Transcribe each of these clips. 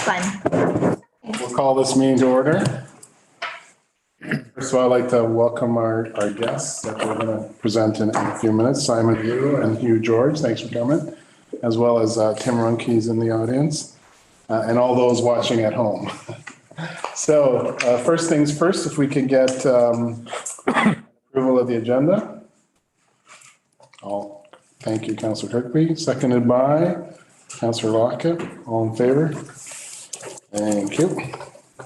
fun. We'll call this meeting to order. First of all, I'd like to welcome our guests that we're going to present in a few minutes, Simon Liu and Hugh George. Thanks for coming, as well as Tim Runke's in the audience, and all those watching at home. So first things first, if we could get approval of the agenda. Thank you, Councillor Kirkby. Seconded by Councillor Lockett. All in favor? Thank you.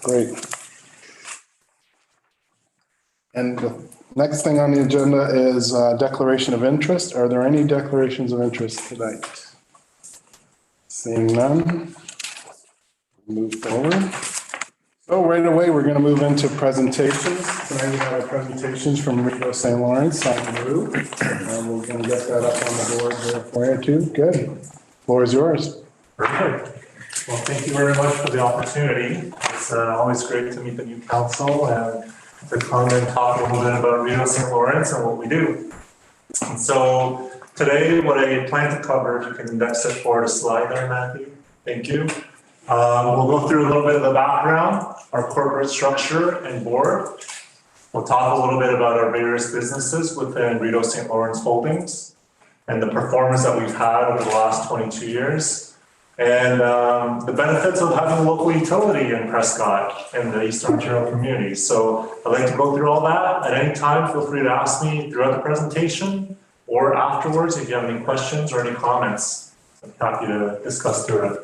Great. And the next thing on the agenda is declaration of interest. Are there any declarations of interest tonight? Seeing none, move forward. So right away, we're going to move into presentations. Tonight we have our presentations from Rideau St. Lawrence, Simon Liu. And we're going to get that up on the board here for you too. Good. Floor is yours. Perfect. Well, thank you very much for the opportunity. It's always great to meet the new council and to come and talk a little bit about Rideau St. Lawrence and what we do. And so today, what I plan to cover, if you can index it forward a slide there, Matthew. Thank you. We'll go through a little bit of the background, our corporate structure and board. We'll talk a little bit about our various businesses within Rideau St. Lawrence Holdings and the performance that we've had over the last 22 years. And the benefits of having a local utility in Prescott and the Eastern Ontario community. So I'd like to go through all that. At any time, feel free to ask me throughout the presentation or afterwards if you have any questions or any comments. I'm happy to discuss through it.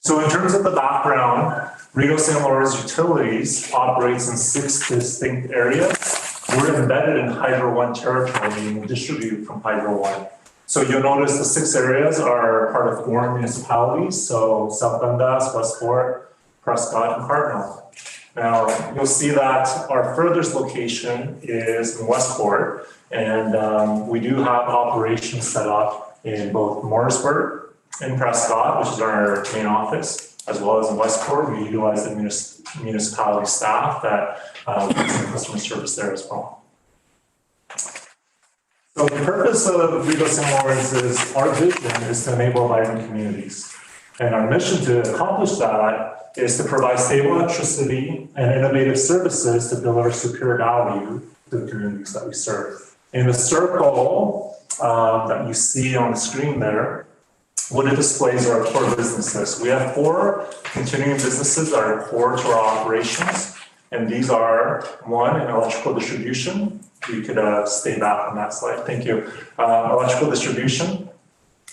So in terms of the background, Rideau St. Lawrence Utilities operates in 6 distinct areas. We're embedded in Hydro One territory and distributed from Hydro One. So you'll notice the 6 areas are part of 4 municipalities. So South Dundas, Westport, Prescott, and Cardinal. Now you'll see that our furthest location is in Westport, and we do have operations set up in both Morrisburg and Prescott, which is our main office, as well as in Westport. We utilize the municipality staff that works in customer service there as well. So the purpose of Rideau St. Lawrence is our vision is to enable vibrant communities. And our mission to accomplish that is to provide stable electricity and innovative services to deliver superior value to the communities that we serve. In the circle that you see on the screen there, what it displays are our core businesses. We have 4 continuing businesses that are core to our operations. And these are, 1, in electrical distribution. You could stay back on that slide. Thank you. Electrical distribution.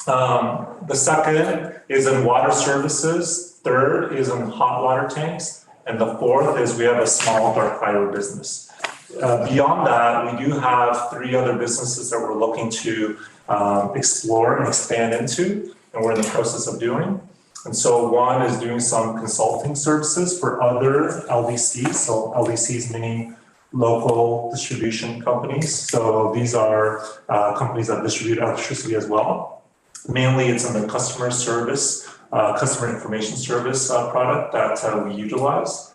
The second is in water services. Third is in hot water tanks. And the 4th is we have a small dark fiber business. Beyond that, we do have 3 other businesses that we're looking to explore and expand into, and we're in the process of doing. And so one is doing some consulting services for other LDCs. So LDCs meaning local distribution companies. So these are companies that distribute electricity as well. Mainly it's in the customer service, customer information service product that we utilize.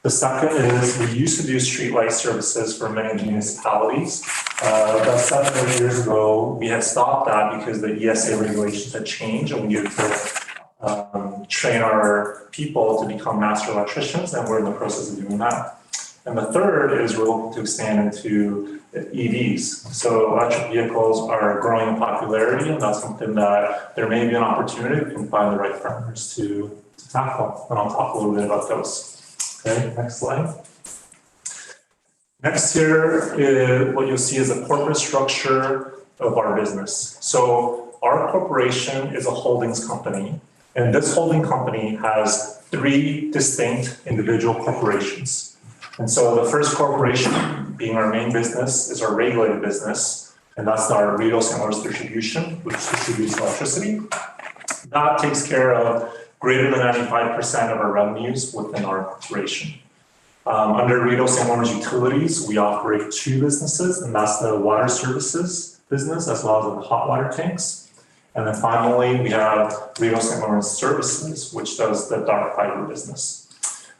The second is we used to do streetlight services for many municipalities. About 7 or 8 years ago, we had stopped that because the ESA regulations had changed and we needed to train our people to become master electricians, and we're in the process of doing that. And the third is we're looking to expand into EVs. So electric vehicles are growing in popularity, and that's something that there may be an opportunity if we can find the right partners to tackle. And I'll talk a little bit about those. Okay, next slide. Next here, what you'll see is the corporate structure of our business. So our corporation is a holdings company, and this holding company has 3 distinct individual corporations. And so the first corporation, being our main business, is our regulated business, and that's our Rideau St. Lawrence Distribution, which distributes electricity. That takes care of greater than 95% of our revenues within our corporation. Under Rideau St. Lawrence Utilities, we operate 2 businesses, and that's the water services business as well as the hot water tanks. And then finally, we have Rideau St. Lawrence Services, which does the dark fiber business.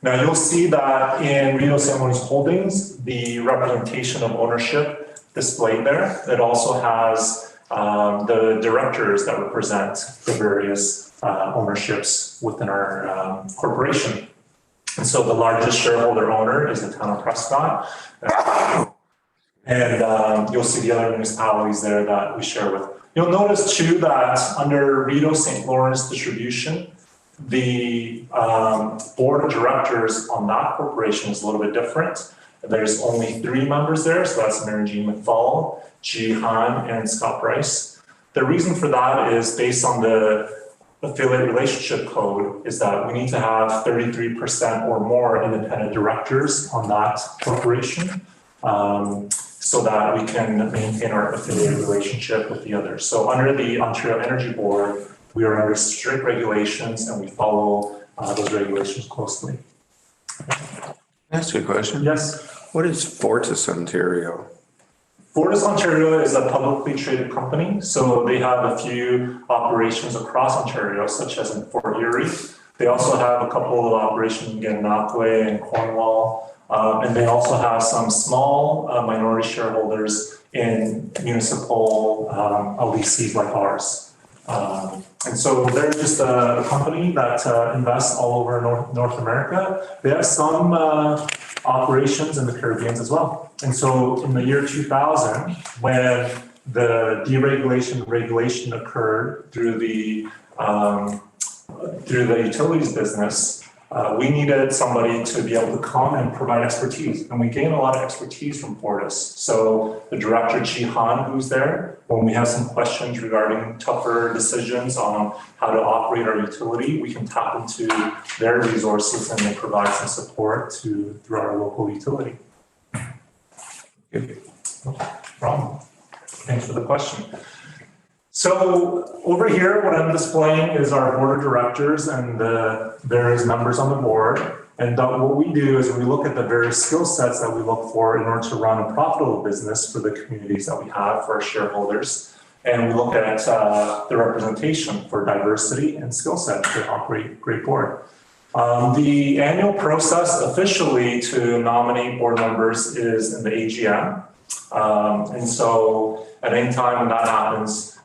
Now you'll see that in Rideau St. Lawrence Holdings, the representation of ownership displayed there. It also has the directors that represent the various ownerships within our corporation. And so the largest shareholder owner is the town of Prescott. And you'll see the other municipalities there that we share with. You'll notice too that under Rideau St. Lawrence Distribution, the board of directors on that corporation is a little bit different. There's only 3 members there, so that's Mary Jean McFall, G. Han, and Scott Bryce. The reason for that is based on the affiliate relationship code is that we need to have 33% or more independent directors on that corporation so that we can maintain our affiliate relationship with the others. So under the Ontario Energy Board, we are under strict regulations and we follow those regulations closely. Can I ask you a question? Yes. What is Fortis Ontario? Fortis Ontario is a publicly traded company, so they have a few operations across Ontario, such as in Fort Erie. They also have a couple of operations in Gananoque and Cornwall, and they also have some small minority shareholders in municipal LDCs like ours. And so they're just a company that invests all over North America. They have some operations in the Caribbean as well. And so in the year 2000, when the deregulation regulation occurred through the utilities business, we needed somebody to be able to come and provide expertise. And we gained a lot of expertise from Fortis. So the director, Ji Han, who's there, when we have some questions regarding tougher decisions on how to operate our utility, we can tap into their resources and they provide some support through our local utility. No problem. Thanks for the question. So over here, what I'm displaying is our board of directors and the various members on the board. And what we do is we look at the various skill sets that we look for in order to run a profitable business for the communities that we have, for our shareholders. And we look at the representation for diversity and skill set to operate a great board. The annual process officially to nominate board members is in the AGM. And so at any time when that happens,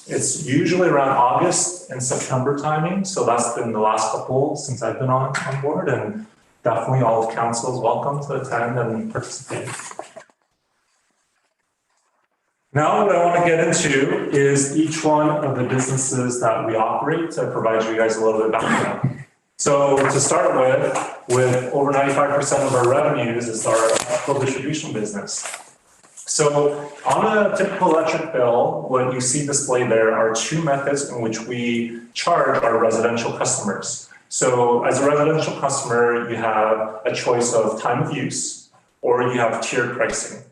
it's usually around August and September timing. So that's been the last couple since I've been on board, and definitely all of council is welcome to attend and participate. Now what I want to get into is each one of the businesses that we operate to provide you guys a little bit of background. So to start with over 95% of our revenues is our electrical distribution business. So on a typical electric bill, what you see displayed there are 2 methods in which we charge our residential customers. So as a residential customer, you have a choice of time of use or you have tiered pricing.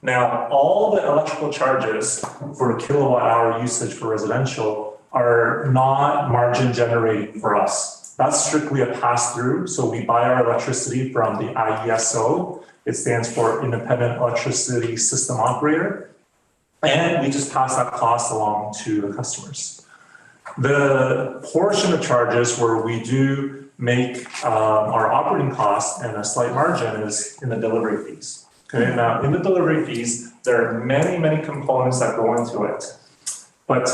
Now, all the electrical charges for a kilowatt hour usage for residential are not margin generating for us. That's strictly a pass through. So we buy our electricity from the IESO. It stands for Independent Electricity System Operator. And we just pass that cost along to the customers. The portion of charges where we do make our operating costs and a slight margin is in the delivery fees. Okay, now in the delivery fees, there are many, many components that go into it. But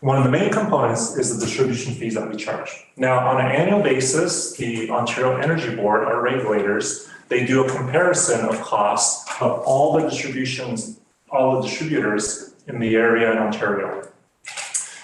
one of the main components is the distribution fees that we charge. Now, on an annual basis, the Ontario Energy Board, our regulators, they do a comparison of costs of all the distributors in the area in Ontario.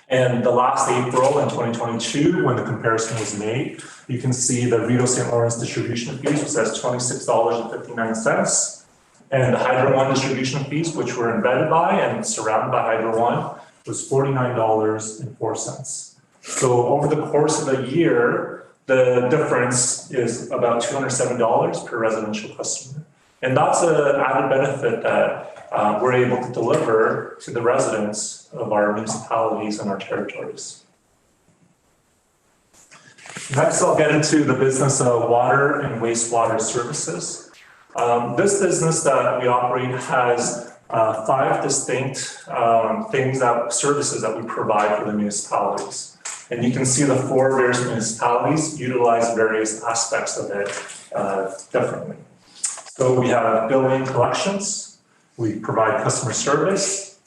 And the last April in 2022, when the comparison was made, you can see the Rideau St. Lawrence distribution fees, which says $26.59. And the Hydro One distribution fees, which were embedded by and surrounded by Hydro One, was $49.04. So over the course of a year, the difference is about $207 per residential customer. And that's an added benefit that we're able to deliver to the residents of our municipalities and our territories. Next, I'll get into the business of water and wastewater services. This business that we operate has 5 distinct services that we provide for the municipalities. And you can see the 4 various municipalities utilize various aspects of it differently. So we have billing collections, we provide customer service,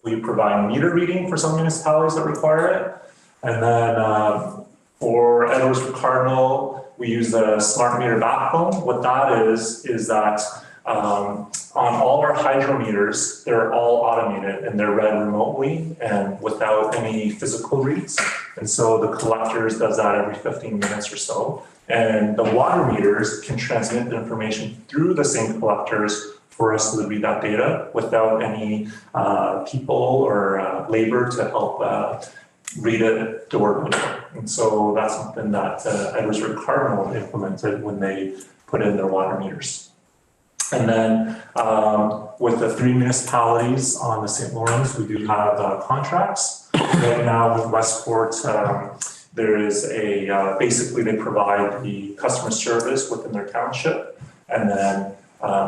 We provide meter reading for some municipalities that require it. And then for Edwards Cardinal, we use a smart meter backbone. What that is that on all our hydrometers, they're all automated and they're read remotely and without any physical reads. And so the collectors does that every 15 minutes or so. And the water meters can transmit the information through the same collectors for us to read that data without any people or labor to help read it door to door. And so that's something that Edwards Cardinal implemented when they put in their water meters. And then with the 3 municipalities on the St. Lawrence, we do have contracts. Right now with Westport, there is a, basically they provide the customer service within their township, and then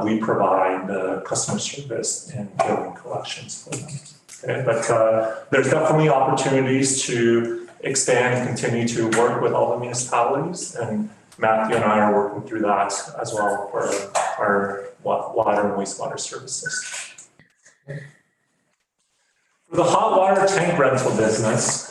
we provide the customer service and billing collections for them. Okay, but there's definitely opportunities to expand and continue to work with all the municipalities, and Matthew and I are working through that as well for our water and wastewater services. For the hot water tank rental business,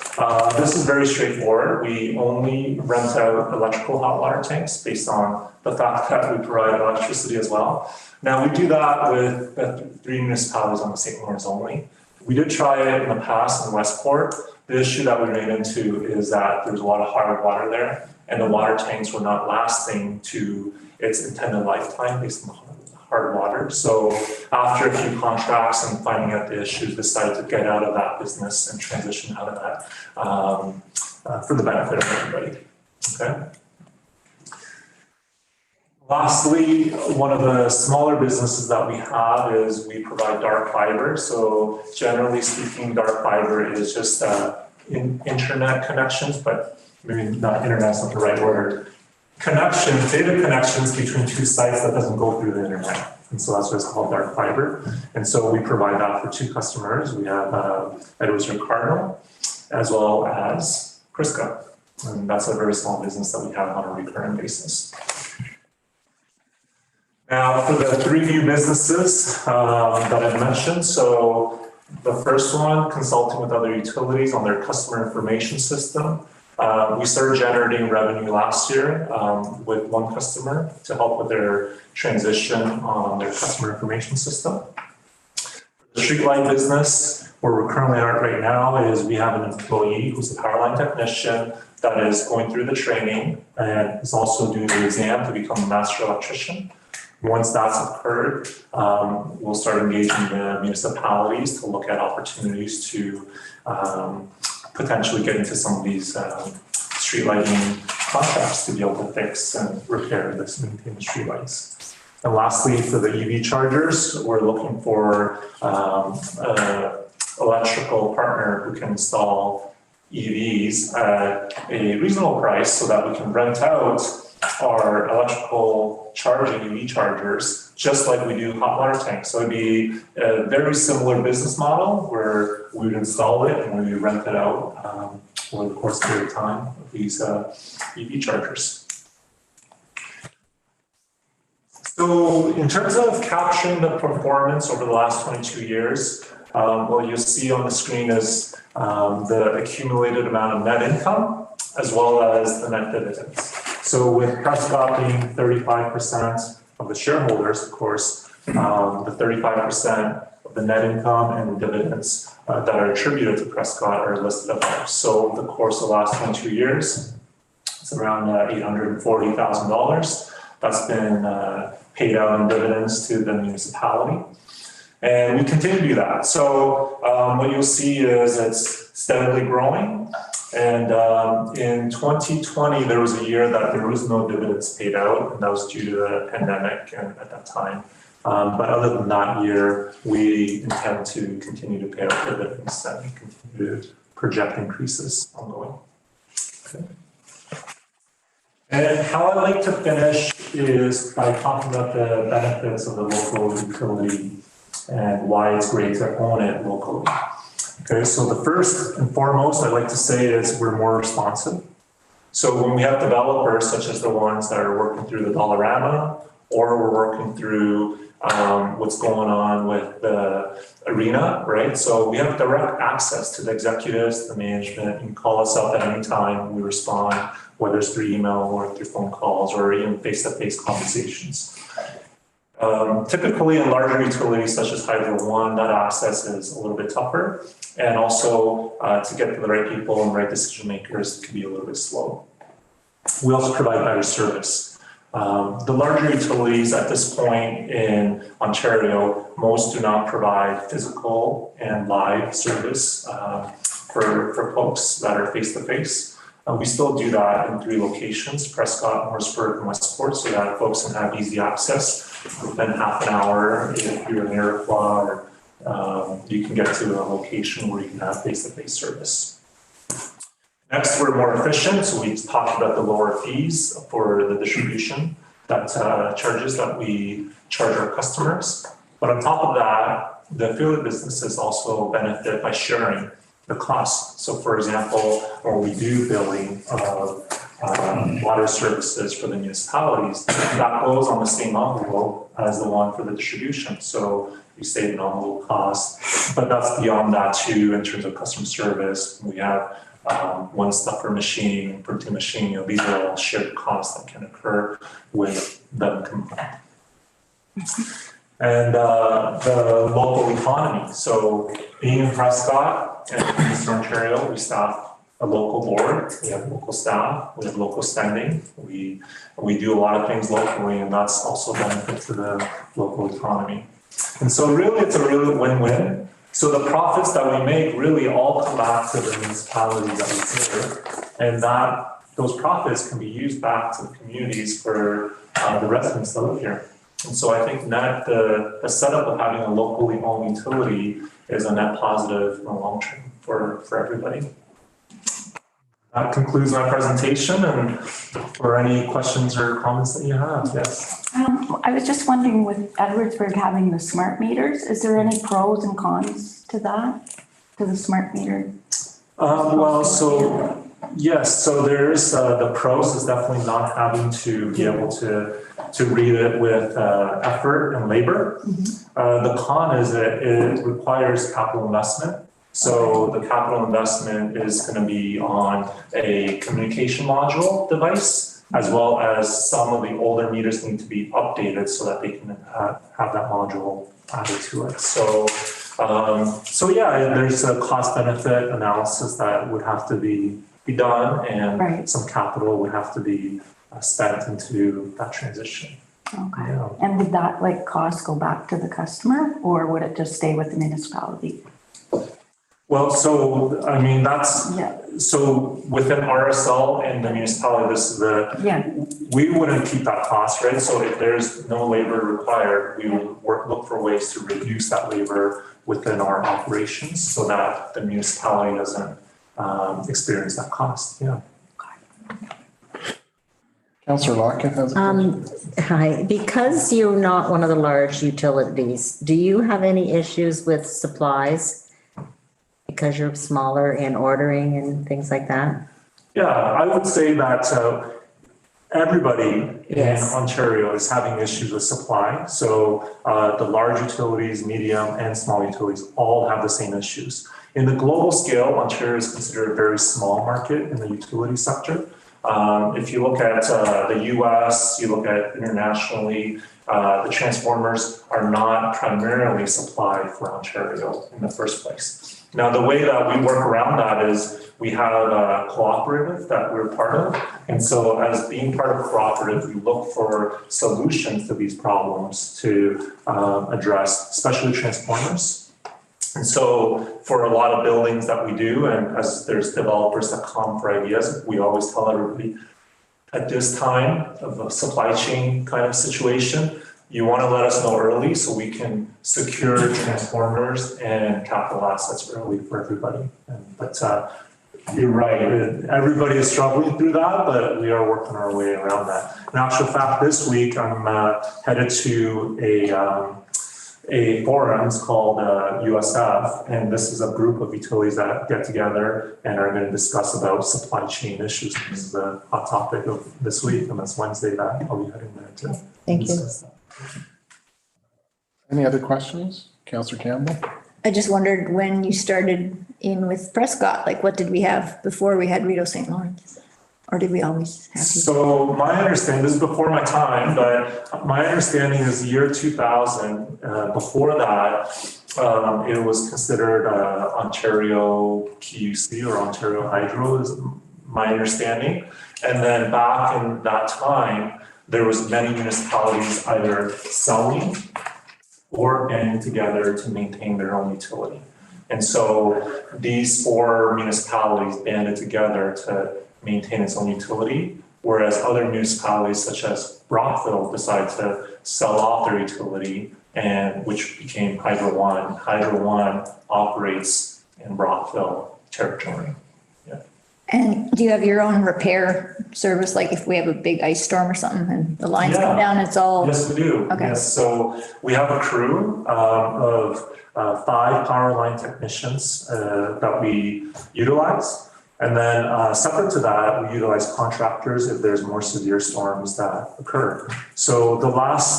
this is very straightforward. We only rent out electrical hot water tanks based on the fact that we provide electricity as well. Now we do that with the 3 municipalities on the St. Lawrence only. We did try it in the past in Westport. The issue that we ran into is that there's a lot of hard water there, and the water tanks were not lasting to its intended lifetime based on the hard water. So after a few contracts and finding out the issues, decided to get out of that business and transition out of that for the benefit of everybody. Okay. Lastly, one of the smaller businesses that we have is we provide dark fiber. So generally speaking, dark fiber is just internet connections, but maybe not internet's not the right word. Connections, data connections between 2 sites that doesn't go through the internet. And so that's what's called dark fiber. And so we provide that for 2 customers. We have Edwards Cardinal as well as Prescott. And that's a very small business that we have on a recurring basis. Now for the 3 new businesses that I mentioned, so the first one, consulting with other utilities on their customer information system. We started generating revenue last year with 1 customer to help with their transition on their customer information system. The streetlight business, where we're currently at right now, is we have an employee who's a power line technician that is going through the training and is also doing the exam to become a master electrician. Once that's occurred, we'll start engaging the municipalities to look at opportunities to potentially get into some of these street lighting contracts to be able to fix and repair this maintain the street lights. And lastly, for the EV chargers, we're looking for an electrical partner who can install EVs at a reasonable price so that we can rent out our electrical charging EV chargers, just like we do hot water tanks. So it'd be a very similar business model where we would install it and we would rent it out over the course of time of these EV chargers. So in terms of capturing the performance over the last 22 years, what you'll see on the screen is the accumulated amount of net income as well as the net dividends. So with Prescott being 35% of the shareholders, of course, the 35% of the net income and the dividends that are attributed to Prescott are listed above. So over the course of the last 22 years, it's around $840,000 that's been paid out in dividends to the municipality. And we continue to do that. So what you'll see is it's steadily growing. And in 2020, there was a year that there was no dividends paid out, and that was due to the pandemic at that time. But other than that year, we intend to continue to pay out dividends and continue to project increases ongoing. Okay. And how I like to finish is by talking about the benefits of the local utility and why it's great to own it locally. Okay, so the first and foremost I'd like to say is we're more responsive. So when we have developers such as the ones that are working through the Dollarama or we're working through what's going on with the arena, right? So we have direct access to the executives, the management. You can call us up at any time. We respond, whether it's through email or through phone calls or even face-to-face conversations. Typically in larger utilities such as Hydro One, that access is a little bit tougher. And also to get to the right people and right decision makers can be a little bit slow. We also provide better service. The larger utilities at this point in Ontario, most do not provide physical and live service for folks that are face-to-face. We still do that in 3 locations, Prescott, Morrisburg, and Westport, so that folks can have easy access within half an hour. If you're in Iroquois, you can get to a location where you can have face-to-face service. Next, we're more efficient, so we talked about the lower fees for the distribution that charges that we charge our customers. But on top of that, the affiliate businesses also benefit by sharing the cost. So for example, when we do billing of water services for the municipalities, that goes on the same envelope as the one for the distribution. So you save an envelope cost, but that's beyond that too in terms of customer service. We have one stuffer machine, printing machine, these are all shared costs that can occur with them combined. And the local economy. So being in Prescott and Eastern Ontario, we staff a local board, we have local staff, we have local spending. We do a lot of things locally, and that's also a benefit to the local economy. And so really, it's a really win-win. So the profits that we make really all come back to the municipalities that we serve, and that those profits can be used back to the communities for the residents that live here. And so I think that the setup of having a locally owned utility is a net positive in the long term for everybody. That concludes my presentation, and for any questions or comments that you have, yes. I was just wondering, with Edwardsburg having the smart meters, is there any pros and cons to that, to the smart meter? Well, so yes, so there's the pros is definitely not having to be able to read it with effort and labor. The con is that it requires capital investment. So the capital investment is going to be on a communication module device, as well as some of the older meters need to be updated so that they can have that module added to it. So yeah, there's a cost benefit analysis that would have to be done, and some capital would have to be spent into that transition. Okay. Yeah. And would that cost go back to the customer, or would it just stay with the municipality? Well, so, I mean, so within RSL and the municipality, this is we wouldn't keep that cost, right? So if there's no labor required, we will look for ways to reduce that labor within our operations so that the municipality doesn't experience that cost, Councillor Larkin has a question. Hi, because you're not one of the large utilities, do you have any issues with supplies? Because you're smaller in ordering and things like that? Yeah, I would say that everybody in Ontario is having issues with supply. So the large utilities, medium and small utilities all have the same issues. In the global scale, Ontario is considered a very small market in the utility sector. If you look at the US, you look at internationally, the transformers are not primarily supplied for Ontario in the first place. Now, the way that we work around that is we have a cooperative that we're part of. And so as being part of a cooperative, we look for solutions to these problems to address, especially transformers. And so for a lot of buildings that we do, and as there's developers that come for ideas, we always tell everybody at this time of a supply chain kind of situation, you want to let us know early so we can secure transformers and capital assets early for everybody. But you're right, everybody is struggling through that, but we are working our way around that. In actual fact, this week I'm headed to a forum. It's called USF, and this is a group of utilities that get together and are going to discuss about supply chain issues. This is a hot topic of this week, and that's Wednesday that I'll be heading there too. Thank you. Any other questions? Counselor Campbell? I just wondered when you started in with Prescott, like what did we have before we had Rito St. Lawrence? Or did we always have? So my understanding, this is before my time, but my understanding is year 2000, before that, it was considered Ontario PUC or Ontario Hydro is my understanding. And then back in that time, there was many municipalities either selling or banding together to maintain their own utility. And so these 4 municipalities banded together to maintain its own utility, whereas other municipalities such as Brockville decided to sell off their utility, and which became Hydro One. Hydro One operates in Brockville territory. Yeah. And do you have your own repair service? Like if we have a big ice storm or something and the lines Yeah. come down, it's all? Yes, we do. Okay. Yes, so we have a crew of 5 power line technicians that we utilize. And then separate to that, we utilize contractors if there's more severe storms that occur. So the last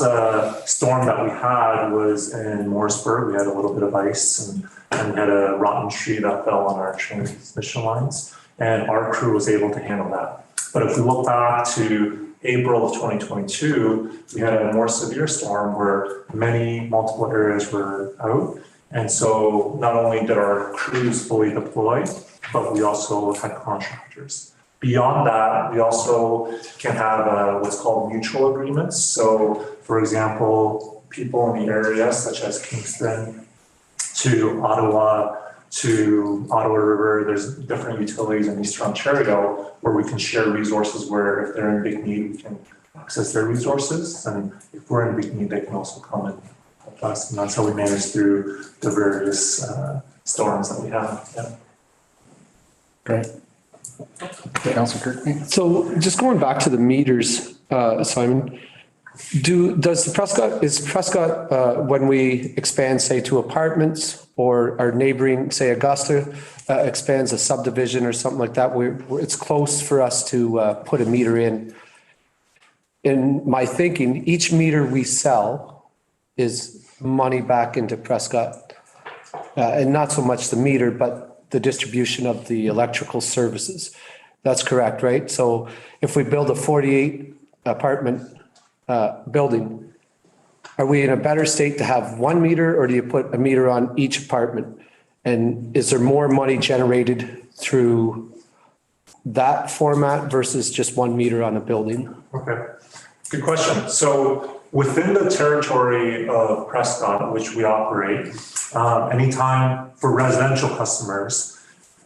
storm that we had was in Morrisburg. We had a little bit of ice and we had a rotten tree that fell on our transmission lines. And our crew was able to handle that. But if we look back to April of 2022, we had a more severe storm where multiple areas were out. And so not only did our crews fully deploy, but we also had contractors. Beyond that, we also can have what's called mutual agreements. So for example, people in the area such as Kingston to Ottawa, to Ottawa River, there's different utilities in Eastern Ontario where we can share resources where if they're in big need, we can access their resources. And if we're in big need, they can also come and help us. And that's how we manage through the various storms that we have. Yeah. Great. Counselor Kirkby? So just going back to the meters, Simon, is Prescott, when we expand, say, to apartments or our neighboring, say, Augusta, expands a subdivision or something like that, it's close for us to put a meter in. In my thinking, each meter we sell is money back into Prescott. And not so much the meter, but the distribution of the electrical services. That's correct, right? So if we build a 48 apartment building, are we in a better state to have 1 meter, or do you put a meter on each apartment? And is there more money generated through that format versus just 1 meter on a building? Okay, good question. So within the territory of Prescott, which we operate, anytime for residential customers,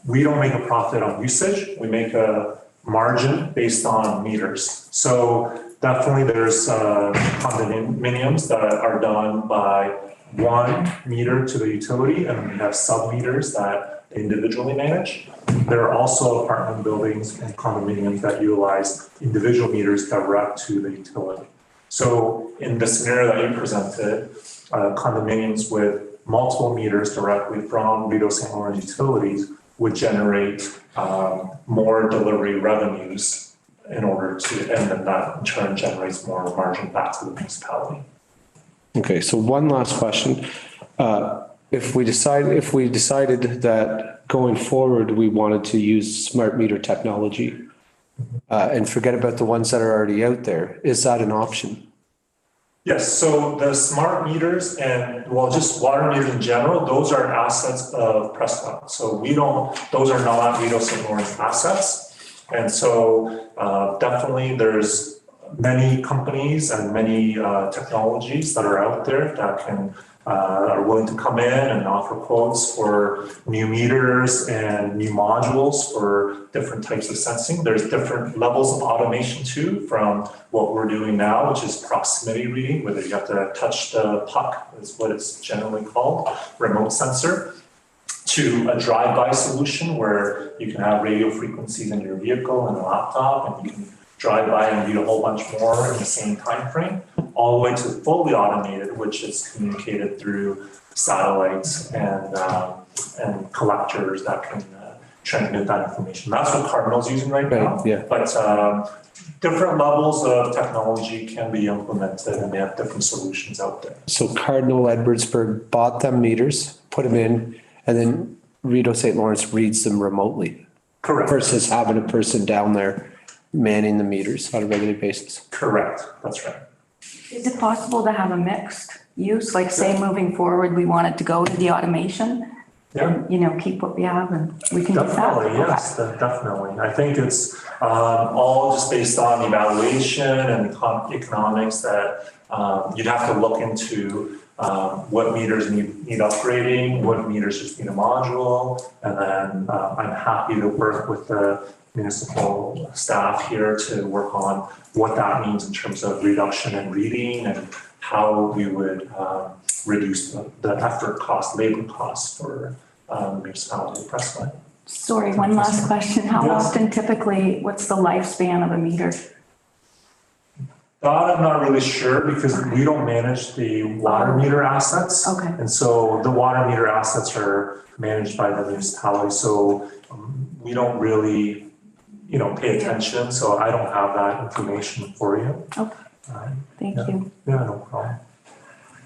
we don't make a profit on usage. We make a margin based on meters. So definitely there's condominiums that are done by 1 meter to the utility, and we have sub meters that they individually manage. There are also apartment buildings and condominiums that utilize individual meters direct to the utility. So in the scenario that you presented, condominiums with multiple meters directly from Rito St. Lawrence utilities would generate more delivery revenues in order to, and then that in turn generates more margin back to the municipality. Okay, so one last question. If we decided that going forward, we wanted to use smart meter technology and forget about the ones that are already out there, is that an option? Yes, so the smart meters and, well, just water meters in general, those are assets of Prescott. So those are not Rito St. Lawrence assets. And so definitely there's many companies and many technologies that are out there that are willing to come in and offer quotes for new meters and new modules for different types of sensing. There's different levels of automation too, from what we're doing now, which is proximity reading, whether you have to touch the puck, is what it's generally called, remote sensor, to a drive-by solution where you can have radio frequencies in your vehicle and a laptop, and you can drive by and read a whole bunch more in the same time frame, all the way to fully automated, which is communicated through satellites and collectors that can transmit that information. That's what Cardinal's using right now. Right, yeah. But different levels of technology can be implemented and they have different solutions out there. So Cardinal Edwardsburg bought them meters, put them in, and then Rideau St. Lawrence reads them remotely Correct. versus having a person down there manning the meters on a regular basis. Correct, that's right. Is it possible to have a mixed use, like say moving forward, we wanted to go to the automation? Yeah. You know, keep what we have and we can do that. Definitely, yes, definitely. I think it's all just based on evaluation and economics that you'd have to look into what meters need upgrading, what meters just need a module. And then I'm happy to work with the municipal staff here to work on what that means in terms of reduction in reading and how we would reduce the effort cost, labor costs for the municipality of Prescott. Sorry, one last question. How Yes. often typically, what's the lifespan of a meter? That I'm not really sure because we don't manage the water meter assets. Okay. And so the water meter assets are managed by the municipality. So we don't really, pay attention. So I don't have that information for you. Okay, thank you. Yeah, no problem.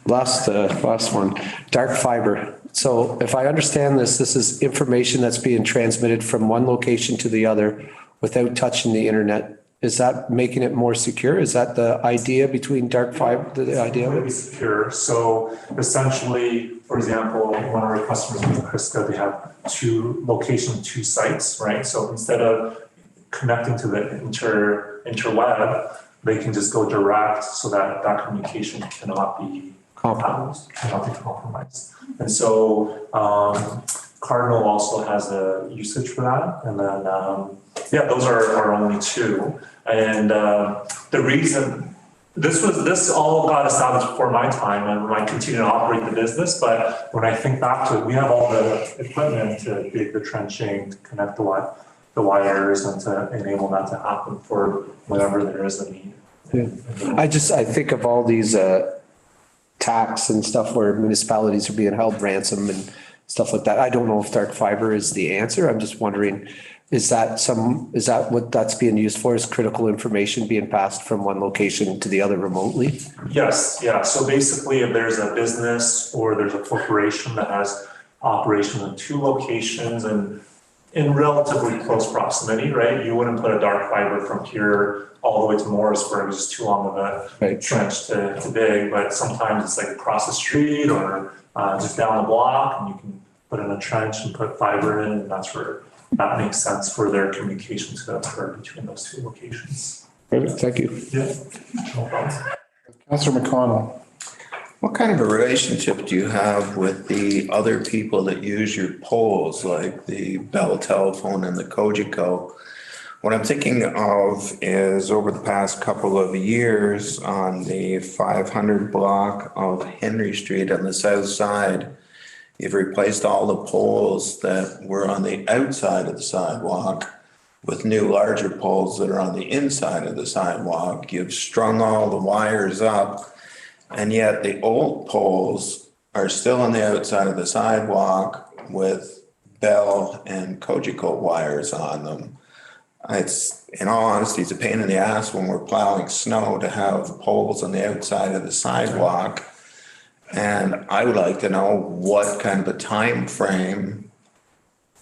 Last one, dark fiber. So if I understand this, this is information that's being transmitted from one location to the other without touching the internet. Is that making it more secure? Is that the idea between dark fiber, the idea of Really it? secure. So essentially, for example, one of our customers in Prescott, they have two sites, right? So instead of connecting to the interweb, they can just go direct so that communication cannot be compromised. And so Cardinal also has a usage for that. And then, those are our only two. And the reason this all got established before my time and when I continue to operate the business. But when I think back to it, we have all the equipment to dig the trenching, to connect the wires and to enable that to happen for whenever there is a need. Yeah. I think of all these tax and stuff where municipalities are being held ransom and stuff like that. I don't know if dark fiber is the answer. I'm just wondering, is that what that's being used for, is critical information being passed from one location to the other remotely? Yes, yeah. So basically if there's a business or there's a corporation that has operations in two locations and in relatively close proximity, right? You wouldn't put a dark fiber from here all the way to Morrisburg. It's just too long of a trench to dig, but sometimes it's like across the street or just down the block and you can put in a trench and put fiber in, and that's where that makes sense for their communication to occur between those two locations. Perfect, thank you. Yeah, no problem. Councillor McConnell. What kind of a relationship do you have with the other people that use your poles, like the Bell Telephone and the Cogeco? What I'm thinking of is over the past couple of years on the 500 block of Henry Street on the south side, you've replaced all the poles that were on the outside of the sidewalk with new larger poles that are on the inside of the sidewalk. You've strung all the wires up. And yet the old poles are still on the outside of the sidewalk with Bell and Cogeco wires on them. It's, in all honesty, it's a pain in the ass when we're plowing snow to have poles on the outside of the sidewalk. And I would like to know what kind of a time frame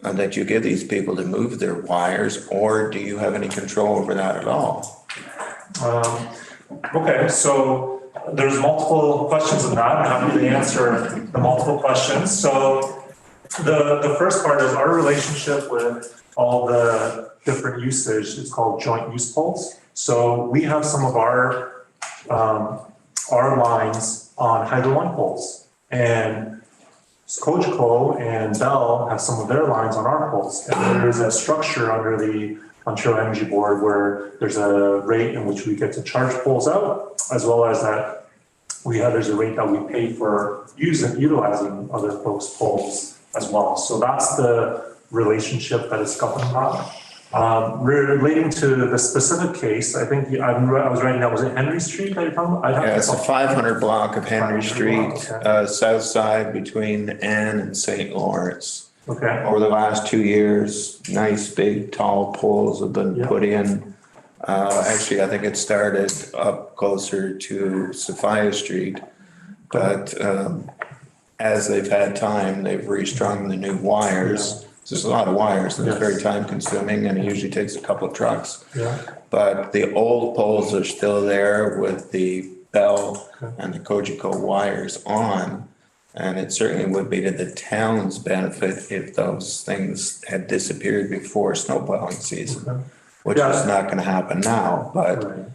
that you give these people to move their wires, or do you have any control over that at all? Okay, so there's multiple questions in that. I'm happy to answer the multiple questions. So the first part is our relationship with all the different usage. It's called joint use poles. So we have some of our lines on Hydro One poles, and Cogeco and Bell have some of their lines on our poles. And there's a structure under the Ontario Energy Board where there's a rate in which we get to charge poles out, as well as that there's a rate that we pay for utilizing other folks' poles as well. So that's the relationship that is governed by. Relating to the specific case, I think I was writing down, was it Henry Street that you're talking about? Yeah, it's a 500 block of Henry 500 Street, block, okay. south side between Ann and St. Lawrence. Okay, Over the last 2 years, nice, big, tall poles have been Yeah. put in. Actually, I think it started up closer to Sophia Street. But as they've had time, they've restrung the new wires. So there's a lot of wires and it's very Yes. time consuming and it usually takes a couple of trucks. yeah, But the old poles are still there with the bell and the Cogeco wires on. And it certainly would be to the town's benefit if those things had disappeared before snowplowing season, which is Yeah. not gonna happen now, but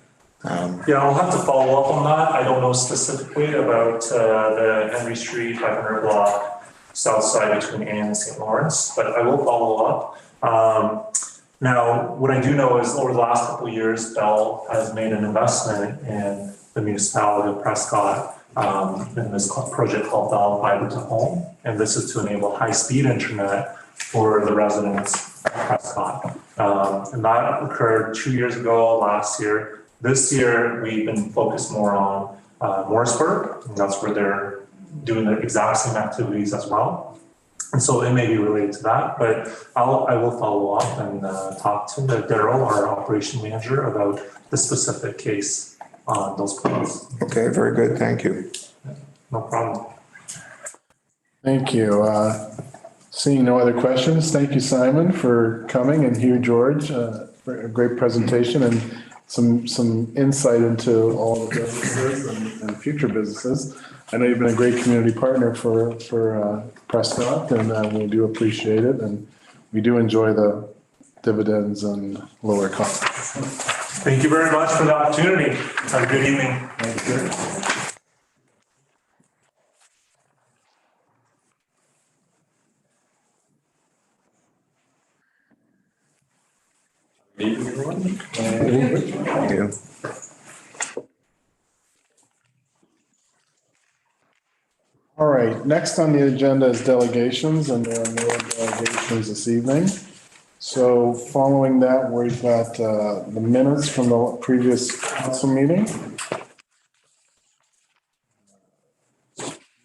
yeah, I'll have to follow up on that. I don't know specifically about the Henry Street, 500 block, south side between Ann and St. Lawrence, but I will follow up. Now, what I do know is over the last couple of years, Bell has made an investment in the municipality of Prescott in this project called Bell Fiber to Home. And this is to enable high-speed internet for the residents of Prescott. And that occurred 2 years ago, last year. This year, we've been focused more on Morrisburg, and that's where they're doing the exact same activities as well. And so it may be related to that, but I will follow up and talk to Daryl, our operation manager, about the specific case on those plans. okay, very good, thank you. No problem. Thank you. Seeing no other questions, thank you, Simon, for coming, and Hugh George, for a great presentation and some insight into all the businesses and future businesses. I know you've been a great community partner for Prescott, and we do appreciate it, and we do enjoy the dividends and lower costs. Thank you very much for the opportunity. Have a good evening. Thank you. Thank you. All right, next on the agenda is delegations, and there are no delegations this evening. So following that, we've got the minutes from the previous council meeting.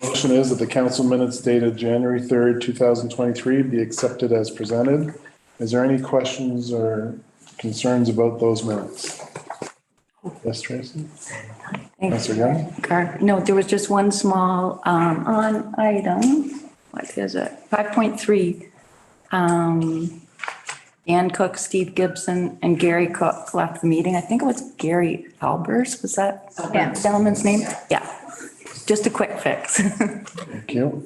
Motion is that the council minutes dated January 3rd, 2023 be accepted as presented. Is there any questions or concerns about those minutes? Yes, Tracy? Councilor Young? No, there was just one small, on item, what is it? 5.3. Dan Cook, Steve Gibson, and Gary Cook left the meeting. I think it was Gary Albers, was that Yeah. gentleman's name? Yeah, just a quick fix. Thank you.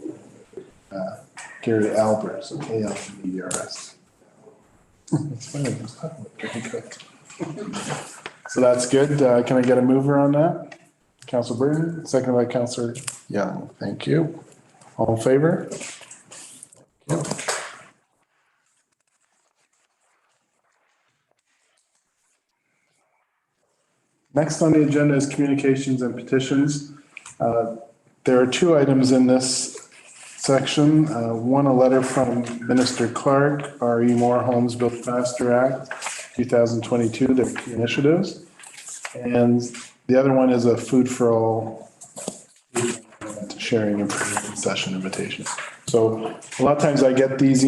Gary Albers, A-L-B-E-R-S. It's funny, I was talking about Gary Cook. So that's good. Can I get a mover on that? Councilor Burton, seconded by Councilor Young. Thank you. All in favor? Yep. Next on the agenda is communications and petitions. There are two items in this section. One, a letter from Minister Clark, R.E. Moore Homes Built Faster Act, 2022, their key initiatives. And the other one is a food for all sharing information session invitation. So a lot of times I get these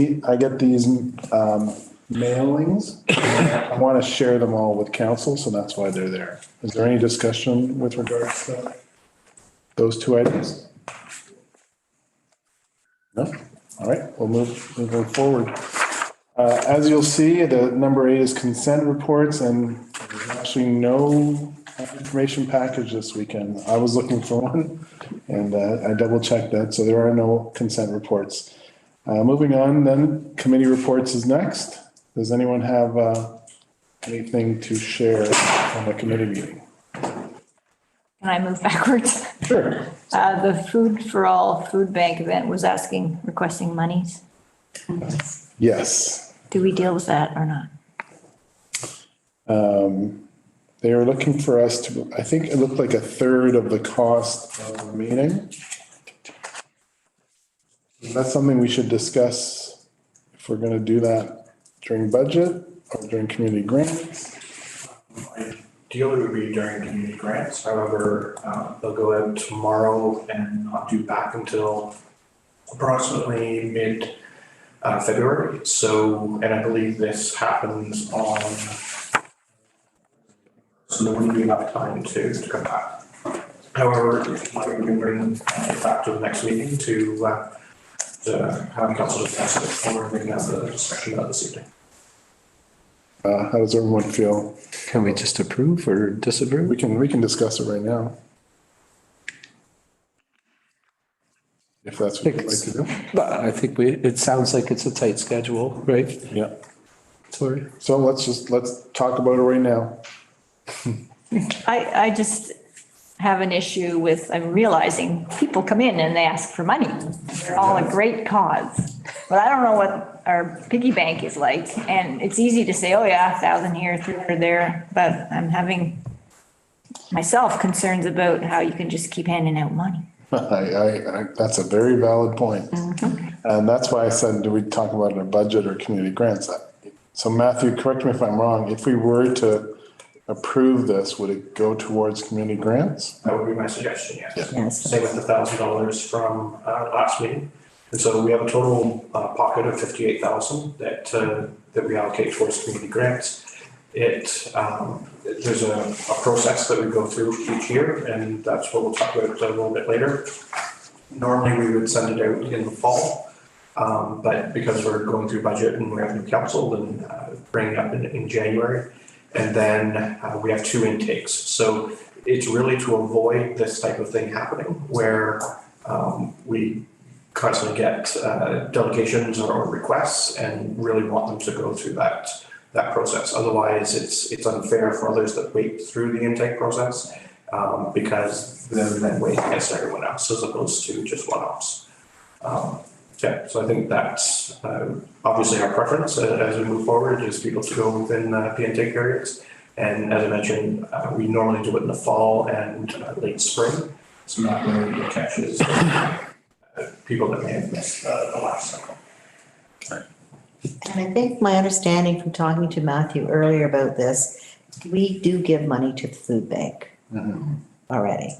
mailings. I want to share them all with council, so that's why they're there. Is there any discussion with regards to those two items? No? All right, we'll move forward. As you'll see, the number 8 is consent reports, and there's actually no information package this weekend. I was looking for one, and I double checked that, so there are no consent reports. Moving on then, committee reports is next. Does anyone have anything to share from the committee meeting? Can I move backwards? Sure. The Food for All Food Bank event was requesting monies. Yes. Do we deal with that or not? They are looking for us to, I think it looked like a third of the cost of the meeting. That's something we should discuss if we're going to do that during budget or during community grants. Ideally would be during community grants. However, they'll go out tomorrow and not due back until approximately February. So, and I believe this happens on, so there wouldn't be enough time to come back. However, we can bring it back to the next meeting to have council discuss it, or we can have the discussion about this evening. How does everyone feel? Can we just approve or disapprove? We can discuss it right now. If that's what you'd like to do. But I think it sounds like it's a tight schedule, right? Yeah. Sorry. So let's talk about it right now. I just have an issue with, I'm realizing people come in and they ask for money. They're all a great cause. But I don't know what our piggy bank is like. And it's easy to say, oh yeah, 1,000 here, 300 there. But I'm having myself concerns about how you can just keep handing out money. That's a very valid point. And that's why I said, do we talk about it in a budget or community grants? So Matthew, correct me if I'm wrong, if we were to approve this, would it go towards community grants? That would be my suggestion, yes. Yes. Same with the $1,000 from last meeting. And so we have a total pocket of 58,000 that we allocate towards community grants. There's a process that we go through each year, and that's what we'll talk about a little bit later. Normally, we would send it out in the fall, but because we're going through budget and we have new council, then bring it up in January. And then we have 2 intakes. So it's really to avoid this type of thing happening where we constantly get delegations or requests and really want them to go through that process. Otherwise, it's unfair for others that wait through the intake process because then wait against everyone else as opposed to just one-offs. Yeah, so I think that's obviously our preference as we move forward is people to go within the intake periods. And as I mentioned, we normally do it in the fall and late spring. So that really catches people that may have missed the last cycle. And I think my understanding from talking to Matthew earlier about this, we do give money to the food bank already.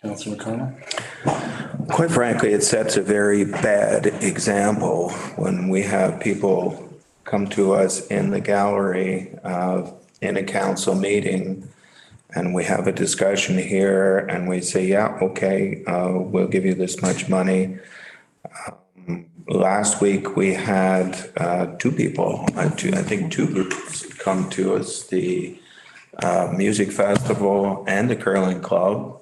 Councilor McConnell? Quite frankly, it sets a very bad example when we have people come to us in the gallery in a council meeting and we have a discussion here and we say, yeah, okay, we'll give you this much money. Last week, we had 2 people, I think 2 groups come to us, the music festival and the curling club.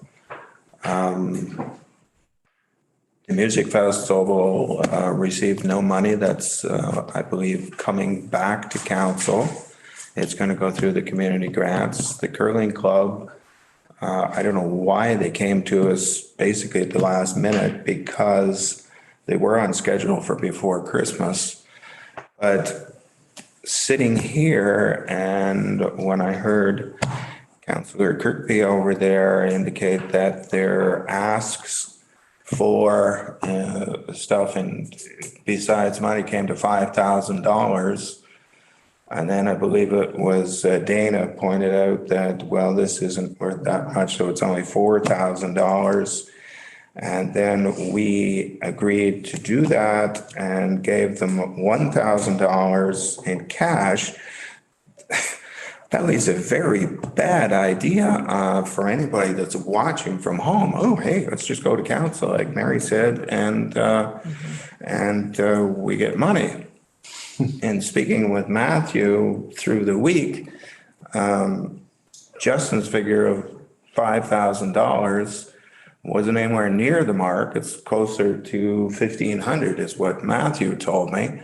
The music festival received no money. That's, I believe, coming back to council. It's going to go through the community grants. The curling club, I don't know why they came to us basically at the last minute because they were on schedule for before Christmas. But sitting here and when I heard Councillor Kirkby over there indicate that their asks for stuff and besides money came to $5,000. And then I believe it was Dana pointed out that, well, this isn't worth that much, so it's only $4,000. And then we agreed to do that and gave them $1,000 in cash. That leaves a very bad idea for anybody that's watching from home. Oh, hey, let's just go to council, like Mary said, and we get money. And speaking with Matthew through the week, Justin's figure of $5,000 wasn't anywhere near the mark. It's closer to 1,500 is what Matthew told me.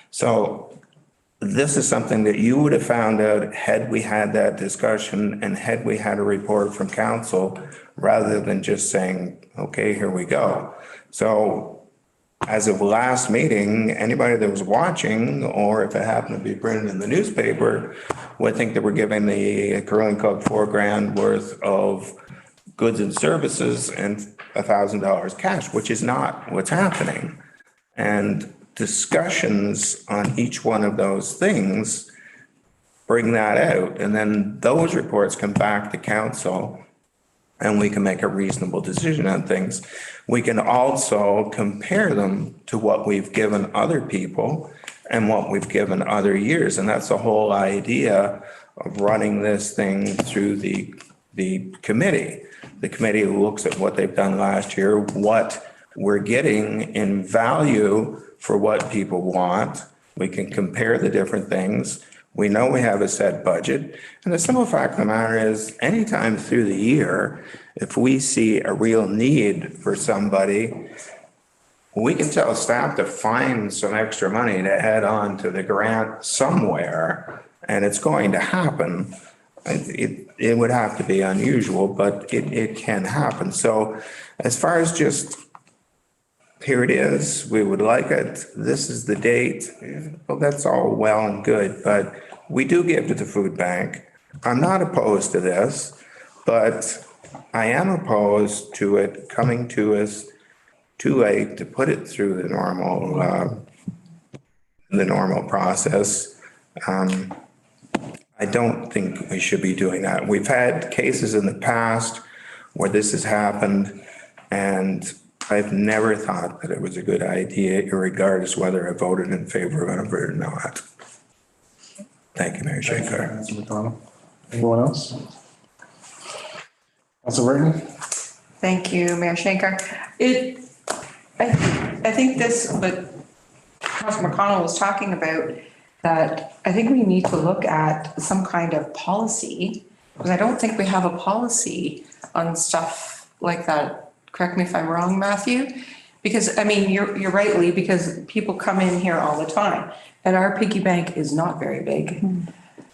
So this is something that you would have found out had we had that discussion and had we had a report from council rather than just saying, okay, here we go. So as of last meeting, anybody that was watching, or if it happened to be printed in the newspaper, would think that we're giving the curling club $4,000 worth of goods and services and $1,000 cash, which is not what's happening. And discussions on each one of those things bring that out. And then those reports come back to council and we can make a reasonable decision on things. We can also compare them to what we've given other people and what we've given other years. And that's the whole idea of running this thing through the committee. The committee looks at what they've done last year, what we're getting in value for what people want. We can compare the different things. We know we have a set budget. And the simple fact of the matter is, anytime through the year, if we see a real need for somebody, we can tell staff to find some extra money to add on to the grant somewhere, and it's going to happen. It would have to be unusual, but it can happen. So as far as just, here it is, we would like it, this is the date, well, that's all well and good, but we do give to the food bank. I'm not opposed to this, but I am opposed to it coming to us too late to put it through the normal process. I don't think we should be doing that. We've had cases in the past where this has happened, and I've never thought that it was a good idea, regardless whether I voted in favor of it or not. Thank you, Mayor Shaker. Councilor McConnell. Anyone else? Councilor Burton? Thank you, Mayor Schenker. I think this, what Councilor McConnell was talking about, that I think we need to look at some kind of policy, because I don't think we have a policy on stuff like that. Correct me if I'm wrong, Matthew? Because, I mean, you're right, Lee, because people come in here all the time, and our piggy bank is not very big.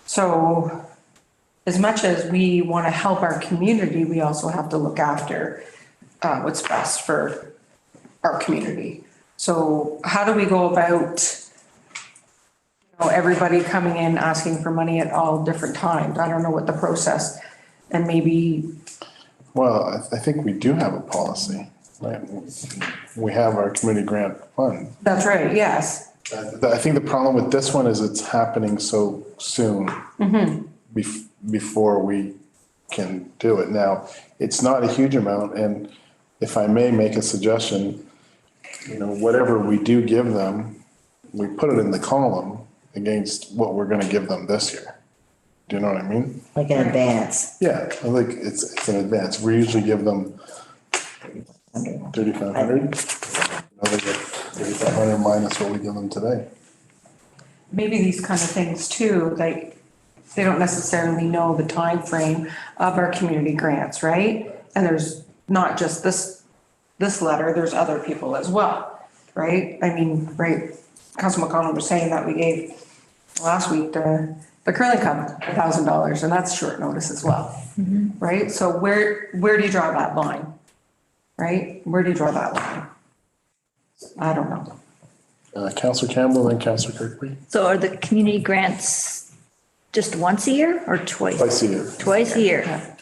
So as much as we want to help our community, we also have to look after what's best for our community. So how do we go about, everybody coming in asking for money at all different times? I don't know what the process, and maybe. Well, I think we do have a policy, right? We have our community grant fund. That's right, yes. I think the problem with this one is it's happening so soon before we can do it. Now, it's not a huge amount, and if I may make a suggestion, whatever we do give them, we put it in the column against what we're gonna give them this year. Do you know what I mean? Like in advance. Yeah, like it's in advance. We usually give them 3,500. They get 3,500 minus what we give them today. Maybe these kind of things too, like, they don't necessarily know the time frame of our community grants, right? And there's not just this letter, there's other people as well, right? I mean, right, Councilor McConnell was saying that we gave last week the curling cup $1,000, and that's short notice as well, right? So where do you draw that line, right? Where do you draw that line? I don't know. Councilor Campbell and Councilor Kirkby. So are the community grants just once a year or twice? Twice a year. Twice a year.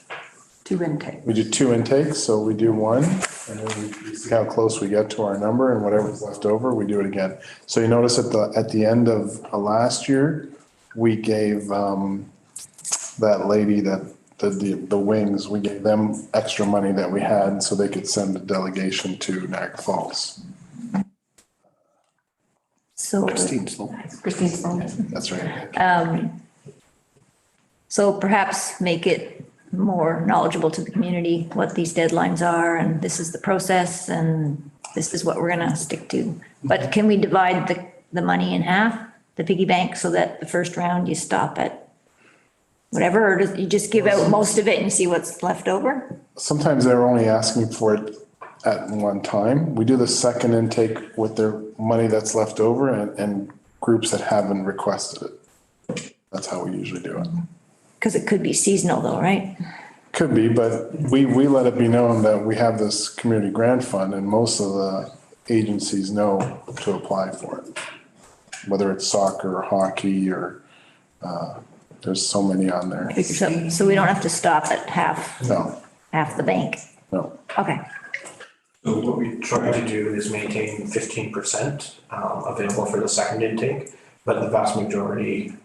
2 intake. We do 2 intakes, so we do one, and then we see how close we get to our number, and whatever's left over, we do it again. So you notice at the end of last year, we gave that lady that the wings, we gave them extra money that we had so they could send a delegation to Niagara Falls. So, Christine Sloan. That's right. so perhaps make it more knowledgeable to the community what these deadlines are, and this is the process, and this is what we're gonna stick to. But can we divide the money in half, the piggy bank, so that the first round you stop at whatever, or you just give out most of it and see what's left over? Sometimes they're only asking for it at one time. We do the second intake with their money that's left over and groups that haven't requested it. That's how we usually do it. Because it could be seasonal though, right? Could be, but we let it be known that we have this community grant fund, and most of the agencies know to apply for it. Whether it's soccer or hockey or, there's so many on there. So we don't have to stop at half the bank. No. Okay. So what we try to do is maintain 15% available for the second intake, but the vast majority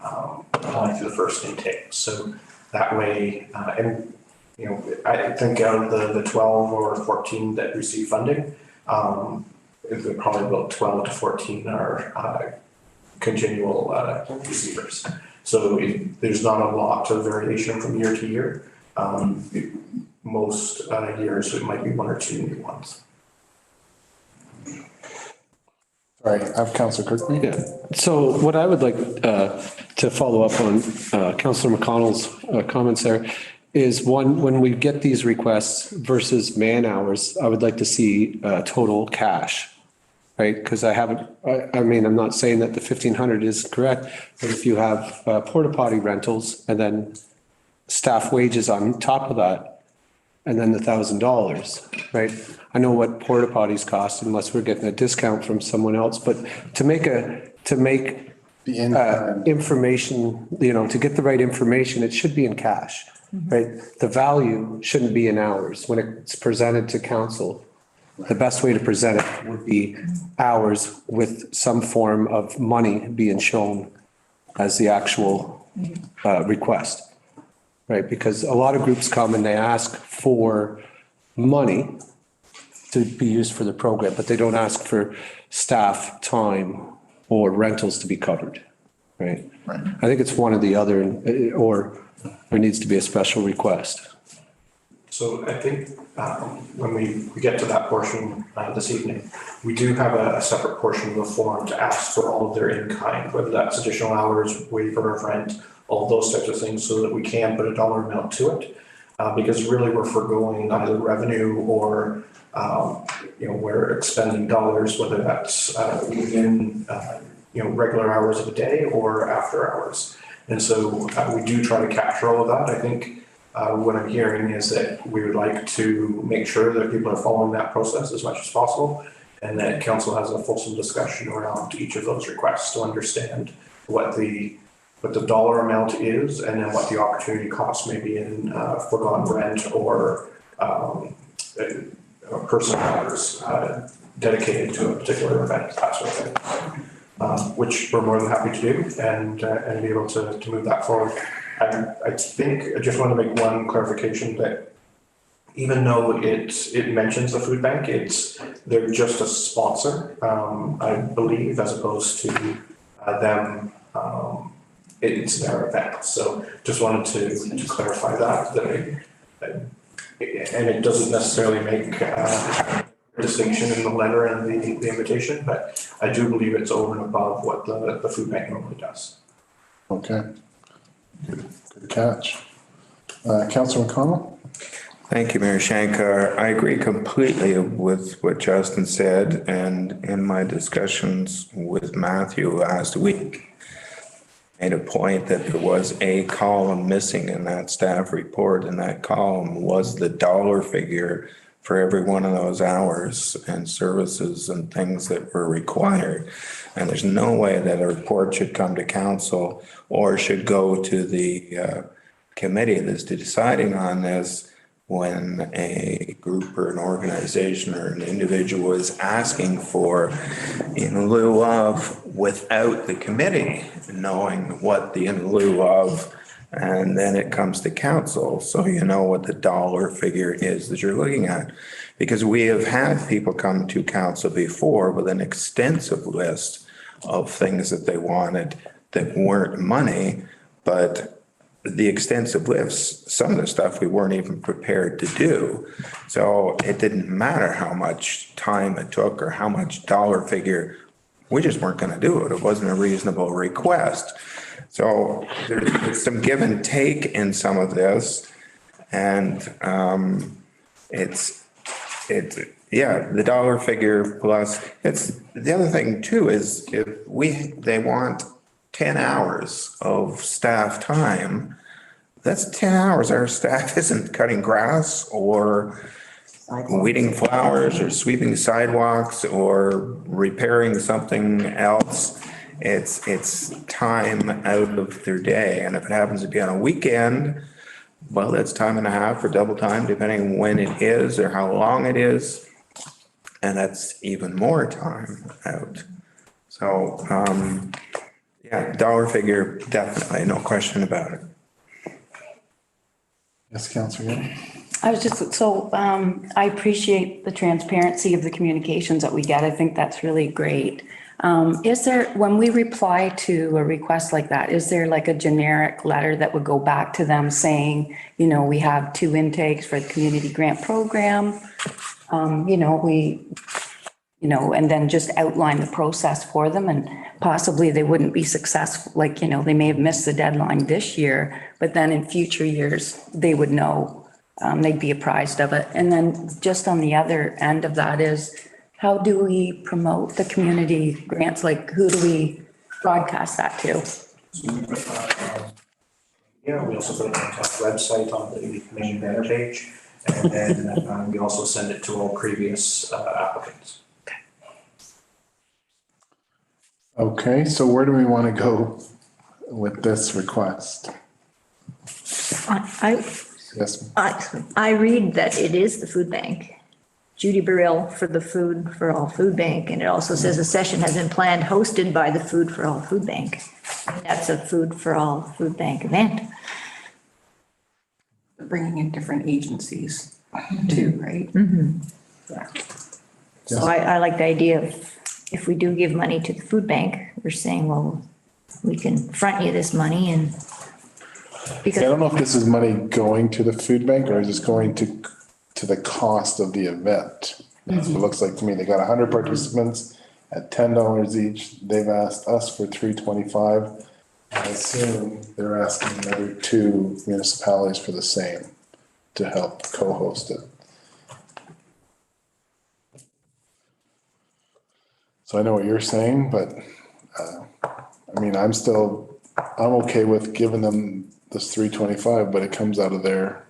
apply to the first intake. So that way, and you know, I think out of the 12 or 14 that receive funding, probably about 12 to 14 are continual receivers. So there's not a lot of variation from year to year. Most years it might be one or two new ones. Sorry, I have Councillor Kirkby. Yeah, so what I would like to follow up on Councillor McConnell's comments there is one, when we get these requests versus man hours, I would like to see total cash, right? Because I haven't, I mean, I'm not saying that the 1,500 is correct, but if you have porta potty rentals and then staff wages on top of that, and then the $1,000, right? I know what porta potties cost unless we're getting a discount from someone else, but to make The information, you know, to get the right information, it should be in cash, right? The value shouldn't be in hours when it's presented to council. The best way to present it would be hours with some form of money being shown as the actual request. Right, because a lot of groups come and they ask for money to be used for the program, but they don't ask for staff time or rentals to be covered, right? Right. I think it's one or the other, or there needs to be a special request. So I think when we get to that portion this evening, we do have a separate portion of the form to ask for all of their in-kind, whether that's additional hours, waiver of rent, all those types of things, so that we can put a dollar amount to it. Because really we're foregoing either revenue or, you know, we're expending dollars, whether that's within, you know, regular hours of the day or after hours. And so we do try to capture all of that. I think what I'm hearing is that we would like to make sure that people are following that process as much as possible, and that council has a fulsome discussion around each of those requests to understand what the dollar amount is, and then what the opportunity cost may be in forgone rent or person hours dedicated to a particular event, that sort of thing. Which we're more than happy to do and be able to move that forward. I think I just want to make one clarification that even though it mentions the food bank, they're just a sponsor, I believe, as opposed to them. It's their event. So just wanted to clarify that and it doesn't necessarily make a distinction in the letter and the invitation, but I do believe it's over and above what the food bank normally does. Okay. Good catch. Councillor McConnell? Thank you, Mayor Shankar. I agree completely with what Justin said, and in my discussions with Matthew last week, made a point that there was a column missing in that staff report, and that column was the dollar figure for every one of those hours and services and things that were required. And there's no way that a report should come to council or should go to the committee that's deciding on this when a group or an organization or an individual is asking for in lieu of without the committee knowing what the in lieu of, and then it comes to council. So you know what the dollar figure is that you're looking at. Because we have had people come to council before with an extensive list of things that they wanted that weren't money, but the extensive lists, some of the stuff we weren't even prepared to do. So it didn't matter how much time it took or how much dollar figure, we just weren't going to do it. It wasn't a reasonable request. So there's some give and take in some of this. And yeah, the dollar figure plus it's the other thing too, is if they want 10 hours of staff time, that's 10 hours. Our staff isn't cutting grass or weeding flowers or sweeping sidewalks or repairing something else. It's time out of their day. And if it happens to be on a weekend, well, that's time and a half or double time, depending on when it is or how long it is. And that's even more time out. So, yeah, dollar figure, definitely, no question about it. Yes, Counselor Gill? I was just, so, I appreciate the transparency of the communications that we get. I think that's really great. Is there, when we reply to a request like that, is there like a generic letter that would go back to them saying, we have 2 intakes for the community grant program? And then just outline the process for them, and possibly they wouldn't be successful. Like, they may have missed the deadline this year, but then in future years, they would know, they'd be apprised of it. And then just on the other end of that is, how do we promote the community grants? Like, who do we broadcast that to? Yeah, we also put it on the website on the main banner page, and then we also send it to all previous applicants. Okay, so where do we want to go with this request? Yes, I read that it is the food bank. Judy Burrell for the Food for All Food Bank, and it also says a session has been planned hosted by the Food for All Food Bank. And that's a Food for All Food Bank event. Bringing in different agencies too, right? So I like the idea of, if we do give money to the food bank, we're saying, well, we can front you this money and. I don't know if this is money going to the food bank or is this going to the cost of the event. That's what it looks like to me. They got 100 participants at $10 each. They've asked us for $325. I assume they're asking another 2 municipalities for the same to help co-host it. So I know what you're saying, but I'm okay with giving them this $325, but it comes out of their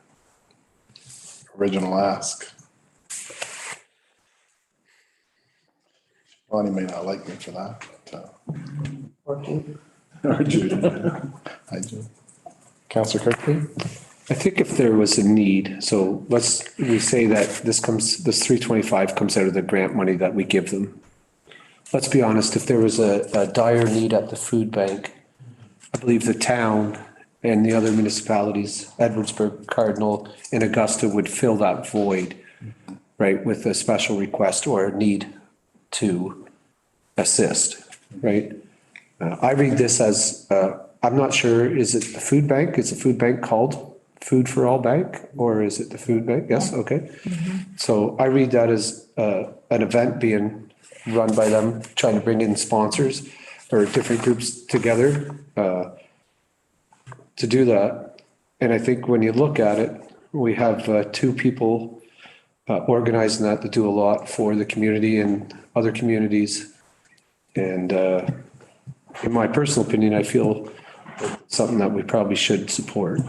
original ask. Bonnie may not like me for that, but, or Judy. I do. Counselor Kirkby? I think if there was a need, so we say that this 325 comes out of the grant money that we give them. Let's be honest, if there was a dire need at the food bank, I believe the town and the other municipalities, Edwardsburg, Cardinal, and Augusta would fill that void, right, with a special request or a need to assist, right? I read this as, I'm not sure, is it the food bank? Is the food bank called Food for All Bank, or is it the food bank? Yes, okay. So I read that as an event being run by them, trying to bring in sponsors or different groups together to do that. And I think when you look at it, we have 2 people organizing that to do a lot for the community and other communities. And in my personal opinion, I feel it's something that we probably should support,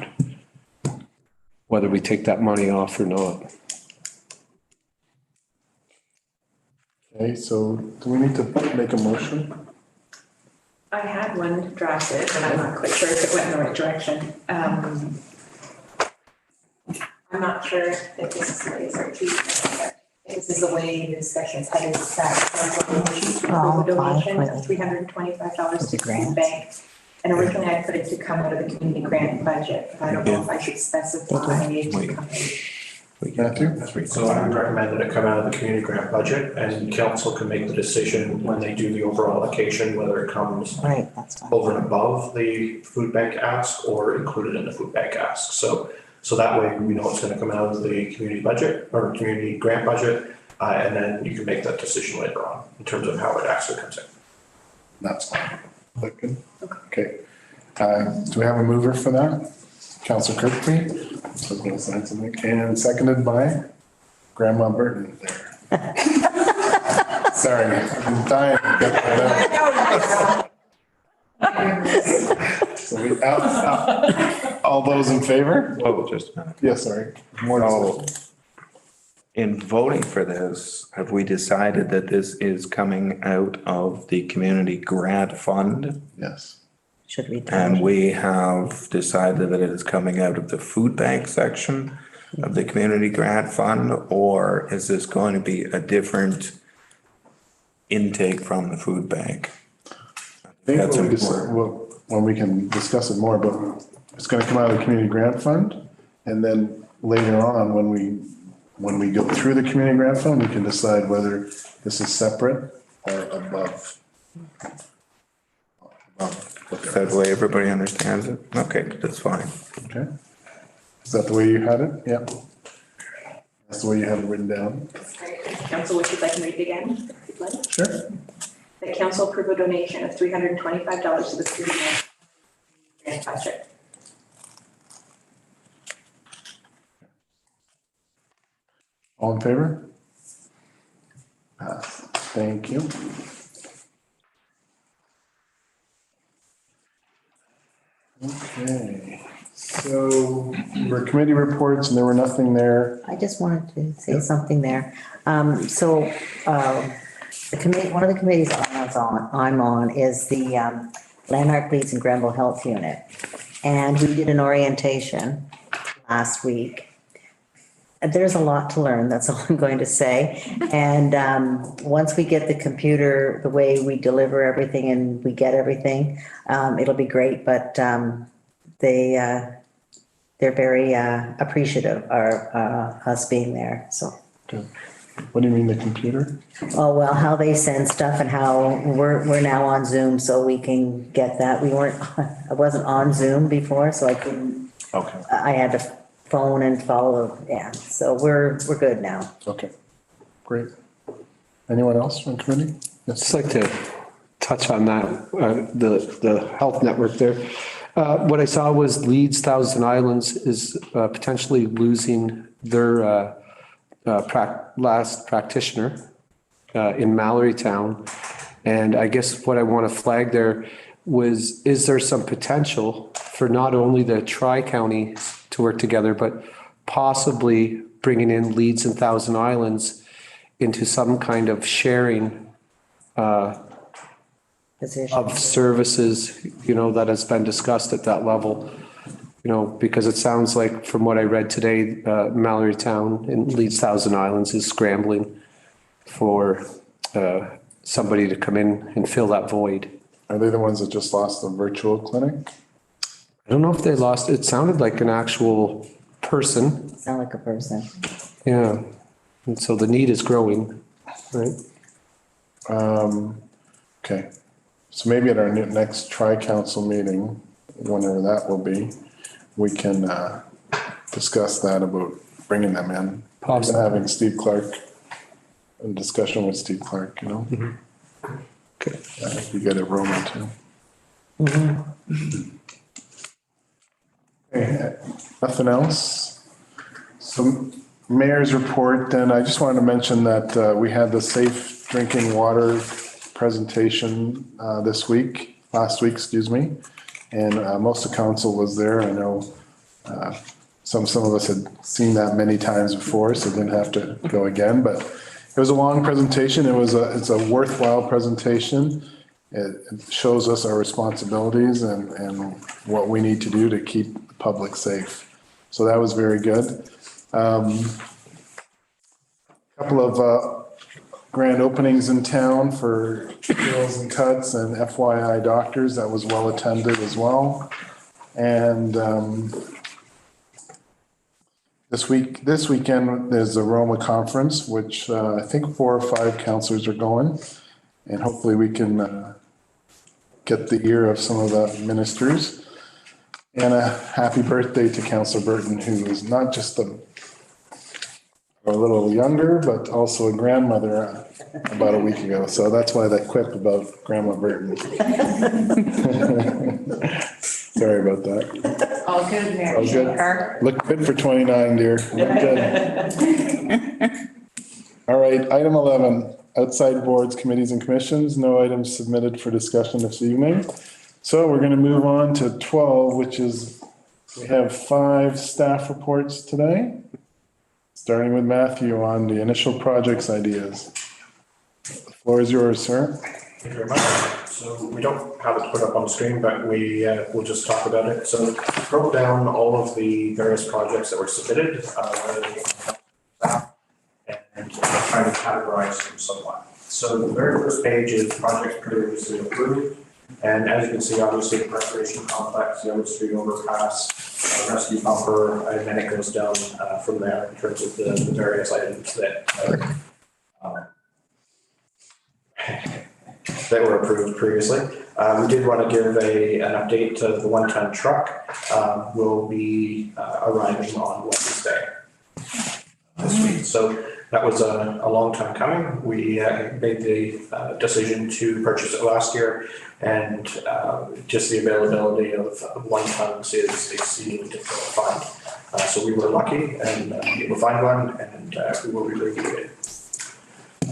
whether we take that money off or not. Okay, so do we need to make a motion? I had one drafted, and I'm not quite sure if it went in the right direction. I'm not sure if this is the way, sorry, if this is the way the discussion is headed, that donation of $325 to the food bank. And originally I put it to come out of the community grant budget, but I don't know if I should specify it to come in. Matthew? So I would recommend that it come out of the community grant budget, and council can make the decision when they do the overall allocation, whether it comes Right, that's fine. over and above the food bank ask or included in the food bank ask. So that way we know it's going to come out of the community budget or community grant budget, and then you can make that decision later on in terms of how it actually comes in. That's fine. Look good? Okay. Do we have a mover for that? Councilor Kirkby? So I'm going to sign something. And seconded by Grandma Burton there. Sorry, I'm dying to get that out. So we all those in favor? Oh, just a minute. Yes, sorry. So, in voting for this, have we decided that this is coming out of the community grant fund? Yes. Should we? And we have decided that it is coming out of the food bank section of the community grant fund? Or is this going to be a different intake from the food bank? I think That's when we can discuss it more, but it's going to come out of the community grant fund. And then later on, when we go through the community grant fund, we can decide whether this is separate or above. Is that the way everybody understands it? Okay, that's fine. Okay. Is that the way you had it? Yep. That's the way you have it written down? Council, would you like me to read it again? If you'd like. Sure. The council approve a donation of $325 to the city grant budget. All in favor? Thank you. Okay, so for committee reports, and there were nothing there. I just wanted to say something there. The committee, one of the committees I'm on is the Landmark Leads and Grenville Health Unit. And we did an orientation last week. There's a lot to learn, that's all I'm going to say. And once we get the computer, the way we deliver everything and we get everything, it'll be great. But they're very appreciative of us being there, so. Good. What do you mean, the computer? Oh, well, how they send stuff and how we're now on Zoom, so we can get that. I wasn't on Zoom before, so I couldn't. Okay. I had to phone and follow, yeah, so we're good now. Okay, great. Anyone else from committee? Yes. Just like to touch on that, the health network there. What I saw was Leeds Thousand Islands is potentially losing their last practitioner in Mallory Town. And I guess what I want to flag there was, is there some potential for not only the tri-county to work together, but possibly bringing in Leeds and Thousand Islands into some kind of sharing of services, that has been discussed at that level, because it sounds like from what I read today, Mallory Town and Leeds Thousand Islands is scrambling for somebody to come in and fill that void. Are they the ones that just lost the virtual clinic? I don't know if they lost, it sounded like an actual person. Sound like a person. Yeah. And so the need is growing, right? Okay, so maybe at our next tri-council meeting, whenever that will be, we can discuss that about bringing them in. Possibly. Having Steve Clark, a discussion with Steve Clark, Okay. I think you get it Roman too. Okay, nothing else? So mayor's report, then I just wanted to mention that we had the safe drinking water presentation last week, excuse me. And most of council was there. I know some of us had seen that many times before, so didn't have to go again, but it was a long presentation. It's a worthwhile presentation. It shows us our responsibilities and what we need to do to keep the public safe. So that was very good. Couple of grand openings in town for Grills and Cuts and FYI doctors. That was well attended as well. And this weekend, there's a Roma conference, which I think 4 or 5 counselors are going. And hopefully we can get the ear of some of the ministers. And a happy birthday to Councillor Burton, who is not just a little younger, but also a grandmother about a week ago. So that's why that quip about Grandma Burton. Sorry about that. All good, Mary. All good. Look good for 29, dear. Look good. All right, item 11, outside boards, committees and commissions. No items submitted for discussion this evening. So we're going to move on to 12, which is, we have 5 staff reports today. Starting with Matthew on the initial projects ideas. The floor is yours, sir. Thank you very much. So we don't have it put up on the screen, but we'll just talk about it. So we broke down all of the various projects that were submitted, and trying to categorize them somewhat. So the very first page is projects previously approved. And as you can see, obviously, the recreation complex, the Oak Street overpass, rescue bumper, and then it goes down from there in terms of the various items that that were approved previously. We did want to give an update to the one-ton truck will be arriving on Wednesday this week. So that was a long time coming. We made the decision to purchase it last year, and just the availability of one tons is exceedingly difficult to find. So we were lucky and able to find one, and we will be bringing it in.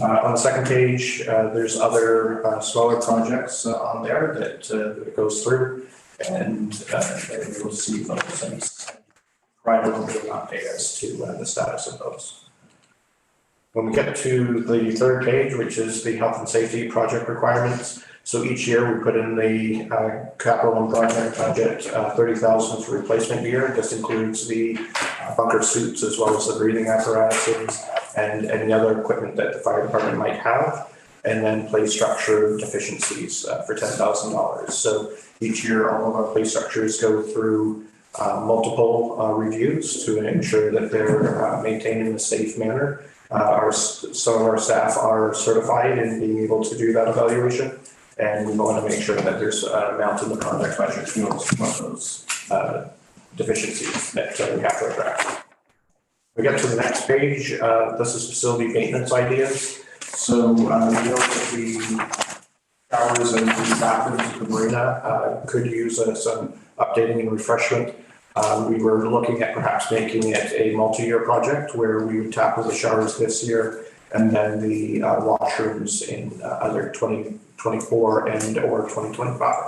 On the second page, there's other smaller projects on there that it goes through, and you'll see those and provide a little bit of an update as to the status of those. When we get to the third page, which is the health and safety project requirements, so each year we put in the capital and project budget, 30,000 for replacement gear. This includes the bunker suits as well as the breathing apparatuses and any other equipment that the fire department might have, and then play structure deficiencies for $10,000. So each year, all of our play structures go through multiple reviews to ensure that they're maintained in a safe manner. Some of our staff are certified in being able to do that evaluation, and we want to make sure that there's an amount in the project budget to those deficiencies that we have to address. We get to the next page. This is facility maintenance ideas. So we know that the showers and the bathrooms at the marina could use some updating and refreshment. We were looking at perhaps making it a multi-year project where we would tackle the showers this year and then the washrooms in either 2024 and or 2025.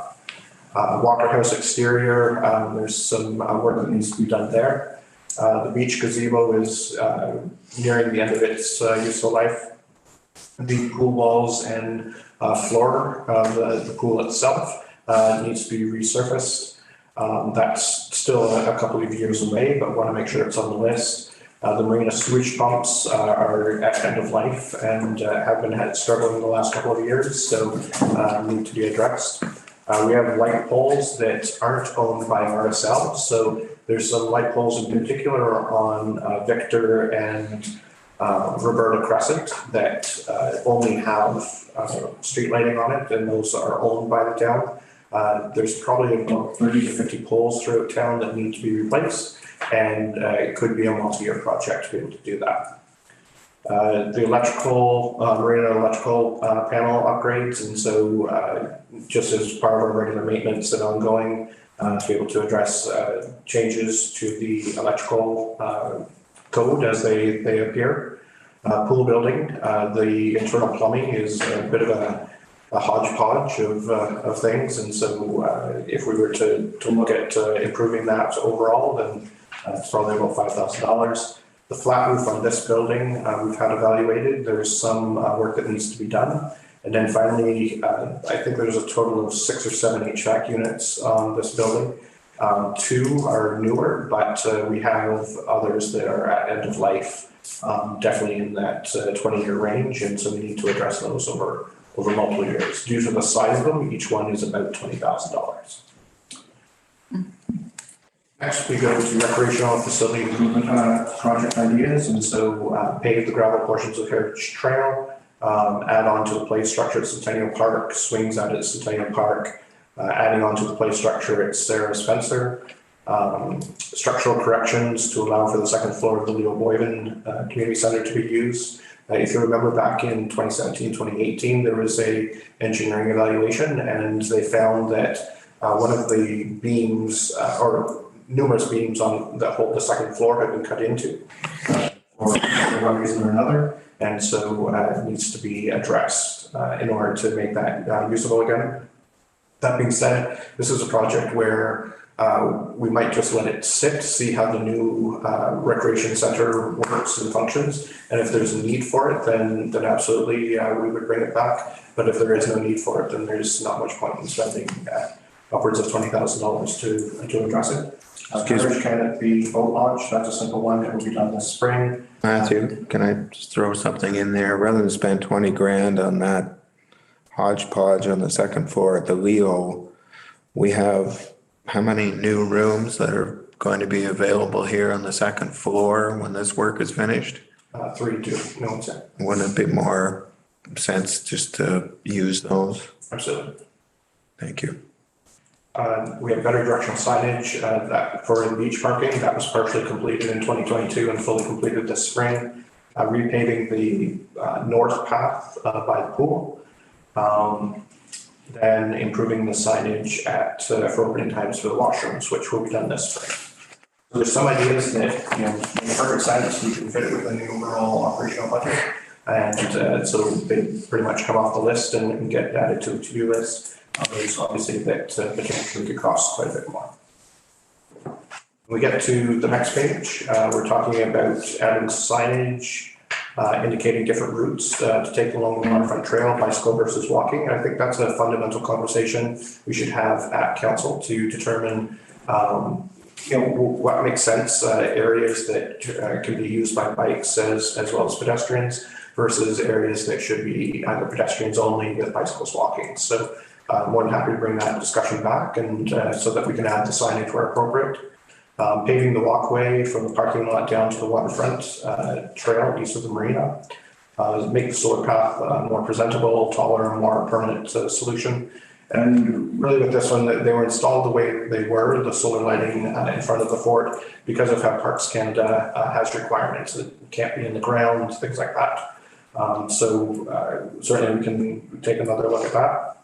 Walker House exterior, there's some work that needs to be done there. The beach gazebo is nearing the end of its useful life. The pool walls and floor of the pool itself needs to be resurfaced. That's still a couple of years away, but want to make sure it's on the list. The marina sewage pumps are at end of life and have been struggling the last couple of years, so need to be addressed. We have light poles that aren't owned by RSL, so there's some light poles in particular on Victor and Roberta Crescent that only have street lighting on it, and those are owned by the town. There's probably about 30 to 50 poles throughout town that need to be replaced, and it could be a multi-year project to be able to do that. The electrical, marina electrical panel upgrades, and so just as part of our regular maintenance and ongoing, to be able to address changes to the electrical code as they appear. Pool building, the internal plumbing is a bit of a hodgepodge of things, and so if we were to look at improving that overall, then it's probably about $5,000. The flat roof on this building we've had evaluated. There's some work that needs to be done. And then finally, I think there's a total of 6 or 7 HVAC units on this building. 2 are newer, but we have others that are at end of life, definitely in that 20-year range. And so we need to address those over multiple years. Due to the size of them, each one is about $20,000. Next, we go to recreational facility improvement project ideas. And so pave the gravel portions of Heritage Trail, add on to the play structure at Centennial Park, swings out at Centennial Park, adding on to the play structure at Sarah Spencer, structural corrections to allow for the second floor of the Leo Boyden Community Center to be used. If you remember back in 2017, 2018, there was a engineering evaluation, and they found that one of the beams or numerous beams on the second floor had been cut into for one reason or another. And so it needs to be addressed in order to make that usable again. That being said, this is a project where we might just let it sit, see how the new recreation center works and functions. And if there's a need for it, then absolutely we would bring it back. But if there is no need for it, then there's not much point in spending upwards of $20,000 to address it. Coverage canopy boat launch, that's a simple one that will be done this spring. Matthew, can I just throw something in there? Rather than spend 20 grand on that hodgepodge on the second floor at the Leo, we have how many new rooms that are going to be available here on the second floor when this work is finished? 3 to, no, it's, Wouldn't it be more sense just to use those? absolutely. Thank you. We have better directional signage that for the beach parking, that was partially completed in 2022 and fully completed this spring. Repaving the north path by the pool. Then improving the signage at for opening times for the washrooms, which will be done this spring. So there's some ideas that, you know, make perfect sense, we can fit it within the overall operational budget. And so they pretty much come off the list and get added to the to-do list. There's obviously that potentially could cost quite a bit more. When we get to the next page, we're talking about adding signage indicating different routes to take along the waterfront trail, bicycle versus walking. And I think that's a fundamental conversation we should have at council to determine you know, what makes sense, areas that can be used by bikes as well as pedestrians versus areas that should be either pedestrians only with bicycles walking. So more than happy to bring that discussion back and so that we can add the signage where appropriate. Paving the walkway from the parking lot down to the waterfront trail east of the marina. Make the solar path more presentable, taller, and more permanent solution. And really with this one, they were installed the way they were, the solar lighting in front of the fort, because of how Parks Canada has requirements. It can't be in the ground, things like that. So certainly we can take another look at that.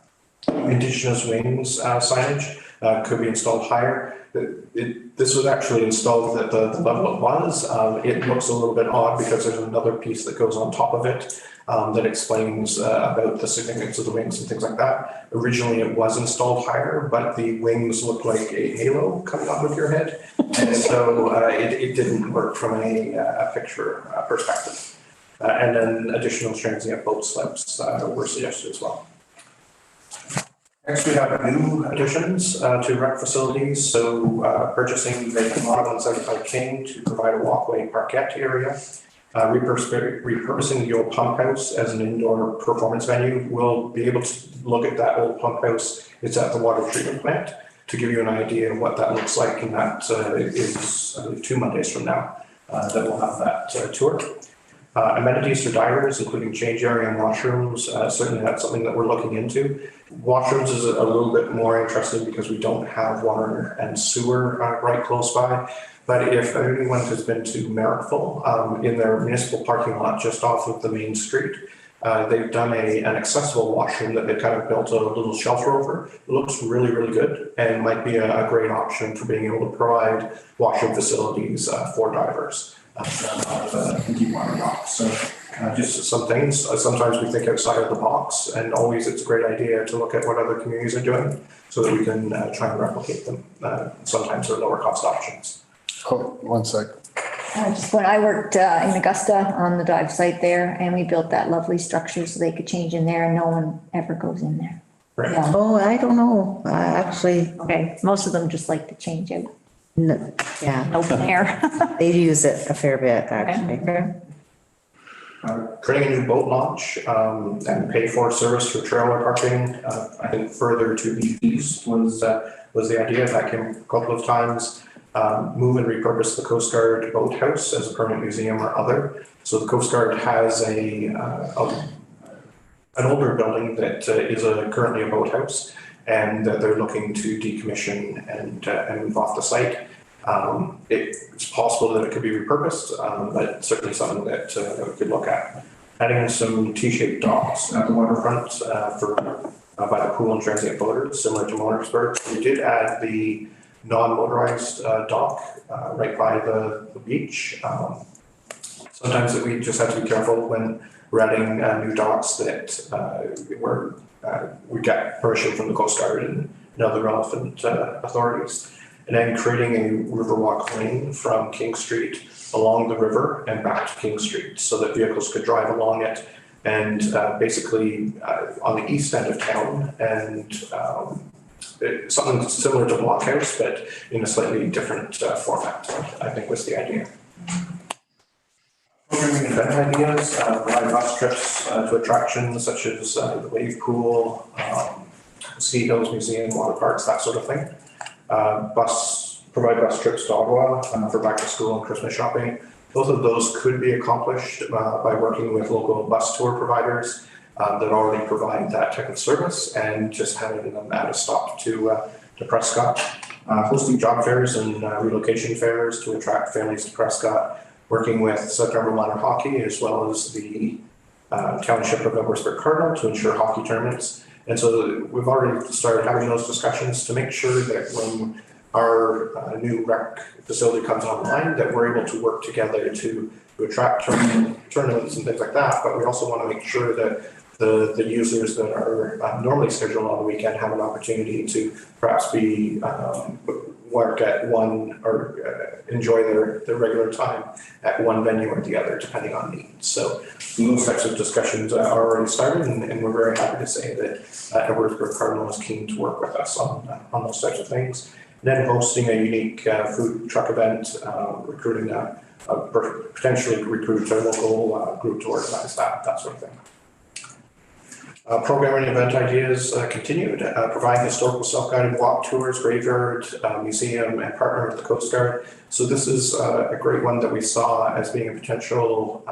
Indigenous wings signage could be installed higher. This was actually installed at the level it was. It looks a little bit odd because there's another piece that goes on top of it that explains about the significance of the wings and things like that. Originally it was installed higher, but the wings look like a halo coming off of your head. And so it didn't work from a picture perspective. And then additional transient boat slips were suggested as well. Next, we have new additions to rec facilities. So purchasing vacant lot 175 King to provide a walkway parquet area. Repurposing the old pump house as an indoor performance venue. We'll be able to look at that old pump house. It's at the water treatment plant to give you an idea of what that looks like. And that is, I believe, 2 Mondays from now that we'll have that tour. Amenities for divers, including change area and washrooms. Certainly that's something that we're looking into. Washrooms is a little bit more interesting because we don't have water and sewer right close by. But if anyone has been to Merrickville, in their municipal parking lot just off of the main street, they've done an accessible washroom that they've kind of built a little shelter over. It looks really, really good and might be a great option for being able to provide washroom facilities for divers. Deep water docks. So just some things, sometimes we think outside of the box, and always it's a great idea to look at what other communities are doing so that we can try and replicate them. Sometimes they're lower cost options. Oh, 1 sec. Just when I worked in Augusta on the dive site there, and we built that lovely structure so they could change in there and no one ever goes in there. Right. Yeah. Oh, I don't know, actually, Okay, most of them just like to change out, no, yeah, open air. they use it a fair bit, actually. Creating a new boat launch and pay for service for trailer parking. I think further to the east was the idea. That came a couple of times. Move and repurpose the Coast Guard boathouse as a permanent museum or other. So the Coast Guard has an older building that is currently a boathouse, and they're looking to decommission and move off the site. It's possible that it could be repurposed, but certainly something that we could look at. Adding in some T-shaped docks at the waterfront by the pool and transient boaters, similar to Millersburg. We did add the non-motorized dock right by the beach. Sometimes we just have to be careful when we're adding new docks that we get permission from the Coast Guard and other relevant authorities. And then creating a riverwalk lane from King Street along the river and back to King Street so that vehicles could drive along it and basically on the east end of town, and something similar to Blockhouse, but in a slightly different format, I think was the idea. programming and event ideas, provide bus trips to attractions such as the wave pool, Ski Hills Museum, water parks, that sort of thing. Provide bus trips to Ottawa for back to school and Christmas shopping. Both of those could be accomplished by working with local bus tour providers that already provide that type of service and just having them add a stop to Prescott. Hosting job fairs and relocation fairs to attract families to Prescott. Working with South Carolina Minor Hockey as well as the Township of Edwardsburg Cardinal to ensure hockey tournaments. And so we've already started having those discussions to make sure that when our new rec facility comes online, that we're able to work together to attract tournaments and things like that. But we also want to make sure that the users that are normally scheduled on the weekend have an opportunity to perhaps be work at one or enjoy their regular time at one venue or the other, depending on needs. So those types of discussions are already started, and we're very happy to say that Edwardsburg Cardinal is keen to work with us on those types of things. And then hosting a unique food truck event, recruiting potentially recruit a local group to organize that sort of thing. Programming event ideas continued. Provide historical self-guided walk tours, graveyard, museum, and partner with the Coast Guard. So this is a great one that we saw as being a potential.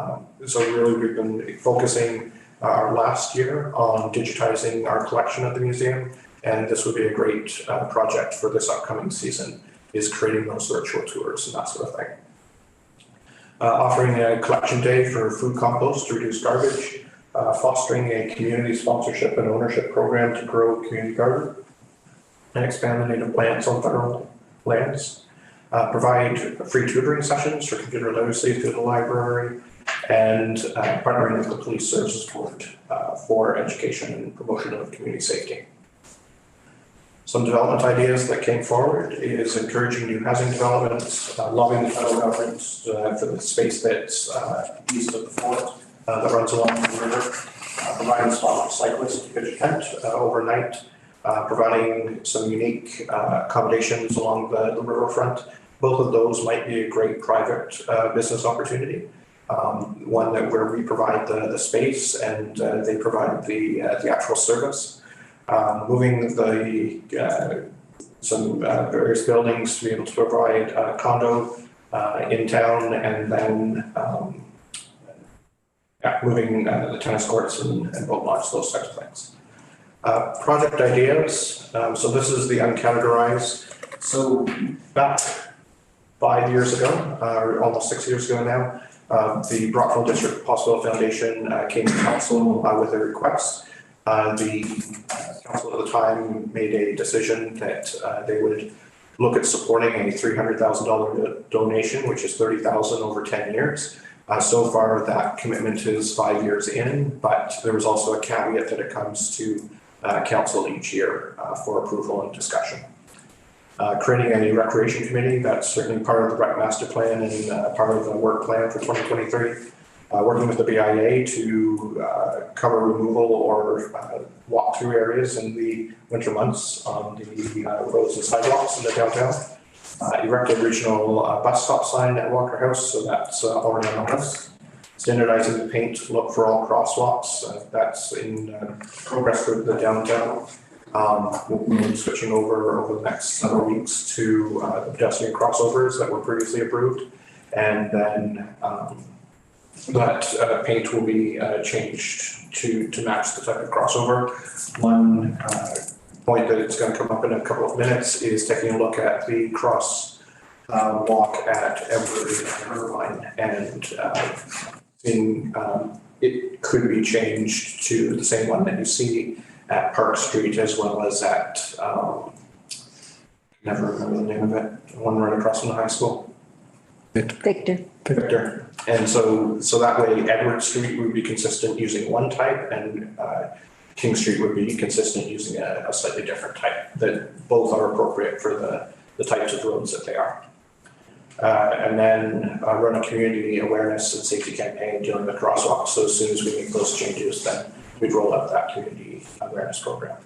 So really we've been focusing our last year on digitizing our collection at the museum. And this would be a great project for this upcoming season, is creating those virtual tours and that sort of thing. Offering a collection day for food compost to reduce garbage. Fostering a community sponsorship and ownership program to grow a community garden and expand the native plants on federal lands. Provide free tutoring sessions for computer literacy through the library, and partnering with the Police Services Board for education and promotion of community safety. Some development ideas that came forward is encouraging new housing developments, lobbying the federal government for the space that's east of the fort. That runs along the river, providing a spot for cyclists to pitch a tent overnight, providing some unique accommodations along the riverfront. Both of those might be a great private business opportunity. One where we provide the space and they provide the actual service. Moving some various buildings to be able to provide condo in town, and then moving the tennis courts and boat launch, those types of things. Project ideas. So this is the uncategorized. So back 5 years ago, or almost 6 years ago now, the Brockville District Hospital Foundation came to council with a request. The council at the time made a decision that they would look at supporting a $300,000 donation, which is $30,000 over 10 years. So far, that commitment is 5 years in, but there was also a caveat that it comes to council each year for approval and discussion. Creating a recreation committee, that's certainly part of the rec master plan and part of the work plan for 2023. Working with the BIA to cover removal or walk through areas in the winter months on the roads and sidewalks in the downtown. Erected regional bus stop sign at Walker House, so that's already on the list. Standardizing the paint look for all crosswalks, that's in progress for the downtown. We'll be switching over the next several weeks to the pedestrian crossovers that were previously approved, and then that paint will be changed to match the type of crossover. One point that it's going to come up in a couple of minutes is taking a look at the cross walk at Everett and Irvine, and seeing it could be changed to the same one that you see at Park Street, as well as at never remember the name of it, the one right across from the high school. Victor. And so that way Edward Street would be consistent using one type, and King Street would be consistent using a slightly different type, that both are appropriate for the types of roads that they are. And then run a community awareness and safety campaign dealing with crosswalks. So as soon as we make those changes, then we'd roll out that community awareness program.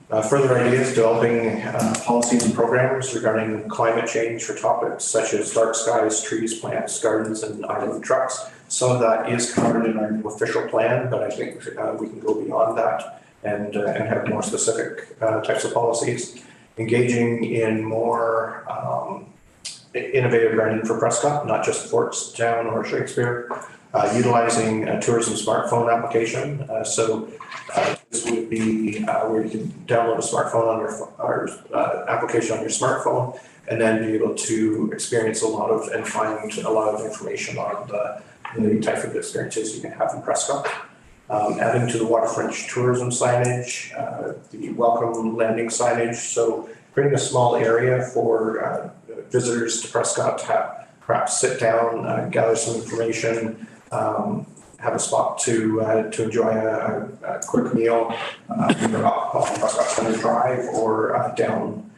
Further ideas, developing policies and programs regarding climate change for topics such as dark skies, trees, plants, gardens, and idling trucks. Some of that is covered in our official plan, but I think we can go beyond that and have more specific types of policies. Engaging in more innovative branding for Prescott, not just Fortstown or Shakespeare. Utilizing a tourism smartphone application. This would be where you can download a smartphone on your application on your smartphone, and then be able to experience and find a lot of information on the type of experiences you can have in Prescott. Adding to the waterfront tourism signage, the welcome landing signage. So creating a small area for visitors to Prescott to have, perhaps sit down, gather some information, have a spot to enjoy a quick meal, either up on Prescott Center Drive or down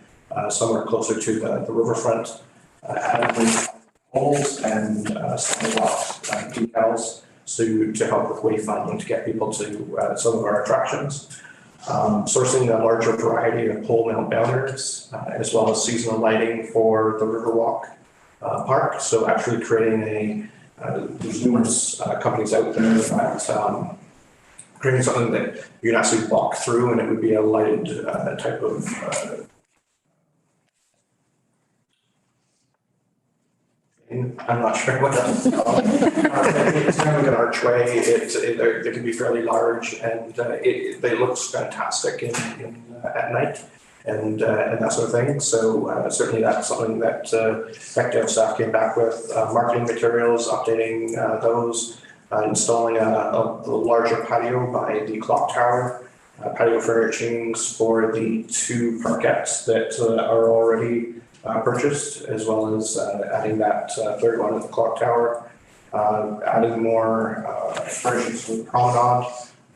somewhere closer to the riverfront. Adding poles and sidewalk decals to help with wayfinding to get people to some of our attractions. Sourcing a larger variety of pole mount banners, as well as seasonal lighting for the Riverwalk Park. So actually creating there's numerous companies out there that creating something that you can actually walk through, and it would be a lighted type of I'm not sure what that's called. It's kind of like an archway. They can be fairly large, and they look fantastic at night and that sort of thing. So certainly that's something that Dev staff came back with. Marketing materials, updating those, installing a larger patio by the clock tower, patio furnishings for the 2 parkettes that are already purchased, as well as adding that 3rd one at the clock tower, adding more furnishings for the promenade,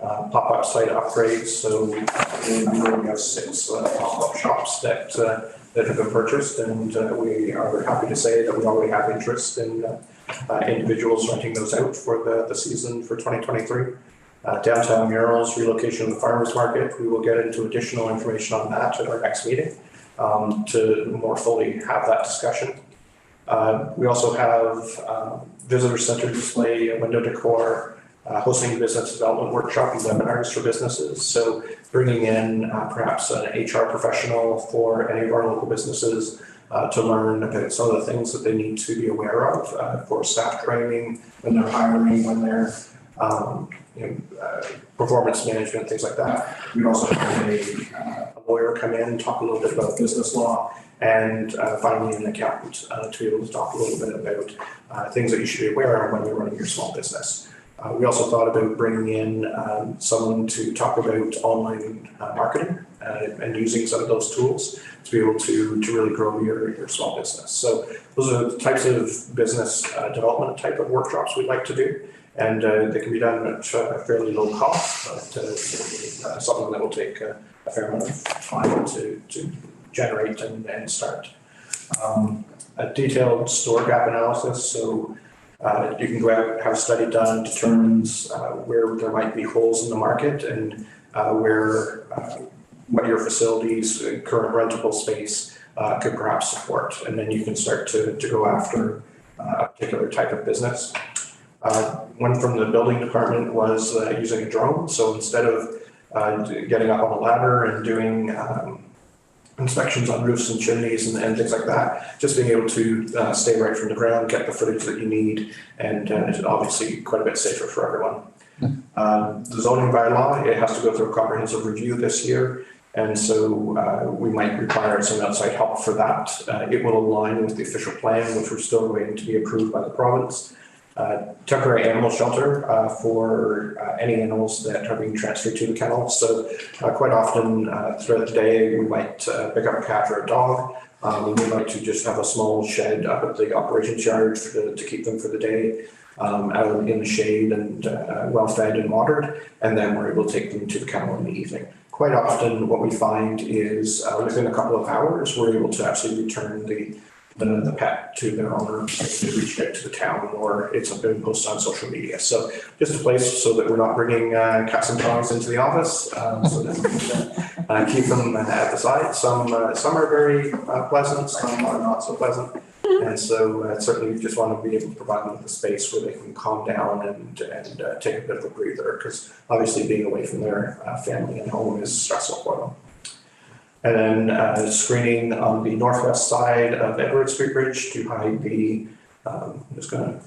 pop-up site upgrades. So we have 6 pop-up shops that have been purchased, and we are happy to say that we already have interest in individuals renting those out for the season for 2023. Downtown murals, relocation of the farmers market. We will get into additional information on that at our next meeting to more fully have that discussion. We also have visitor center display, window decor, hosting business development workshop and webinars for businesses. So bringing in perhaps an HR professional for any of our local businesses to learn about some of the things that they need to be aware of for staff training, when they're hiring, when they're performance management, things like that. We'd also have a lawyer come in, talk a little bit about business law, and finally an accountant to be able to talk a little bit about things that you should be aware of when you're running your small business. We also thought about bringing in someone to talk about online marketing and using some of those tools to be able to really grow your small business. So those are the types of business development type of workshops we'd like to do. And they can be done at fairly low cost, but something that will take a fair amount of time to generate and start. A detailed store gap analysis. So you can go out, have a study done, determines where there might be holes in the market and what your facilities, current rentable space could perhaps support. And then you can start to go after a particular type of business. One from the building department was using a drone. So instead of getting up on a ladder and doing inspections on roofs and chimneys and things like that, just being able to stay right from the ground, get the footage that you need, and it's obviously quite a bit safer for everyone. The zoning bylaw, it has to go through a comprehensive review this year. And so we might require some outside help for that. It will align with the official plan, which we're still waiting to be approved by the province. Temporary animal shelter for any animals that are being transferred to the kennel. So quite often throughout the day, we might pick up a cat or a dog. We like to just have a small shed up at the operations yard to keep them for the day, out in the shade and well fed and watered. And then we're able to take them to the kennel in the evening. Quite often what we find is within a couple of hours, we're able to actually return the pet to their owner if they reached out to the town or it's been posted on social media. So just a place so that we're not bringing cats and dogs into the office, so that we can keep them at the site. Some are very pleasant, some are not so pleasant. And so certainly we just want to be able to provide them with a space where they can calm down and take a bit of a breather, because obviously being away from their family and home is stressful for them. And then screening on the northwest side of Edward Street Bridge to hide the, I'm just gonna,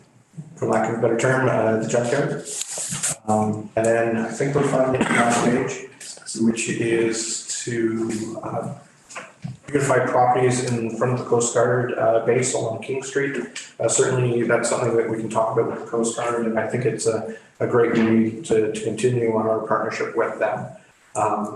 for lack of a better term, the junkyard. And then I think we're finally at the last page, which is to beautify properties in front of the Coast Guard base along King Street. Certainly that's something that we can talk about with the Coast Guard, and I think it's a great way to continue on our partnership with them.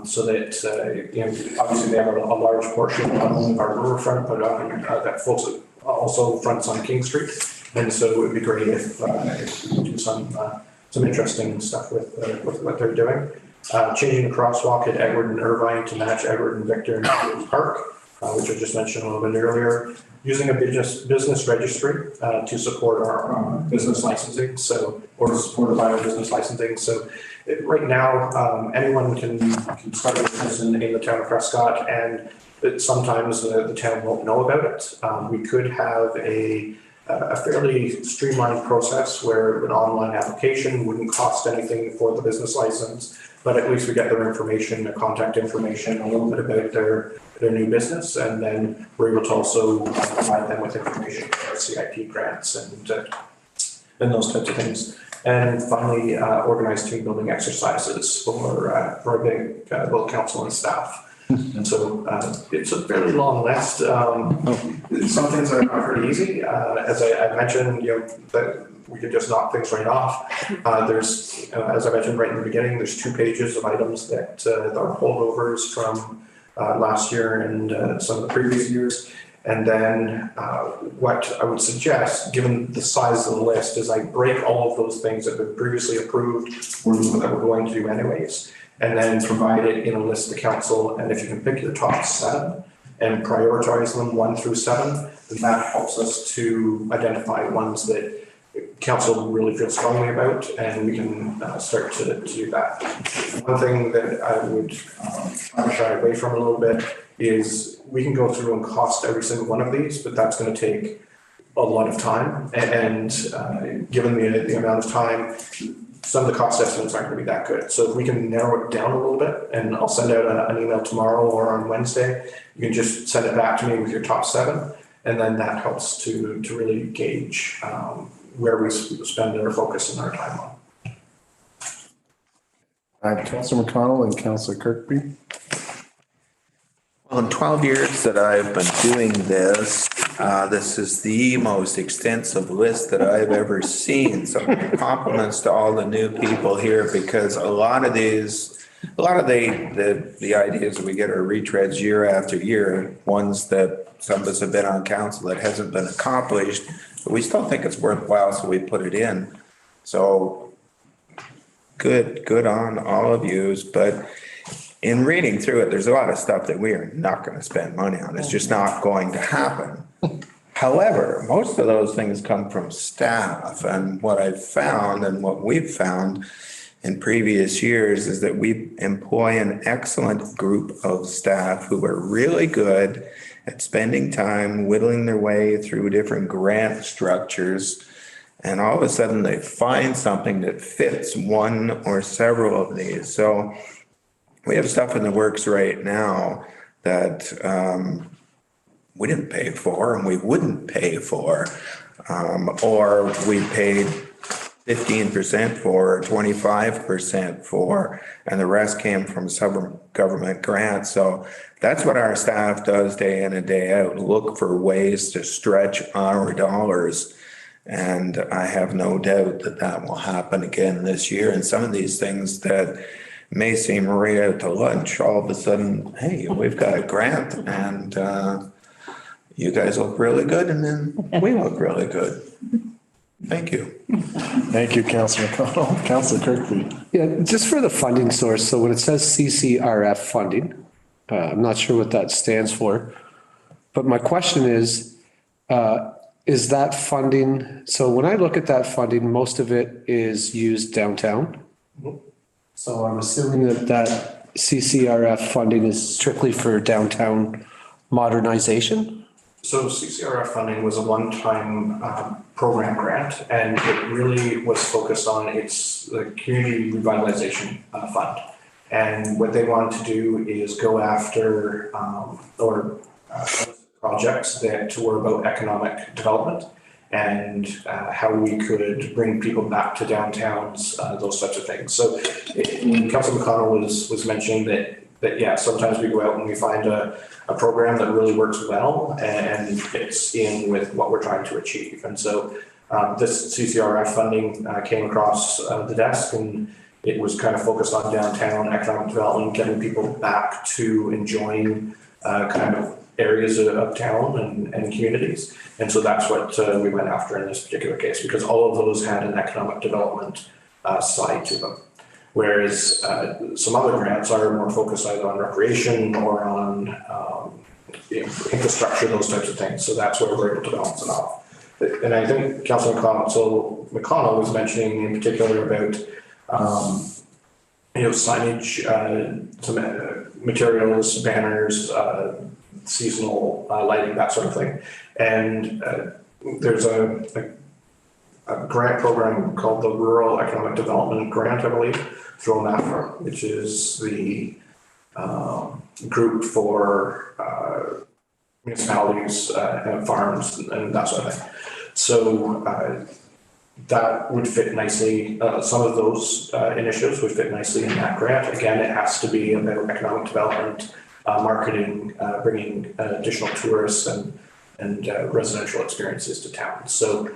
So that, you know, obviously they have a large portion of our riverfront, but that also fronts on King Street. And so it would be great if we could do some interesting stuff with what they're doing. Changing the crosswalk at Edward and Irvine to match Edward and Victor and Edwards Park, which I just mentioned a little bit earlier. Using a business registry to support our business licensing, or to support our business licensing. So right now, anyone can start a business in the town of Prescott, and sometimes the town won't know about it. We could have a fairly streamlined process where an online application wouldn't cost anything for the business license, but at least we get their information, their contact information, a little bit about their new business, and then we're able to also provide them with information for CIP grants and those types of things. And finally, organize team building exercises for a big both council and staff. And so it's a fairly long list. Some things are pretty easy. As I mentioned, you know, that we could just knock things right off. There's, as I mentioned right in the beginning, there's 2 pages of items that are holdovers from last year and some of the previous years. And then what I would suggest, given the size of the list, is I break all of those things that have been previously approved or that we're going to do anyways, and then provide it in a list to council. And if you can pick your top 7 and prioritize them 1 through 7, then that helps us to identify ones that council really feels strongly about, and we can start to do that. One thing that I would try to shy away from a little bit is we can go through and cost every single one of these, but that's going to take a lot of time. And given the amount of time, some of the cost estimates aren't going to be that good. So if we can narrow it down a little bit, and I'll send out an email tomorrow or on Wednesday, you can just send it back to me with your top 7, and then that helps to really gauge where we spend our focus and our time on. Councillor McConnell and Councillor Kirkby. Well, in 12 years that I've been doing this, this is the most extensive list that I've ever seen. So compliments to all the new people here, because a lot of the ideas that we get are retreads year after year, ones that some of us have been on council that hasn't been accomplished, but we still think it's worthwhile, so we put it in. So good on all of yous, but in reading through it, there's a lot of stuff that we are not going to spend money on. It's just not going to happen. However, most of those things come from staff, and what I've found and what we've found in previous years is that we employ an excellent group of staff who are really good at spending time whittling their way through different grant structures, and all of a sudden they find something that fits one or several of these. So we have stuff in the works right now that we didn't pay for and we wouldn't pay for, or we paid 15% for, 25% for, and the rest came from some government grants. So that's what our staff does day in and day out, look for ways to stretch our dollars. And I have no doubt that that will happen again this year. And some of these things that may seem right out to lunch, all of a sudden, hey, we've got a grant and you guys look really good, and then we look really good. Thank you. Thank you, Councillor McConnell. Councillor Kirkby. Yeah, just for the funding source. So when it says CCRF funding, I'm not sure what that stands for, but my question is that funding, so when I look at that funding, most of it is used downtown. So I'm assuming that CCRF funding is strictly for downtown modernization? So CCRF funding was a one-time program grant, and it really was focused on the community revitalization fund. And what they wanted to do is go after projects that were about economic development and how we could bring people back to downtowns, those types of things. So when Councilor McConnell was mentioning that yeah, sometimes we go out and we find a program that really works well and fits in with what we're trying to achieve. And so this CCRF funding came across the desk, and it was kind of focused on downtown economic development, getting people back to enjoying kind of areas of town and communities. And so that's what we went after in this particular case, because all of those had an economic development side to them. Whereas some other grants are more focused either on recreation or on infrastructure, those types of things. So that's where we're able to balance it off. And I think Councilor McConnell was mentioning in particular about signage, some materials, banners, seasonal lighting, that sort of thing. And there's a grant program called the Rural Economic Development Grant, I believe, through MAFRA, which is the group for municipalities and farms and that sort of thing. So that would fit nicely. Some of those initiatives would fit nicely in that grant. Again, it has to be about economic development, marketing, bringing additional tourists and residential experiences to town. So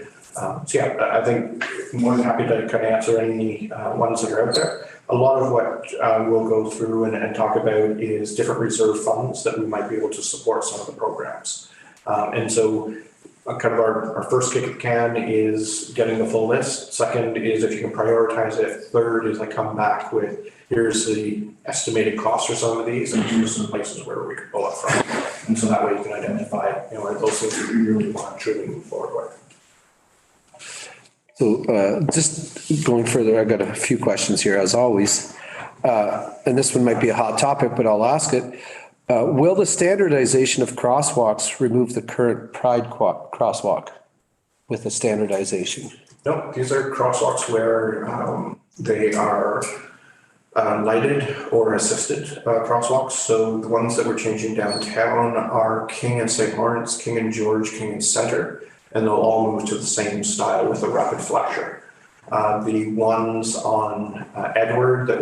yeah, I think more than happy to kind of answer any ones that are out there. A lot of what we'll go through and talk about is different reserve funds that we might be able to support some of the programs. And so kind of our first kick at the can is getting the full list. Second is if you can prioritize it. Third is I come back with, here's the estimated cost for some of these, and here's some places where we could pull it from. And so that way you can identify, are those things that you really want to truly move forward with. So just going further, I've got a few questions here as always. And this one might be a hot topic, but I'll ask it. Will the standardization of crosswalks remove the current Pride crosswalk with the standardization? No, these are crosswalks where they are lighted or assisted crosswalks. So the ones that we're changing downtown are King and St. Lawrence, King and George, King and Center, and they'll all move to the same style with a rapid flasher. The ones on Edward that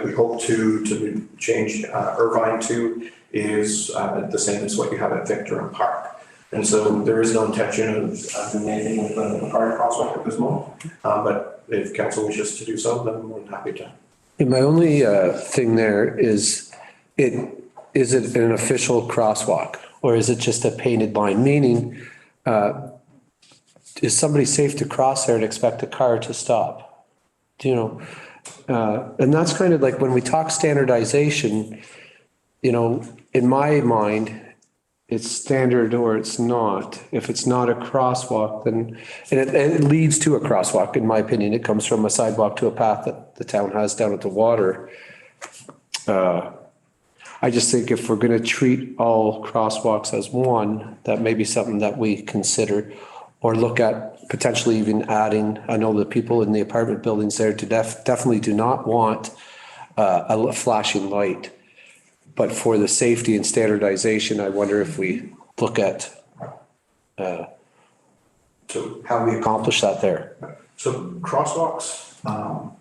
we hope to change Irvine to is the same as what you have at Victor and Park. And so there is no intention of doing anything with the Park crosswalk at this moment. But if council wishes to do so, then I'm more than happy to. And my only thing there is it an official crosswalk, or is it just a painted line? Meaning, is somebody safe to cross there and expect a car to stop? Do you know? And that's kind of like when we talk standardization, in my mind, it's standard or it's not. If it's not a crosswalk, then, and it leads to a crosswalk, in my opinion. It comes from a sidewalk to a path that the town has down at the water. I just think if we're going to treat all crosswalks as one, that may be something that we consider or look at potentially even adding. I know the people in the apartment buildings there definitely do not want a flashing light. But for the safety and standardization, I wonder if we look at how we accomplish that there. So crosswalks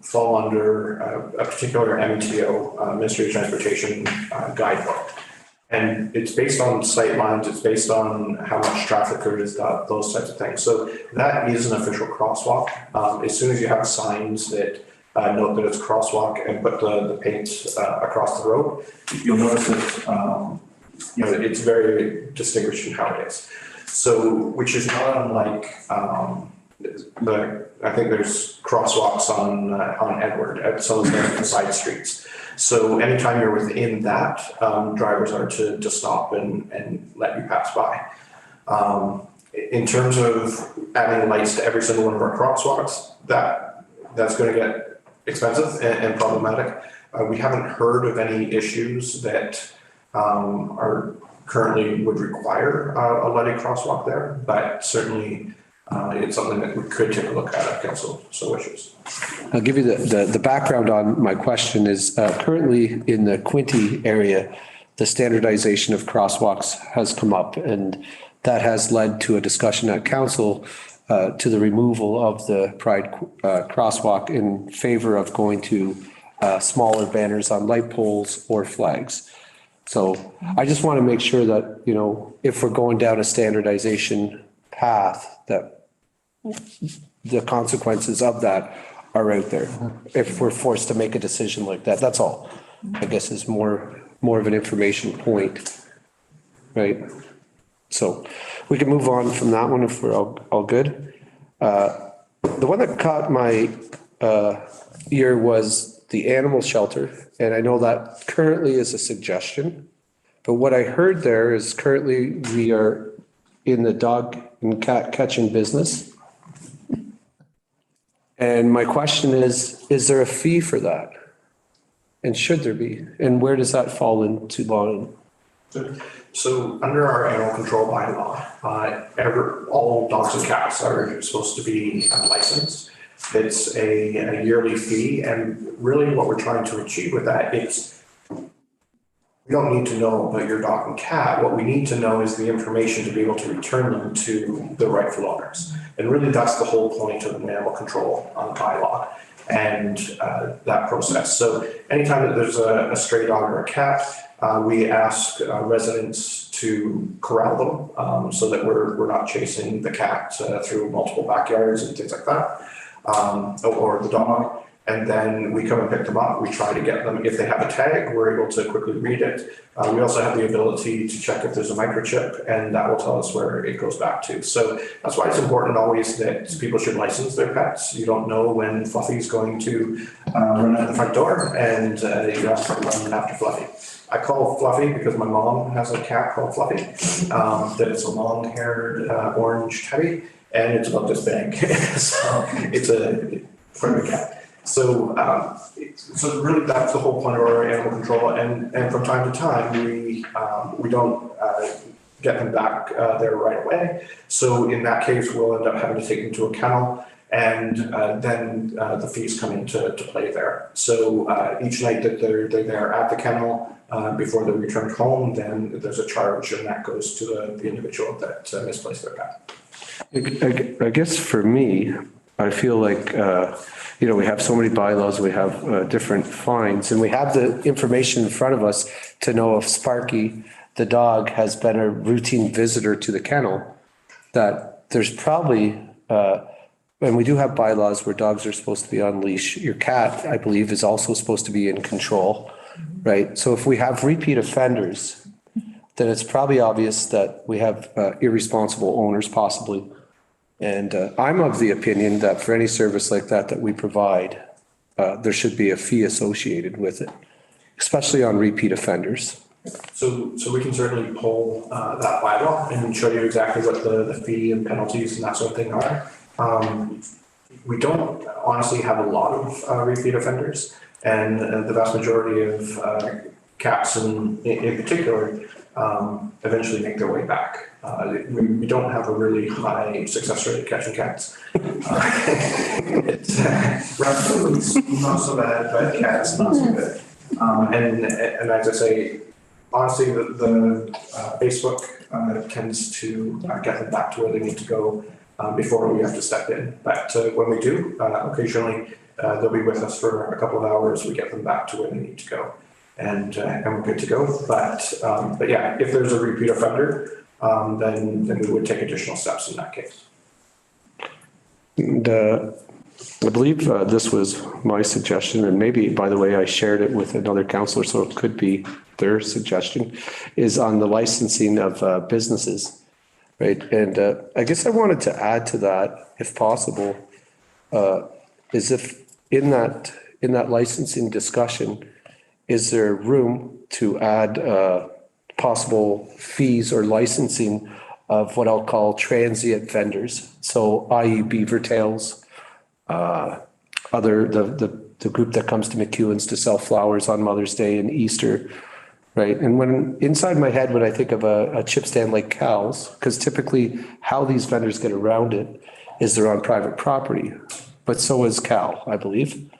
fall under a particular MTO, Ministry of Transportation guidebook. And it's based on sight lines, it's based on how much traffic there is, those types of things. So that is an official crosswalk. As soon as you have signs that note that it's a crosswalk and put the paint across the road, you'll notice that it's very distinguished in how it is. So, which is not unlike I think there's crosswalks on Edward at some of the side streets. So anytime you're within that, drivers are to stop and let you pass by. In terms of adding lights to every single one of our crosswalks, that's going to get expensive and problematic. We haven't heard of any issues that are currently would require a lighted crosswalk there, but certainly it's something that we could take a look at if council so wishes. I'll give you the background on my question is currently in the Quinte area, the standardization of crosswalks has come up, and that has led to a discussion at council to the removal of the Pride crosswalk in favor of going to smaller banners on light poles or flags. So I just want to make sure that, you know, if we're going down a standardization path, that the consequences of that are out there. If we're forced to make a decision like that, that's all. I guess is more of an information point, right? So we can move on from that one if we're all good. The one that caught my ear was the animal shelter. And I know that currently is a suggestion, but what I heard there is currently we are in the dog and cat catching business. And my question is there a fee for that? And should there be? And where does that fall into line? So under our animal control bylaw, all dogs and cats are supposed to be licensed. It's a yearly fee, and really what we're trying to achieve with that, we don't need to know about your dog and cat. What we need to know is the information to be able to return them to the rightful owners. And really that's the whole point of an animal control bylaw and that process. So anytime that there's a stray dog or a cat, we ask residents to corral them so that we're not chasing the cat through multiple backyards and things like that, or the dog. And then we come and pick them up. We try to get them, if they have a tag, we're able to quickly read it. We also have the ability to check if there's a microchip, and that will tell us where it goes back to. So that's why it's important always that people should license their pets. You don't know when Fluffy's going to run out the front door, and you have to run after Fluffy. I call Fluffy because my mom has a cat called Fluffy. That is a long-haired orange tabby, and it's about this big. So it's a friendly cat. So really that's the whole point of our animal control, and from time to time we don't get them back there right away. So in that case, we'll end up having to take them to a kennel, and then the fees come into play there. So each night that they're there at the kennel before they're returned home, then there's a charge, and that goes to the individual that misplaced their pet. I guess for me, I feel like, we have so many bylaws, we have different fines, and we have the information in front of us to know if Sparky, the dog, has been a routine visitor to the kennel, that there's probably, and we do have bylaws where dogs are supposed to be on leash. Your cat, I believe, is also supposed to be in control, right? So if we have repeat offenders, then it's probably obvious that we have irresponsible owners possibly. And I'm of the opinion that for any service like that we provide, there should be a fee associated with it, especially on repeat offenders. So we can certainly pull that bylaw and show you exactly what the fee and penalties and that sort of thing are. We don't honestly have a lot of repeat offenders, and the vast majority of cats in particular eventually make their way back. We don't have a really high success rate at catching cats. It's raccoons, not so bad, but cats, not so good. And as I say, honestly, the Facebook tends to get them back to where they need to go before we have to step in. But when we do, occasionally they'll be with us for a couple of hours. We get them back to where they need to go, and we're good to go. But yeah, if there's a repeat offender, then we would take additional steps in that case. And I believe this was my suggestion, and maybe, by the way, I shared it with another councillor, so it could be their suggestion, is on the licensing of businesses, right? And I guess I wanted to add to that, if possible, is if in that licensing discussion, is there room to add possible fees or licensing of what I'll call transient vendors? So i.e. beaver tails, the the group that comes to McEwen's to sell flowers on Mother's Day and Easter, right? And when, inside my head, when I think of a chip stand like Cal's, because typically how these vendors get around it is they're on private property. But so is Cal, I believe,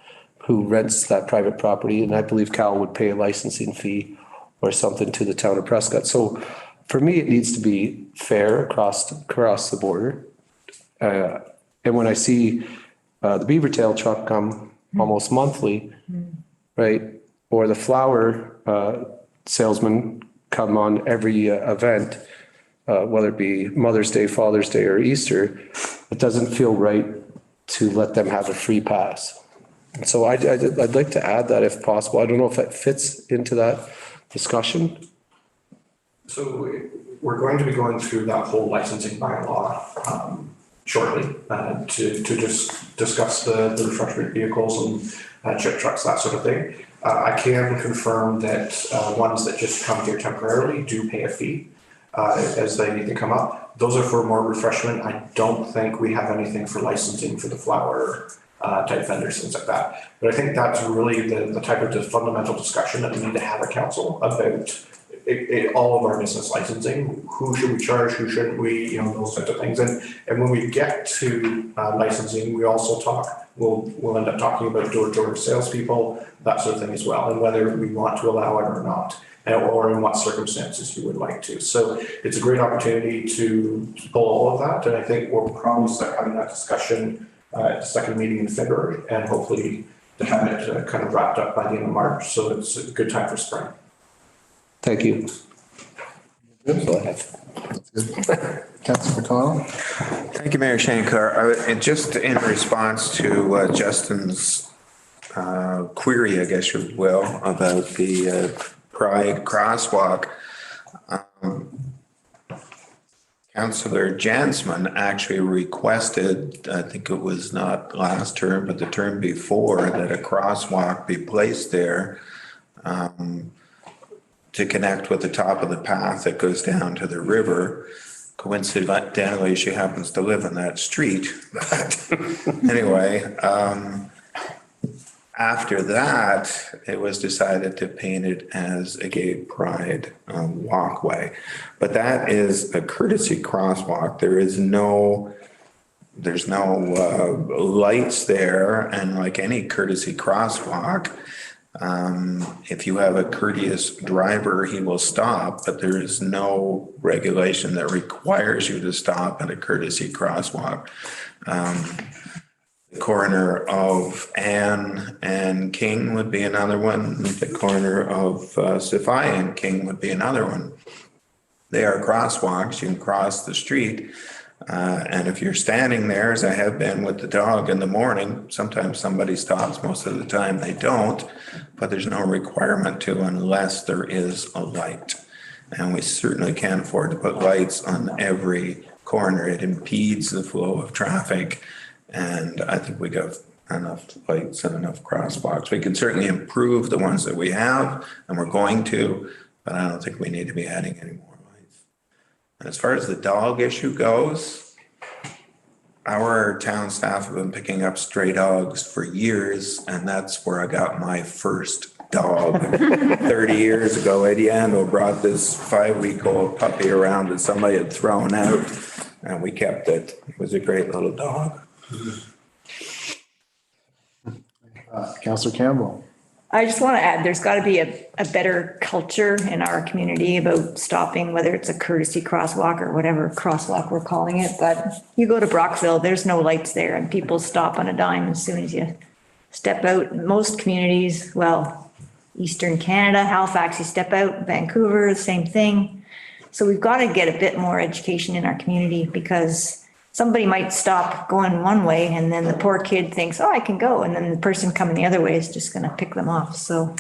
who rents that private property, and I believe Cal would pay a licensing fee or something to the town of Prescott. So for me, it needs to be fair across the border. And when I see the beaver tail truck come almost monthly, right? Or the flower salesman come on every event, whether it be Mother's Day, Father's Day, or Easter, it doesn't feel right to let them have a free pass. So I'd like to add that if possible. I don't know if that fits into that discussion. So we're going to be going through that whole licensing bylaw shortly to just discuss the refreshment vehicles and chip trucks, that sort of thing. I can confirm that ones that just come here temporarily do pay a fee as they need to come up. Those are for more refreshment. I don't think we have anything for licensing for the flower type vendors, things like that. But I think that's really the type of fundamental discussion that we need to have at council about all of our business licensing. Who should we charge? Who shouldn't we? You know, those types of things. And when we get to licensing, we also we'll end up talking about door-to-door salespeople, that sort of thing as well, and whether we want to allow it or not, or in what circumstances you would like to. So it's a great opportunity to pull all of that, and I think we'll probably start having that discussion at the second meeting in February, and hopefully to have it kind of wrapped up by the end of March. So it's a good time for spring. Thank you. Councillor McConnell? Thank you, Mayor Shankar. And just in response to Justin's query, I guess you will, about the Pride crosswalk, Councillor Jansman actually requested, I think it was not last term, but the term before, that a crosswalk be placed there to connect with the top of the path that goes down to the river. Coincidentally, she happens to live on that street. But anyway, after that, it was decided to paint it as a gay pride walkway. But that is a courtesy crosswalk. There's no lights there, and like any courtesy crosswalk, if you have a courteous driver, he will stop, but there is no regulation that requires you to stop at a courtesy crosswalk. The corner of Ann and King would be another one. The corner of Sophia and King would be another one. They are crosswalks. You can cross the street. And if you're standing there, as I have been with the dog in the morning, sometimes somebody stops, most of the time they don't, but there's no requirement to unless there is a light. And we certainly can't afford to put lights on every corner. It impedes the flow of traffic. And I think we got enough lights and enough crosswalks. We can certainly improve the ones that we have, and we're going to, but I don't think we need to be adding any more. As far as the dog issue goes, our town staff have been picking up stray dogs for years, and that's where I got my first dog 30 years ago. Ediano brought this 5-week-old puppy around that somebody had thrown out, and we kept it. It was a great little dog. Councillor Campbell? I just want to add, there's got to be a better culture in our community about stopping, whether it's a courtesy crosswalk or whatever crosswalk we're calling it. But you go to Brockville, there's no lights there and people stop on a dime as soon as you step out. Most communities, well, Eastern Canada, Halifax, you step out, Vancouver, same thing. So we've got to get a bit more education in our community, because somebody might stop going one way and then the poor kid thinks, oh, I can go. And then the person coming the other way is just going to pick them off. So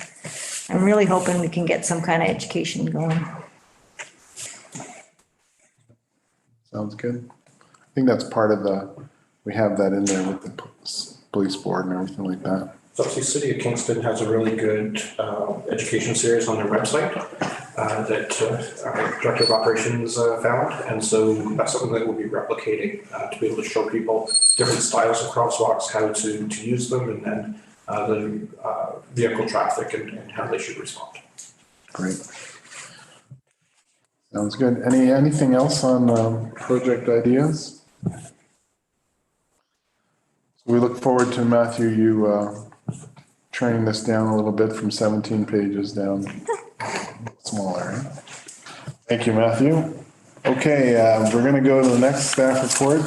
I'm really hoping we can get some kind of education going. Sounds good. I think that's part of we have that in there with the police board and everything like that. So the City of Kingston has a really good education series on their website that our Director of Operations found. And so that's something that we'll be replicating to be able to show people different styles of crosswalks, how to use them, and then the vehicle traffic and how they should respond. Great. Sounds good. Anything else on project ideas? We look forward to, Matthew, you turning this down a little bit from 17 pages down smaller. Right? Thank you, Matthew. Okay, we're going to go to the next staff report.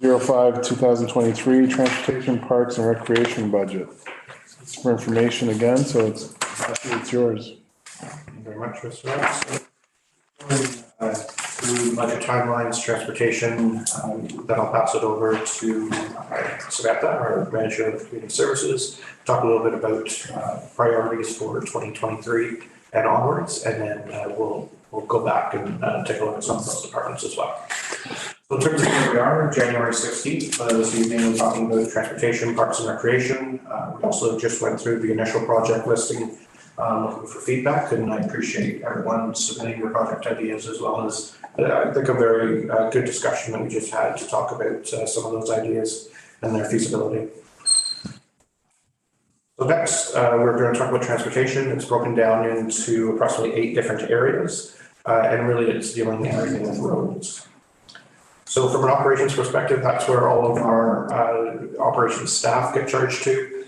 05-2023 Transportation Parks and Recreation Budget. It's for information again, so it's yours. Thank you very much, Mr. Ross. Through budget timelines, transportation, then I'll pass it over to Samantha, our manager of community services, talk a little bit about priorities for 2023 and onwards, and then we'll go back and take a look at some of those departments as well. So in terms of where we are, January 16th, this evening we're talking about transportation, parks and recreation. We also just went through the initial project listing, looking for feedback, and I appreciate everyone submitting your project ideas, as well as I think a very good discussion that we just had to talk about some of those ideas and their feasibility. So next, we're going to talk about transportation. It's broken down into approximately 8 different areas, and really it's dealing with everything with roads. So from an operations perspective, that's where all of our operations staff get charged to.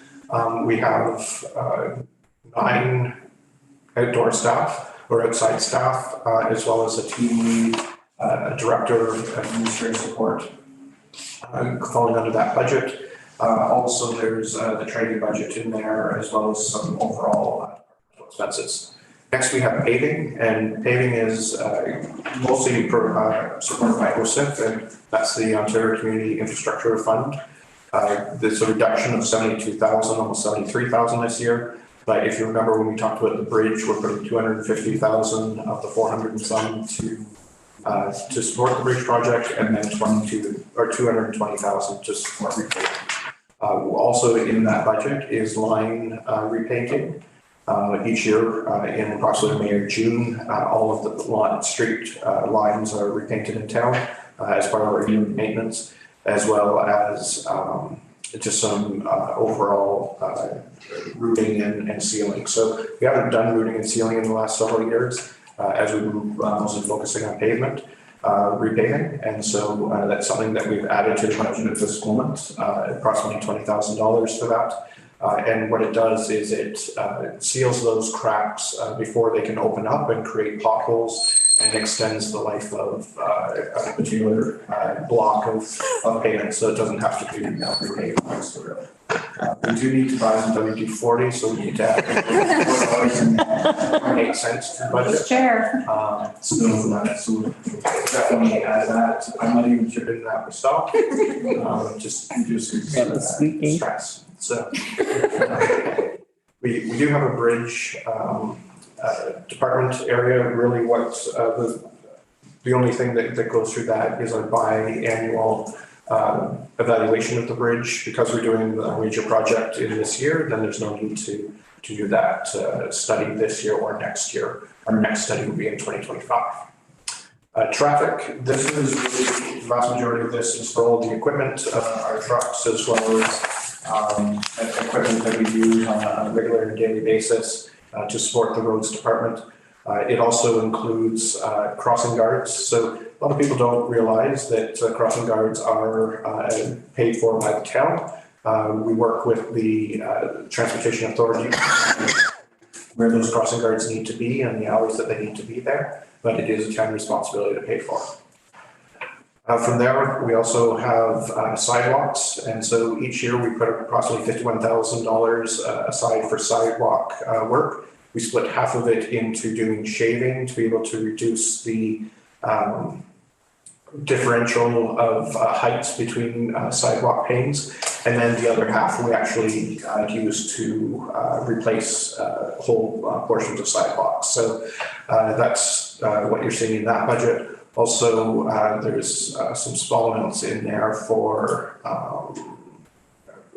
We have 9 outdoor staff or outside staff, as well as a team lead, a director of administrative support, falling under that budget. Also, there's the training budget in there, as well as some overall expenses. Next, we have paving, and paving is mostly supported by OSIP, and that's the Ontario Community Infrastructure Fund. There's a reduction of 72,000, almost 73,000 this year. But if you remember when we talked about the bridge, we're putting 250,000 of the 400 and some to support the bridge project, and then 220,000 to support repaving. Also in that budget is line repainting. Each year in approximately May or June, all of the street lines are repainted in town as part of our yearly maintenance, as well as just some overall routing and sealing. So we haven't done routing and sealing in the last several years, as we've been mostly focusing on pavement repaving, and so that's something that we've added to the budget at this moment, approximately $20,000 for that. And what it does is it seals those cracks before they can open up and create potholes, and extends the life of a particular block of pavement, so it doesn't have to be repaved next to it. We do need to buy some WD-40, so we need to add $0.08 to the budget. Chair. So we'll definitely add that. I'm not even chipping that myself. Just reducing stress. So we do have a bridge department area. Really, what the only thing that goes through that is our biannual evaluation of the bridge. Because we're doing a major project in this year, then there's no need to do that study this year or next year. Our next study will be in 2025. Traffic, this is really, the vast majority of this is for all the equipment, our trucks, as well as equipment that we use on a regular and daily basis to support the roads department. It also includes crossing guards. So a lot of people don't realize that crossing guards are paid for by the town. We work with the Transportation Authority where those crossing guards need to be and the hours that they need to be there, but it is a town responsibility to pay for. From there, we also have sidewalks, and so each year we put approximately $51,000 aside for sidewalk work. We split half of it into doing shaving to be able to reduce the differential of heights between sidewalk panes, and then the other half we actually use to replace whole portions of sidewalks. So that's what you're seeing in that budget. Also, there's some small amounts in there for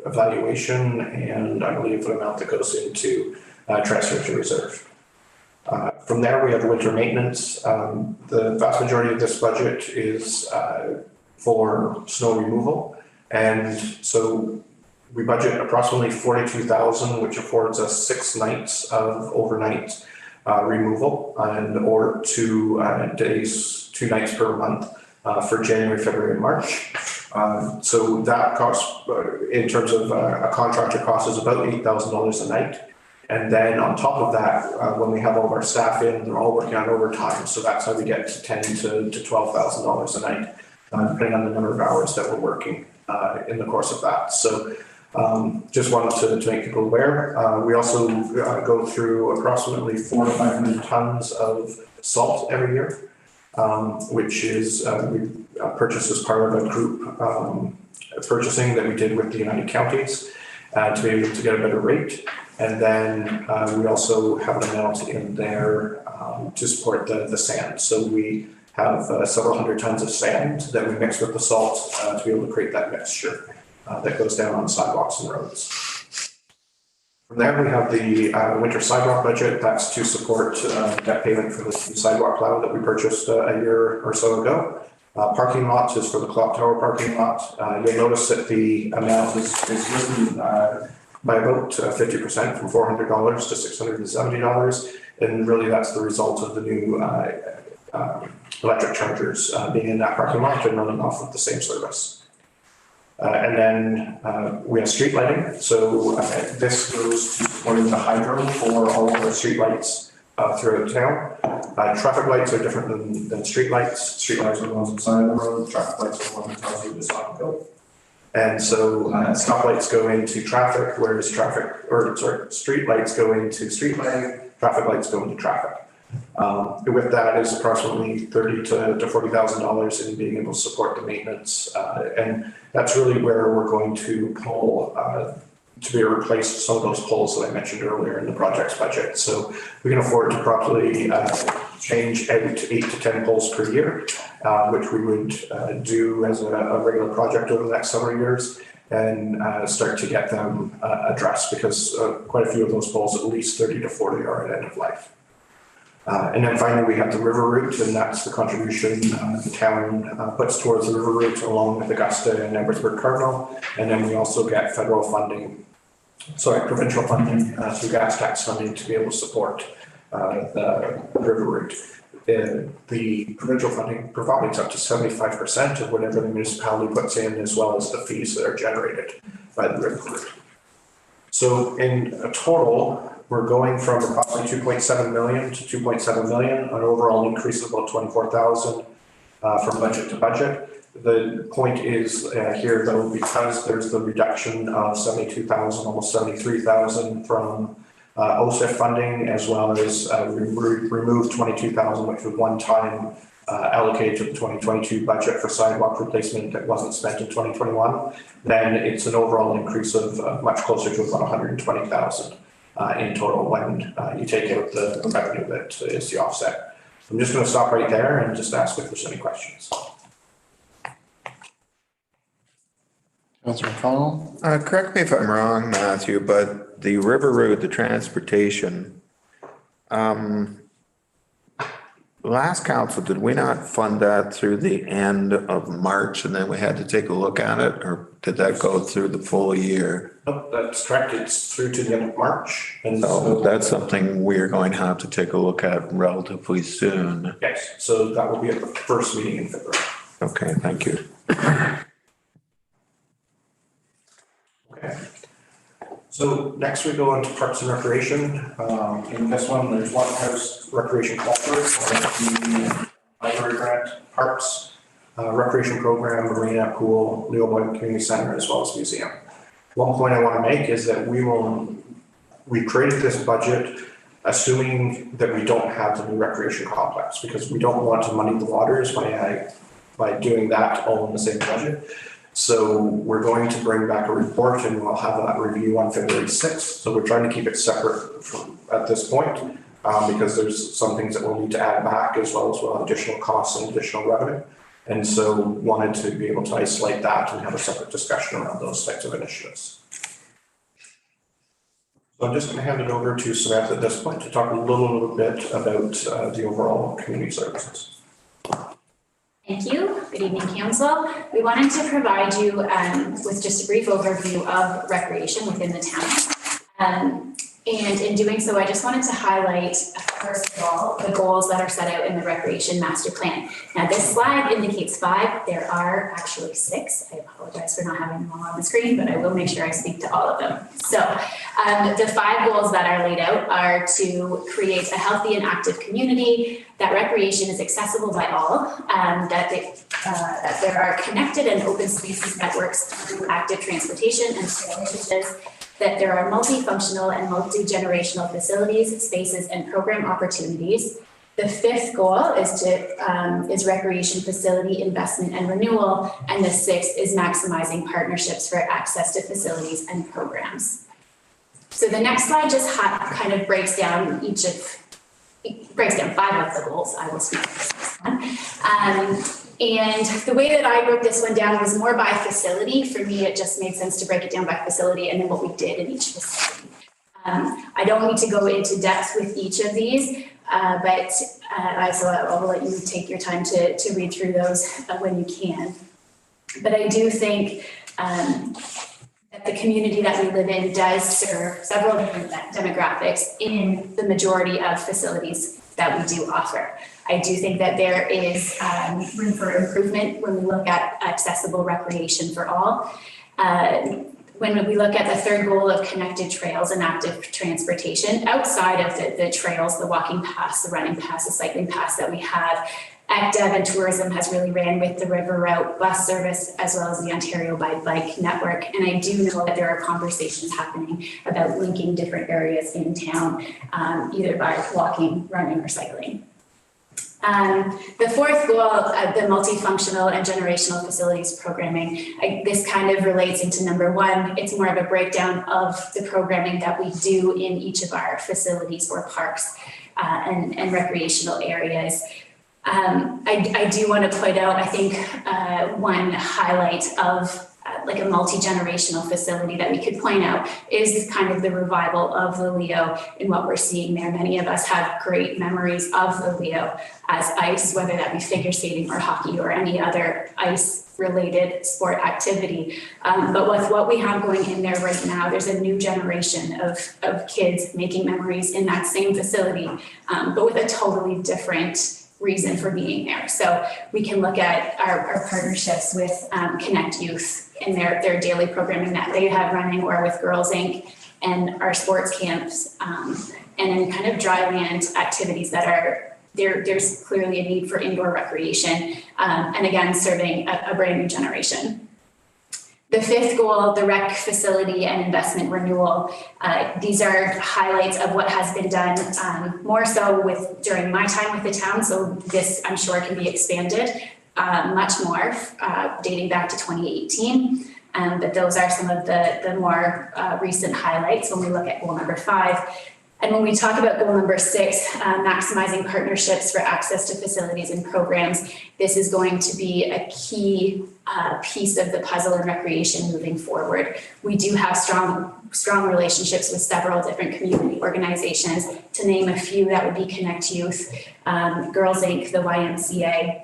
evaluation, and I believe an amount that goes into transfer to reserve. From there, we have winter maintenance. The vast majority of this budget is for snow removal. And so we budget approximately 42,000, which affords us 6 nights of overnight removal or 2 days, 2 nights per month for January, February, and March. So that cost, in terms of a contractor cost, is about $8,000 a night. And then on top of that, when we have all of our staff in, they're all working on overtime. So that's how we get to $10,000 to $12,000 a night, depending on the number of hours that we're working in the course of that. So just wanted to make people aware. We also go through approximately 400 to 500 tons of salt every year, which is we purchased as part of a group purchasing that we did with the United Counties to be able to get a better rate. And then we also have an amount in there to support the sand. So we have several hundred tons of sand that we mix with the salt to be able to create that mixture that goes down on sidewalks and roads. From there, we have the winter sidewalk budget. That's to support debt payment for the sidewalk plow that we purchased a year or so ago. Parking lots is for the clock tower parking lot. You'll notice that the amount is risen by about 50% from $400 to $670. And really that's the result of the new electric chargers being in that parking lot and running off of the same service. And then we have street lighting. So this goes to supporting the hydro for all of our street lights throughout town. Traffic lights are different than street lights. Street lights are the ones on the side of the road. Traffic lights are the ones that tell you to stop and go. And so stoplights go into traffic, whereas street lights go into street lighting, traffic lights go into traffic. With that is approximately $30,000 to $40,000 in being able to support the maintenance. And that's really where we're going to pull to be replaced some of those poles that I mentioned earlier in the project's budget. So we can afford to properly change out 8 to 10 poles per year, which we would do as a regular project over the next several years and start to get them addressed because quite a few of those poles, at least 30 to 40 are at end of life. And then finally, we have the river route, and that's the contribution the town puts towards the river route along with Augusta and Edwardsburg Cardinal. And then we also get federal funding, provincial funding through gas tax funding to be able to support the river route. The provincial funding provides up to 75% of whatever the municipality puts in, as well as the fees that are generated by the river route. So in a total, we're going from approximately 2.7 million to 2.7 million, an overall increase of about 24,000 from budget to budget. The point is here though, because there's the reduction of 72,000, almost 73,000 from OSIF funding, as well as we removed 22,000, which was one time allocated to the 2022 budget for sidewalk replacement that wasn't spent in 2021, then it's an overall increase of much closer to about 120,000 in total when you take out the revenue that is the offset. I'm just going to stop right there and just ask if there's any questions. Councilor McConnell? Correct me if I'm wrong, Matthew, but the river route, the transportation, last council, did we not fund that through the end of March and then we had to take a look at it, or did that go through the full year? Nope, that's correct. It's through to the end of March. And So that's something we're going to have to take a look at relatively soon. yes, so that will be at the first meeting in February. Okay, thank you. Okay. So next we go into Parks and Recreation. In this one, there's one house recreation culverts, the library grant, parks, recreation program, marina, pool, Leo Boyd Community Center, as well as museum. One point I want to make is that we created this budget assuming that we don't have the new recreation complex, because we don't want to muddy the waters by doing that all in the same budget. So we're going to bring back a report and we'll have that review on February 6th. So we're trying to keep it separate at this point because there's some things that we'll need to add back, as well as additional costs and additional revenue. And so wanted to be able to isolate that and have a separate discussion around those types of initiatives. So I'm just going to hand it over to Samantha at this point to talk a little bit about the overall community services. Thank you. Good evening, Council. We wanted to provide you with just a brief overview of recreation within the town. And in doing so, I just wanted to highlight, first of all, the goals that are set out in the Recreation Master Plan. Now, this slide indicates 5. There are actually 6. I apologize for not having them all on the screen, but I will make sure I speak to all of them. So the 5 goals that are laid out are to create a healthy and active community, that recreation is accessible by all, that there are connected and open spaces networks through active transportation and trail initiatives, that there are multifunctional and multi-generational facilities, spaces, and program opportunities. The 5th goal is recreation facility investment and renewal, and the 6th is maximizing partnerships for access to facilities and programs. So the next slide just kind of breaks down 5 of the goals. I will speak to this one. And the way that I broke this one down was more by facility. For me, it just made sense to break it down by facility and then what we did in each facility. I don't need to go into depth with each of these, but so I will let you take your time to read through those when you can. But I do think that the community that we live in does serve several different demographics in the majority of facilities that we do offer. I do think that there is room for improvement when we look at accessible recreation for all. When we look at the 3rd goal of connected trails and active transportation, outside of the trails, the walking paths, the running paths, the cycling paths that we have, ACDEV and tourism has really ran with the river route bus service as well as the Ontario by Bike network. And I do know that there are conversations happening about linking different areas in town, either by walking, running, or cycling. The 4th goal, the multifunctional and generational facilities programming, this kind of relates into number 1. It's more of a breakdown of the programming that we do in each of our facilities or parks and recreational areas. I do want to point out, I think one highlight of like a multi-generational facility that we could point out is kind of the revival of the Leo and what we're seeing there. Many of us have great memories of the Leo as ice, whether that be figure skating or hockey or any other ice related sport activity. But with what we have going in there right now, there's a new generation of kids making memories in that same facility, but with a totally different reason for being there. So we can look at our partnerships with Connect Youth and their daily programming that they have running, or with Girls Inc. and our sports camps, and then kind of dry land activities that are there's clearly a need for indoor recreation, and again, serving a brand new generation. The 5th goal, the rec facility and investment renewal. These are highlights of what has been done, more so during my time with the town. So this, I'm sure, can be expanded much more, dating back to 2018. But those are some of the more recent highlights when we look at goal number 5. And when we talk about goal number 6, maximizing partnerships for access to facilities and programs, this is going to be a key piece of the puzzle in recreation moving forward. We do have strong relationships with several different community organizations. To name a few, that would be Connect Youth, Girls Inc., the YMCA,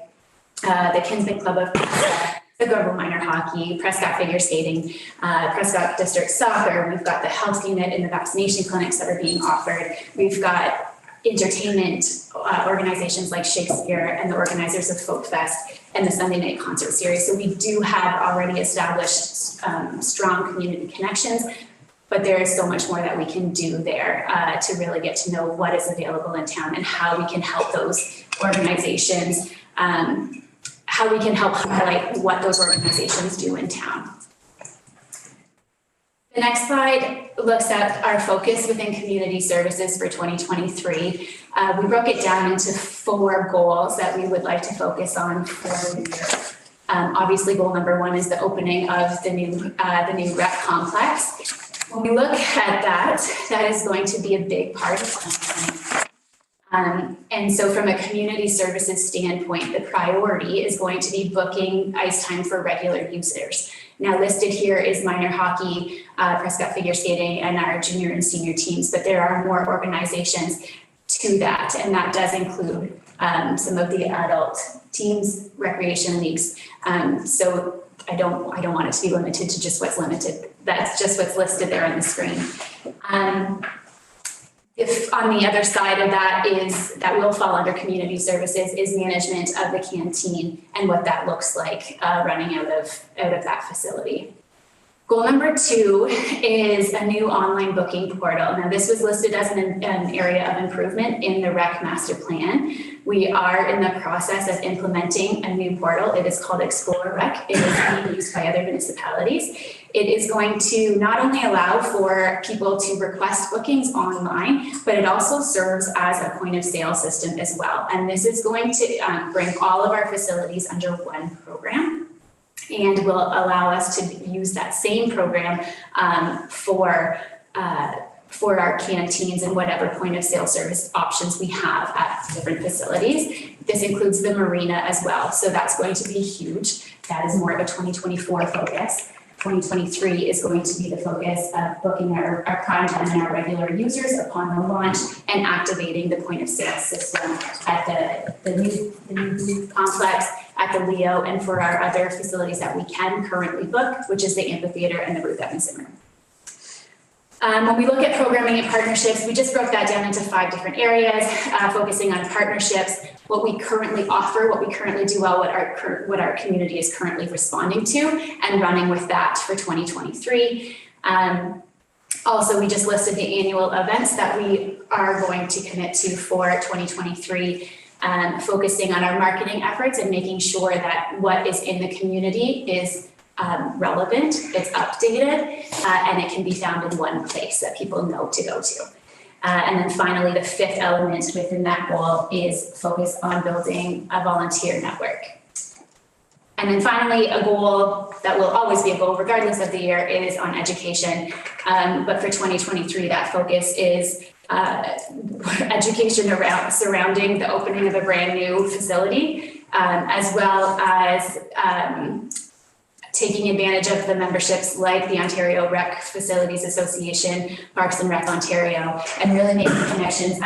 the Kinsman Club of Prescott, the Global Minor Hockey, Prescott Figure Skating, Prescott District Soccer. We've got the health unit and the vaccination clinics that are being offered. We've got entertainment organizations like Shakespeare and the organizers of Folk Fest and the Sunday Night Concert Series. So we do have already established strong community connections, but there is so much more that we can do there to really get to know what is available in town and how we can help those organizations, how we can help highlight what those organizations do in town. The next slide looks at our focus within community services for 2023. We broke it down into 4 goals that we would like to focus on for the year. Obviously, goal number 1 is the opening of the new rec complex. When we look at that is going to be a big part of 2023. And so from a community services standpoint, the priority is going to be booking ice time for regular users. Now listed here is minor hockey, Prescott figure skating, and our junior and senior teams, but there are more organizations to that, and that does include some of the adult teams, recreation leagues. So I don't want it to be limited to just what's limited. That's just what's listed there on the screen. If on the other side of that will fall under community services is management of the canteen and what that looks like running out of that facility. Goal number 2 is a new online booking portal. Now this was listed as an area of improvement in the rec master plan. We are in the process of implementing a new portal. It is called Explore Rec. It is being used by other municipalities. It is going to not only allow for people to request bookings online, but it also serves as a point of sale system as well. And this is going to bring all of our facilities under one program, and will allow us to use that same program for our canteens and whatever point of sale service options we have at different facilities. This includes the marina as well. So that's going to be huge. That is more of a 2024 focus. 2023 is going to be the focus of booking our prime time and our regular users upon the launch and activating the point of sale system at the new complex, at the Leo, and for our other facilities that we can currently book, which is the amphitheater and the Ruth Evans Room. When we look at programming and partnerships, we just broke that down into 5 different areas, focusing on partnerships, what we currently offer, what we currently do well, what our community is currently responding to, and running with that for 2023. Also, we just listed the annual events that we are going to commit to for 2023, focusing on our marketing efforts and making sure that what is in the community is relevant, it's updated, and it can be found in one place that people know to go to. And then finally, the 5th element within that goal is focus on building a volunteer network. And then finally, a goal that will always be a goal regardless of the year is on education. But for 2023, that focus is education surrounding the opening of a brand new facility, as well as taking advantage of the memberships like the Ontario Rec Facilities Association, Parks and Rec Ontario, and really making connections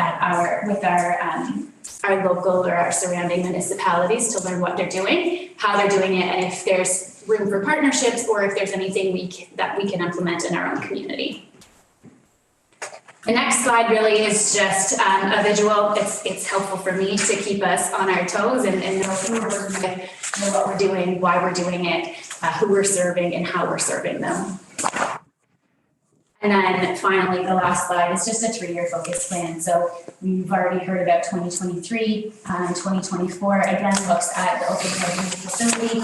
with our local or our surrounding municipalities to learn what they're doing, how they're doing it, and if there's room for partnerships or if there's anything that we can implement in our own community. The next slide really is just a visual. It's helpful for me to keep us on our toes and know who we're working with, know what we're doing, why we're doing it, who we're serving, and how we're serving them. And then finally, the last slide is just a 3-year focus plan. So we've already heard about 2023. 2024 again looks at the opening of the new facility,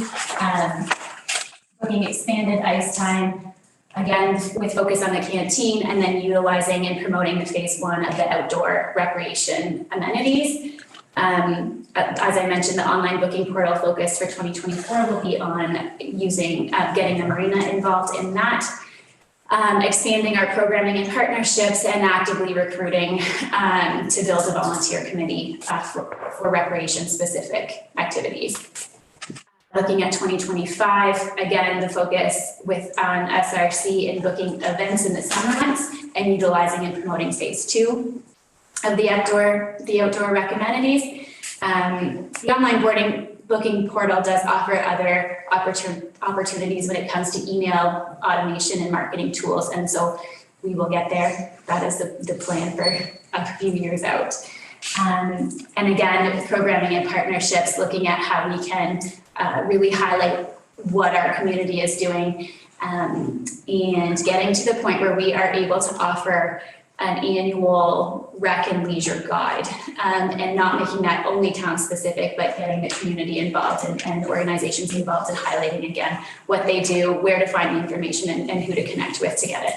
looking expanded ice time, again with focus on the canteen, and then utilizing and promoting the phase 1 of the outdoor recreation amenities. As I mentioned, the online booking portal focus for 2024 will be on getting the marina involved in that. Expanding our programming and partnerships, and actively recruiting to build a volunteer committee for recreation specific activities. Looking at 2025, again, the focus on SRC and booking events in the summer months and utilizing and promoting phase 2 of the outdoor rec amenities. The online booking portal does offer other opportunities when it comes to email automation and marketing tools, and so we will get there. That is the plan for a few years out. And again, programming and partnerships, looking at how we can really highlight what our community is doing, and getting to the point where we are able to offer an annual rec and leisure guide, and not making that only town specific, but getting the community involved and the organizations involved and highlighting again what they do, where to find the information, and who to connect with to get it.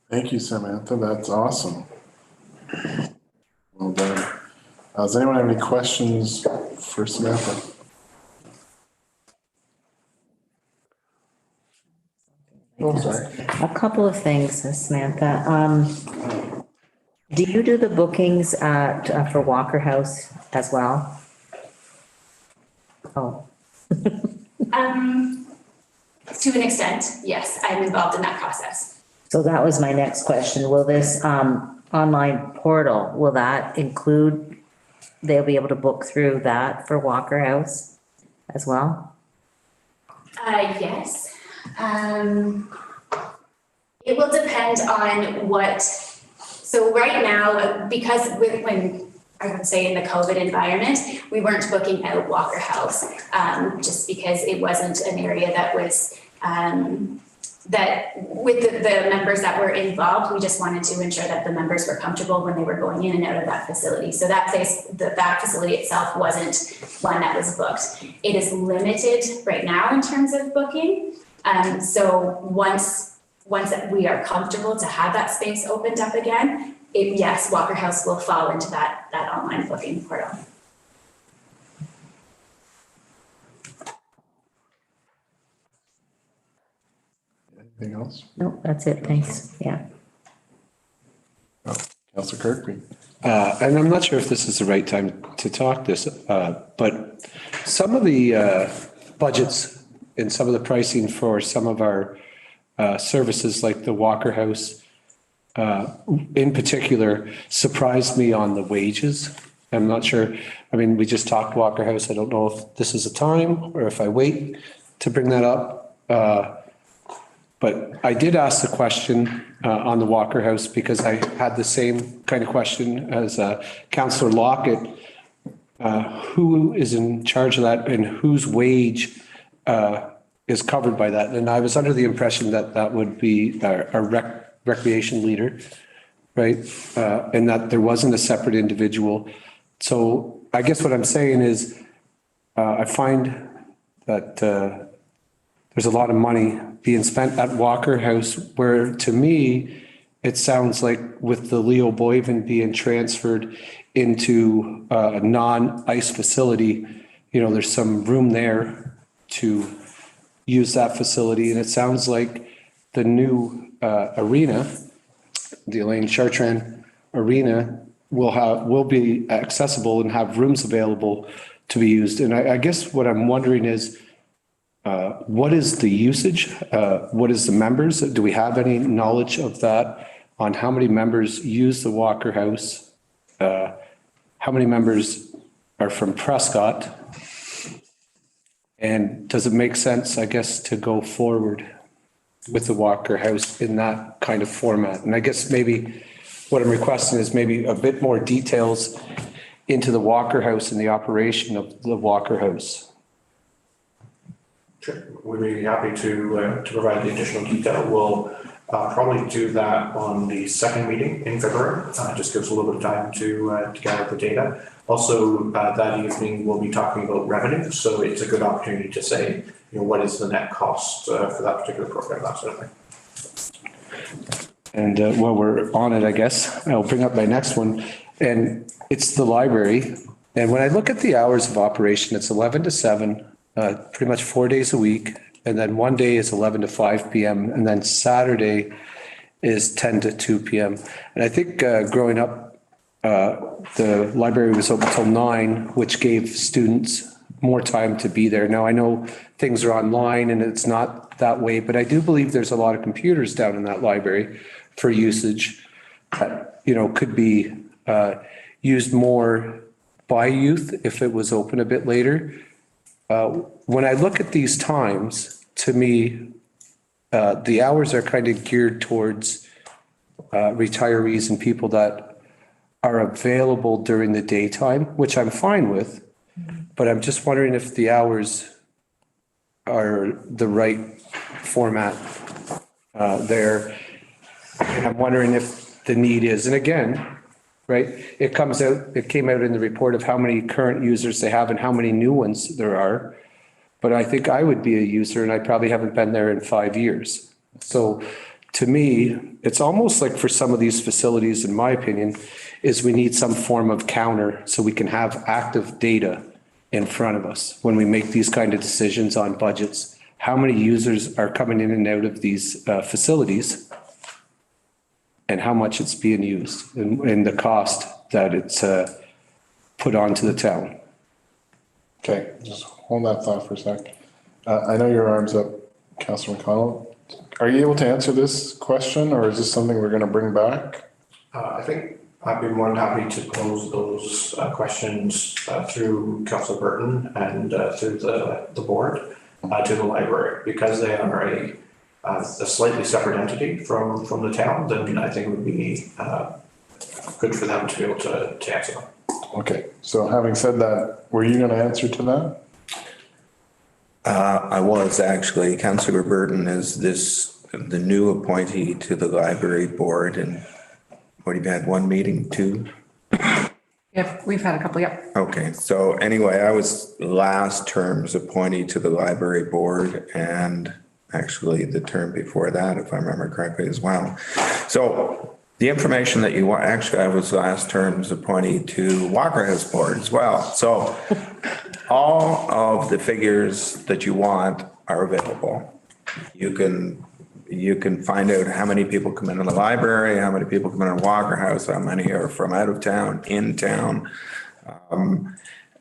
Thank you, Samantha. That's awesome. Well done. Does anyone have any questions for Samantha? Oh, sorry. A couple of things, Samantha. Do you do the bookings for Walker House as well? Oh. To an extent, yes, I'm involved in that process. So that was my next question. Will this online portal, will that include, they'll be able to book through that for Walker House as well? Yes. It will depend on what, so right now, because when I would say in the COVID environment, we weren't booking out Walker House, just because it wasn't an area that was, that with the members that were involved, we just wanted to ensure that the members were comfortable when they were going in and out of that facility. So that facility itself wasn't one that was booked. It is limited right now in terms of booking. So once we are comfortable to have that space opened up again, yes, Walker House will fall into that online booking portal. Anything else? No, that's it, thanks, yeah. Councillor Kirkby. And I'm not sure if this is the right time to talk this, but some of the budgets and some of the pricing for some of our services like the Walker House in particular surprised me on the wages. I'm not sure, I mean, we just talked Walker House. I don't know if this is a time or if I wait to bring that up. But I did ask the question on the Walker House because I had the same kind of question as Councillor Lockett. Who is in charge of that and whose wage is covered by that? And I was under the impression that that would be a recreation leader, right? And that there wasn't a separate individual. So I guess what I'm saying is I find that there's a lot of money being spent at Walker House, where to me, it sounds like with the Leo Boyven being transferred into a non-ice facility, you know, there's some room there to use that facility. And it sounds like the new arena, the Elaine Chartrand Arena, will be accessible and have rooms available to be used. And I guess what I'm wondering is, what is the usage? What is the members? Do we have any knowledge of that on how many members use the Walker House? How many members are from Prescott? And does it make sense, I guess, to go forward with the Walker House in that kind of format? And I guess maybe what I'm requesting is maybe a bit more details into the Walker House and the operation of the Walker House. Sure, we'd be happy to provide the additional detail. We'll probably do that on the second meeting in February. Just gives a little bit of time to gather the data. Also, that evening we'll be talking about revenue, so it's a good opportunity to say, you know, what is the net cost for that particular program, that sort of thing. And while we're on it, I guess I'll bring up my next one, and it's the library. And when I look at the hours of operation, it's 11 to 7. Pretty much 4 days a week. And then one day is 11 to 5 p.m. And then Saturday is 10 to 2 p.m. And I think growing up, the library was open till 9, which gave students more time to be there. Now, I know things are online and it's not that way, but I do believe there's a lot of computers down in that library for usage that, you know, could be used more by youth if it was open a bit later. When I look at these times, to me, the hours are kind of geared towards retirees and people that are available during the daytime, which I'm fine with. But I'm just wondering if the hours are the right format there. And I'm wondering if the need is, and again, right, it came out in the report of how many current users they have and how many new ones there are. But I think I would be a user and I probably haven't been there in 5 years. So to me, it's almost like for some of these facilities, in my opinion, is we need some form of counter so we can have active data in front of us when we make these kind of decisions on budgets. How many users are coming in and out of these facilities and how much it's being used and the cost that it's put onto the town. Okay, just hold that thought for a sec. I know your arm's up, Councilor McConnell, are you able to answer this question or is this something we're going to bring back? I think I'd be more than happy to pose those questions through Councilor Burton and through the board to the library, because they are a slightly separate entity from the town. Then I think it would be good for them to be able to answer them. Okay, so having said that, were you going to answer to that? I was actually. Councillor Burton is the new appointee to the library board, and what, have you had one meeting, two? Yeah, we've had a couple, yep. Okay, so anyway, I was last term's appointee to the library board, and actually the term before that, if I remember correctly as well. So the information that you want, actually, I was last term's appointee to Walker House Board as well. So all of the figures that you want are available. You can find out how many people come into the library, how many people come into Walker House, how many are from out of town, in town.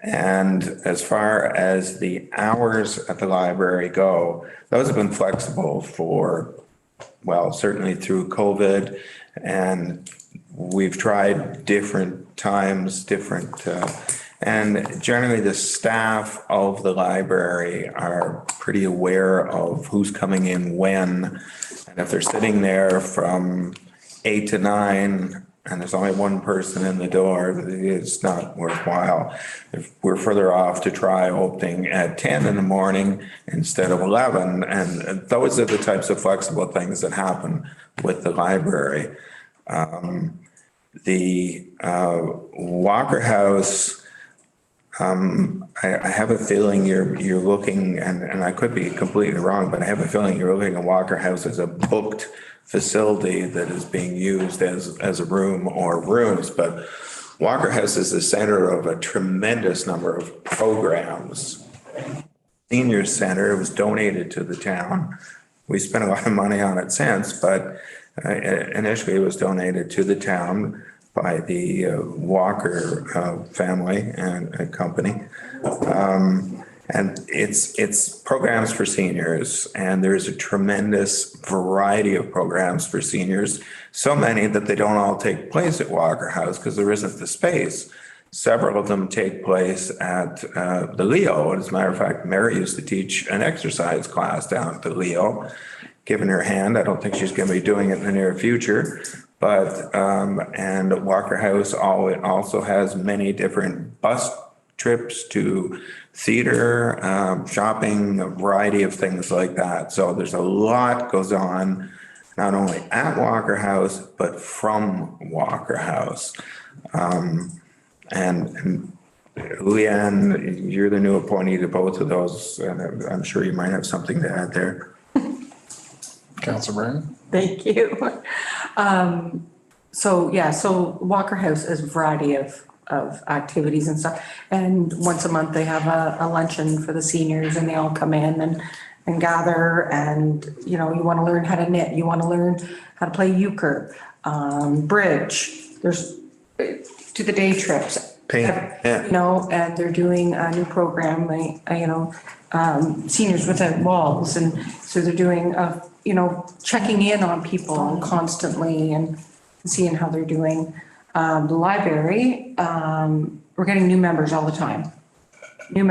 And as far as the hours at the library go, those have been flexible for, well, certainly through COVID. And we've tried different times, and generally the staff of the library are pretty aware of who's coming in when. And if they're sitting there from 8 to 9 and there's only one person in the door, it's not worthwhile. If we're further off to try opening at 10 in the morning instead of 11. And those are the types of flexible things that happen with the library. The Walker House, I have a feeling you're looking, and I could be completely wrong, but I have a feeling you're looking at Walker House as a booked facility that is being used as a room or rooms. But Walker House is the center of a tremendous number of programs. Senior Center was donated to the town. We spent a lot of money on it since, but initially it was donated to the town by the Walker family and company. And it's programs for seniors, and there's a tremendous variety of programs for seniors. So many that they don't all take place at Walker House because there isn't the space. Several of them take place at the Leo. As a matter of fact, Mary used to teach an exercise class down at the Leo. Given her hand, I don't think she's going to be doing it in the near future. But and Walker House also has many different bus trips to theater, shopping, a variety of things like that. So there's a lot goes on, not only at Walker House, but from Walker House. And Leanne, you're the new appointee to both of those, and I'm sure you might have something to add there. Councilor Byrne? Thank you. So Walker House is a variety of activities and stuff. And once a month they have a luncheon for the seniors, and they all come in and gather, and, you know, you want to learn how to knit, you want to learn how to play euchre, bridge, there's to the day trips. Paint, yeah. You know, and they're doing a new program, Seniors Without Walls. And so they're doing, checking in on people constantly and seeing how they're doing. The library, we're getting new members all the time. We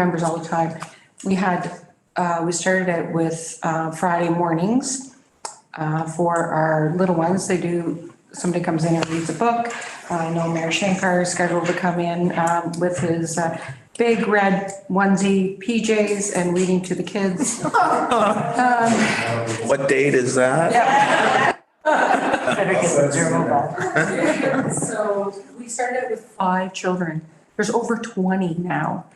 started it with Friday mornings for our little ones. Somebody comes in and reads a book. I know Mayor Shankar is scheduled to come in with his big red onesie PJs and reading to the kids. What date is that? Yeah. Better get the journal back. So we started with 5 children. There's over 20 now.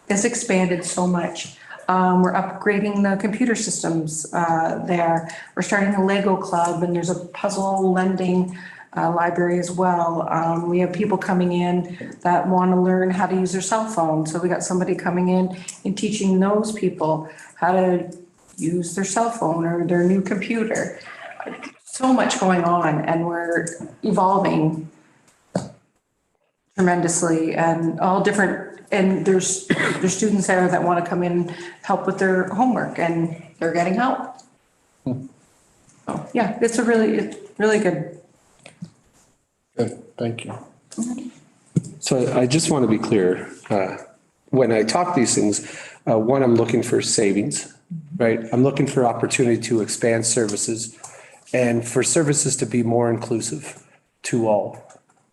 It's expanded so much. We're upgrading the computer systems there. We're starting a Lego club, and there's a puzzle lending library as well. We have people coming in that want to learn how to use their cell phone. So we got somebody coming in and teaching those people how to use their cell phone or their new computer. So much going on, and we're evolving tremendously, and all different. And there's students there that want to come in and help with their homework, and they're getting help. Oh, yeah, it's really good. Good, thank you. So I just want to be clear, when I talk these things, one, I'm looking for savings, right? I'm looking for opportunity to expand services and for services to be more inclusive to all.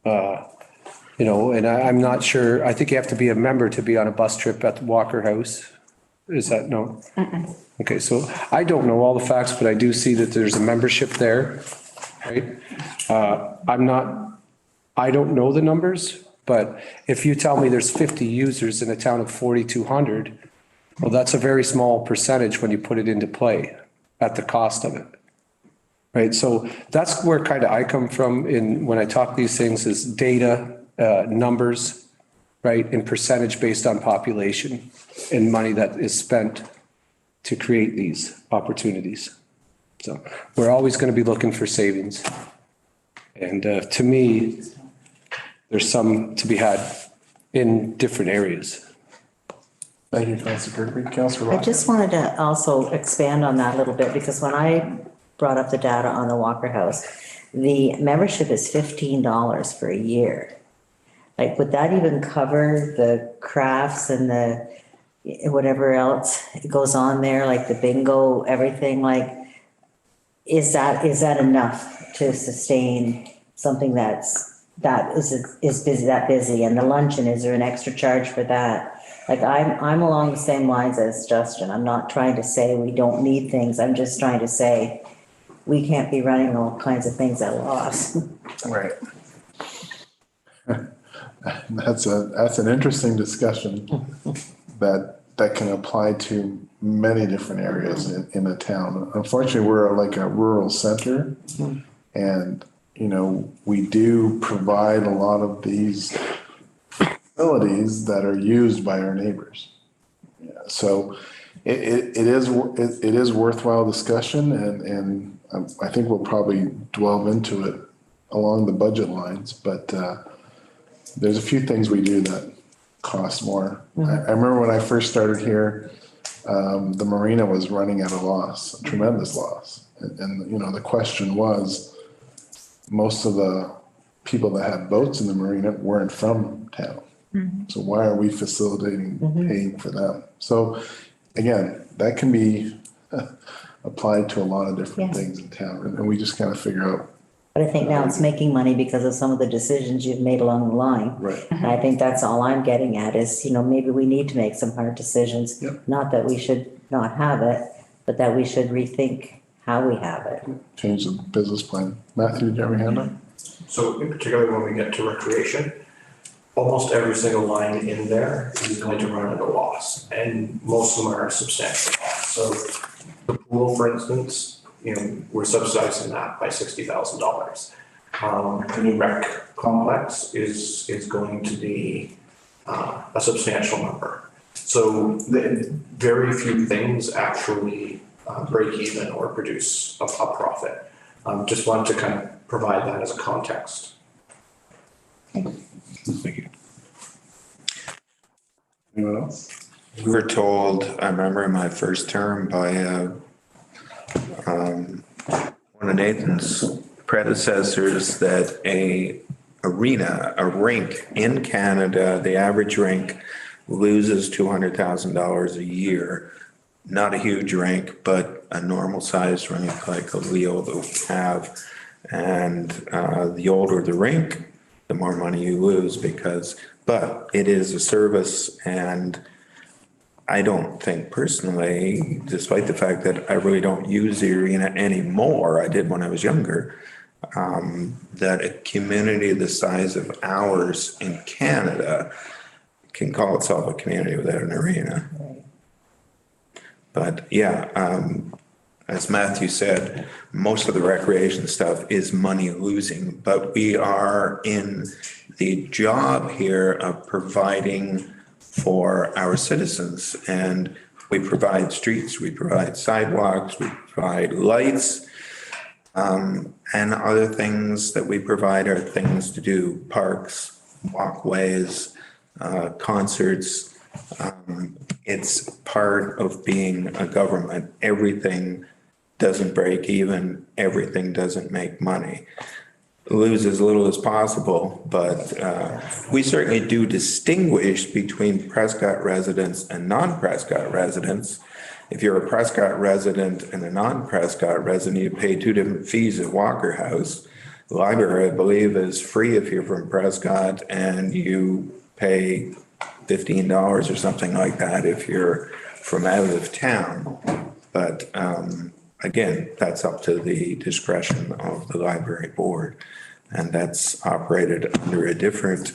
You know, and I'm not sure, I think you have to be a member to be on a bus trip at the Walker House. Is that no? Okay, so I don't know all the facts, but I do see that there's a membership there, right? I don't know the numbers, but if you tell me there's 50 users in a town of 4,200, well, that's a very small percentage when you put it into play at the cost of it. Right, so that's where kind of I come from when I talk these things is data, numbers, right, and percentage based on population and money that is spent to create these opportunities. So we're always going to be looking for savings. And to me, there's some to be had in different areas. Thank you, Councillor Kirkby. Councillor I Roth? just wanted to also expand on that a little bit, because when I brought up the data on the Walker House, the membership is $15 for a year. Like, would that even cover the crafts and the whatever else goes on there, like the bingo, everything? Like, is that enough to sustain something that is busy? And the luncheon, is there an extra charge for that? Like, I'm along the same lines as Justin. I'm not trying to say we don't need things. I'm just trying to say we can't be running all kinds of things at loss. Right. That's an interesting discussion that can apply to many different areas in a town. Unfortunately, we're like a rural center, and, you know, we do provide a lot of these facilities that are used by our neighbors. Yeah, so it is worthwhile discussion, and I think we'll probably delve into it along the budget lines, but there's a few things we do that cost more. I remember when I first started here, the marina was running at a loss, a tremendous loss. And, you know, the question was, most of the people that had boats in the marina weren't from town. So why are we facilitating paying for them? So again, that can be applied to a lot of different things in town, and we just kind of figure out. But I think now it's making money because of some of the decisions you've made along the line. Right. And I think that's all I'm getting at is, you know, maybe we need to make some hard decisions. Yep. Not that we should not have it, but that we should rethink how we have it. Change the business plan. Matthew, did you have your hand up? So in particular, when we get to recreation, almost every single line in there is going to run at a loss, and most of them are substantial loss. So the pool, for instance, you know, we're subsidizing that by $60,000. The new rec complex is going to be a substantial number. So very few things actually break even or produce a profit. Just wanted to kind of provide that as a context. Thank you. Anyone else? We were told, I remember in my first term by one of Nathan's predecessors, that a rink in Canada, the average rink loses $200,000 a year. Not a huge rink, but a normal sized rink like a Leo that we have. And the older the rink, the more money you lose but it is a service, and I don't think personally, despite the fact that I really don't use the arena anymore, I did when I was younger, that a community the size of ours in Canada can call itself a community without an arena. But yeah, as Matthew said, most of the recreation stuff is money losing, but we are in the job here of providing for our citizens, and we provide streets, we provide sidewalks, we provide lights, and other things that we provide are things to do, parks, walkways, concerts. It's part of being a government. Everything doesn't break even, everything doesn't make money. Lose as little as possible, but we certainly do distinguish between Prescott residents and non-Prescott residents. If you're a Prescott resident and a non-Prescott resident, you pay two different fees at Walker House. The library, I believe, is free if you're from Prescott, and you pay $15 or something like that if you're from out of town. But again, that's up to the discretion of the library board. And that's operated under a different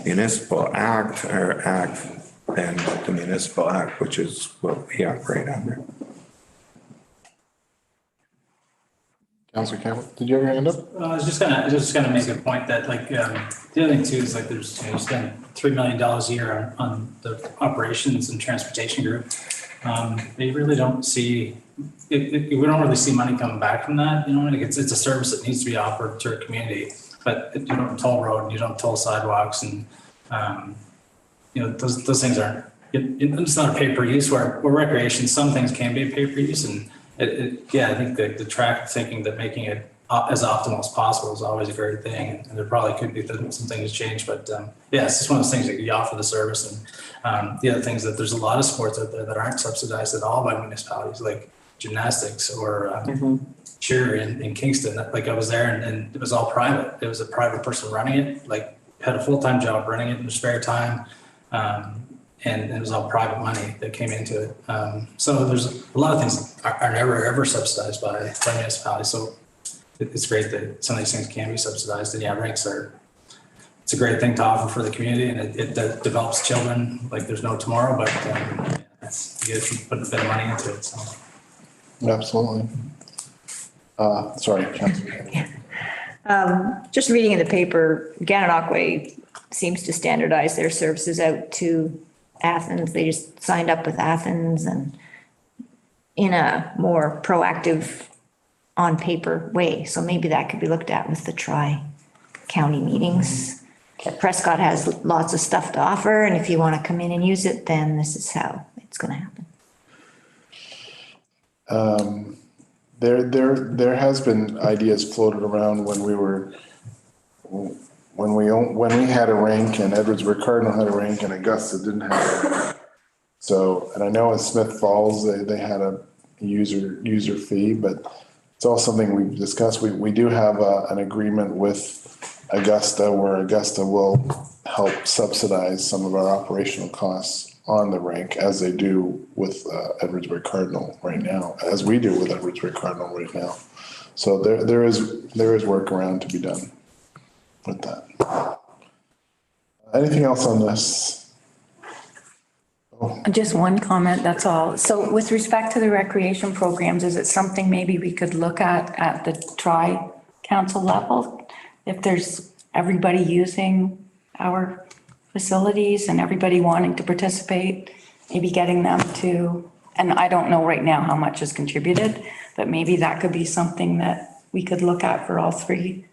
municipal act or act than the municipal act, which is what we operate under. Councillor Campbell, did you have your hand up? I was just gonna make a point that like, the other thing too is like there's, you spend $3 million a year on the operations and transportation group. They really don't see, we don't really see money coming back from that, like it's a service that needs to be offered to our community, but you don't toll road and you don't toll sidewalks and, those things aren't, it's not a pay per use where recreation, some things can be a pay per use and I think the track of thinking that making it as optimal as possible is always a great thing. And there probably could be some things change, but it's just one of those things that you offer the service. And the other things that there's a lot of sports out there that aren't subsidized at all by municipalities, like gymnastics or cheer in Kingston. Like I was there and it was all private. It was a private person running it, like had a full-time job running it in their spare time. And it was all private money that came into it. So there's a lot of things are never ever subsidized by municipalities. So it's great that some of these things can be subsidized. And ranks it's a great thing to offer for the community, and it develops children like there's no tomorrow. But you get to put a bit of money into it. So Absolutely. Sorry, Councillor. Just reading in the paper, Gananoque seems to standardize their services out to Athens. They just signed up with Athens and in a more proactive on paper way. So maybe that could be looked at with the tri-county meetings. Prescott has lots of stuff to offer, and if you want to come in and use it, then this is how it's going to happen. There has been ideas floated around when we had a rink and Edwardsburg Cardinal had a rink and Augusta didn't have a rink. So, and I know in Smith Falls, they had a user fee, but it's all something we've discussed. We do have an agreement with Augusta where Augusta will help subsidize some of our operational costs on the rink as they do with Edwardsburg Cardinal right now, as we do with Edwardsburg Cardinal right now. So there is work around to be done with that. Anything else on this? Just one comment, that's all. So with respect to the recreation programs, is it something maybe we could look at the tri-council level? If there's everybody using our facilities and everybody wanting to participate, maybe getting them to, and I don't know right now how much is contributed, but maybe that could be something that we could look at for all three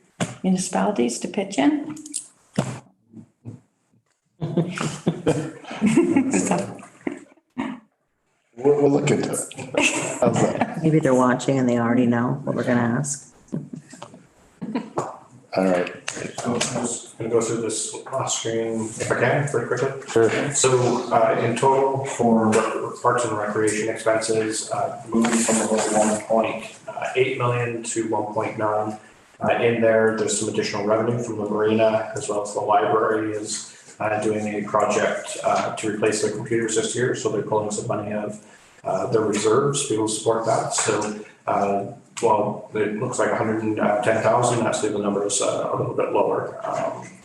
municipalities to pitch in. We'll look into it. How's that? Maybe they're watching and they already know what we're gonna ask. All right. So I'm just gonna go through this last screen if I can, very quickly. Sure. So in total for parks and recreation expenses, moving from about 1.8 million to 1.9. In there's some additional revenue from the marina, as well as the library is doing a project to replace their computers this year. So they're pulling some money out of their reserves to be able to support that. So well, it looks like 110,000. Actually, the number is a little bit lower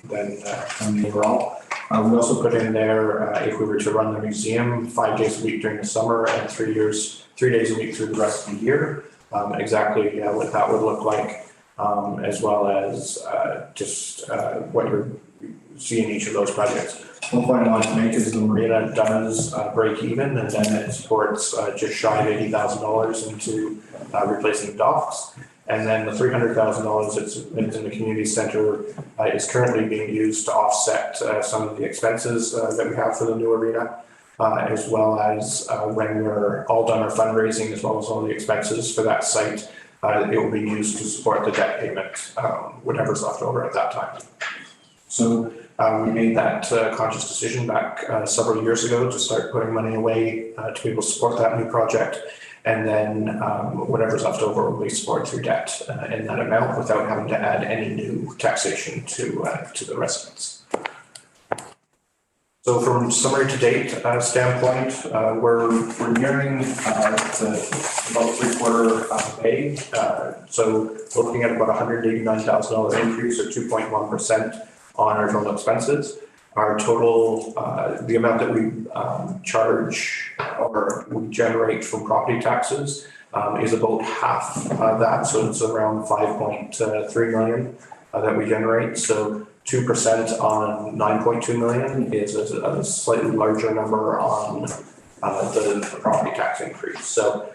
than the overall. We also put in there, if we were to run the museum 5 days a week during the summer and 3 days a week through the rest of the year, exactly what that would look like, as well as just what you're seeing each of those projects. One point I want to make is the marina does break even, and then it supports just shy of $80,000 into replacing docks. And then the $300,000 that's in the community center is currently being used to offset some of the expenses that we have for the new arena. as well as when we're all done our fundraising, as well as all the expenses for that site, it will be used to support the debt payment, whatever's left over at that time. So we made that conscious decision back several years ago to start putting money away to be able to support that new project. And then whatever's left over will be supported through debt in that amount without having to add any new taxation to the residents. So from summary to date standpoint, we're nearing about 3/4 way. So looking at about $189,000 increase or 2.1% on our total expenses. Our total, the amount that we charge or we generate from property taxes is about half that. So it's around 5.3 million that we generate. So 2% on 9.2 million is a slightly larger number on the property tax increase. So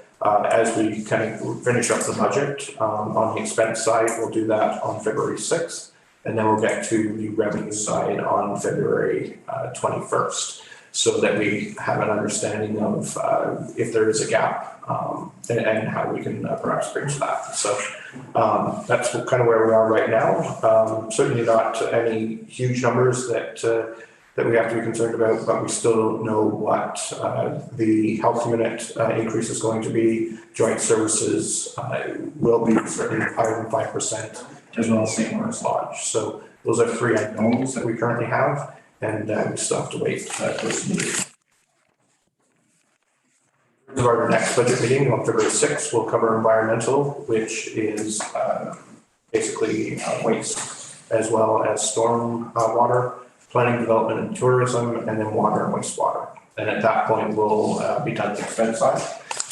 as we kind of finish up the budget on the expense side, we'll do that on February 6th. And then we'll get to the revenue side on February 21st, so that we have an understanding of if there is a gap and how we can perhaps bridge that. So that's kind of where we are right now. Certainly not any huge numbers that we have to be concerned about, but we still don't know what the health unit increase is going to be. Joint services will be certainly higher than 5%. As well as St. Lawrence Lodge. So those are 3 unknowns that we currently have, and we still have to wait for this meeting. Our next budget meeting on February 6th will cover environmental, which is basically waste, as well as storm water, planning, development, and tourism, and then water and wastewater. And at that point, we'll be done the expense side.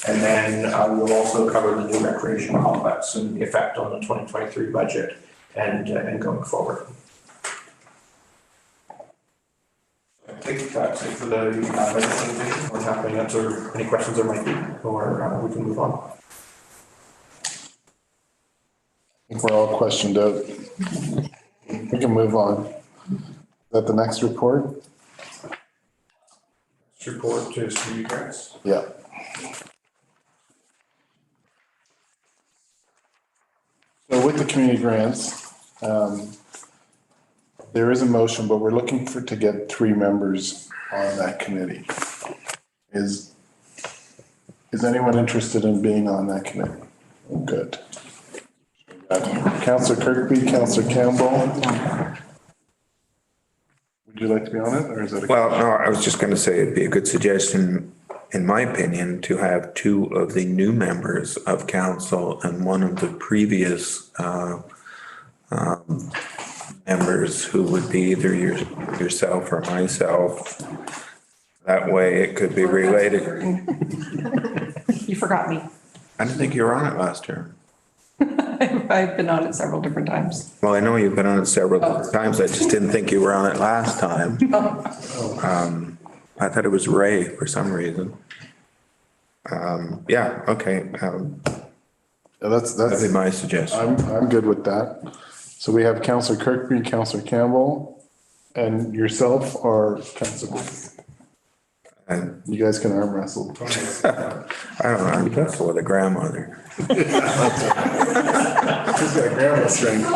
And then we'll also cover the new recreation complex and the effect on the 2023 budget and going forward. I think that's it for the budget presentation. We're happy to answer any questions there might be, or we can move on. I think we're all questioned out. We can move on. Is that the next report? Next report is community grants. Yeah. So with the community grants, there is a motion, but we're looking to get 3 members on that committee. Is anyone interested in being on that committee? Good. Councillor Kirkby, Councillor Campbell. Would you like to be on it, or is that? Well, no, I was just going to say it'd be a good suggestion, in my opinion, to have 2 of the new members of council and 1 of the previous members, who would be either yourself or myself. That way it could be related. You forgot me. I didn't think you were on it last term. I've been on it several different times. Well, I know you've been on it several times. I just didn't think you were on it last time. I thought it was Ray for some reason. Yeah, okay. That'd be my suggestion. I'm good with that. So we have Councillor Kirkby, Councillor Campbell, and yourself, or Councillor. And you guys can arm wrestle. I don't know. I'm wrestle with a grandmother. She's got grandma strength.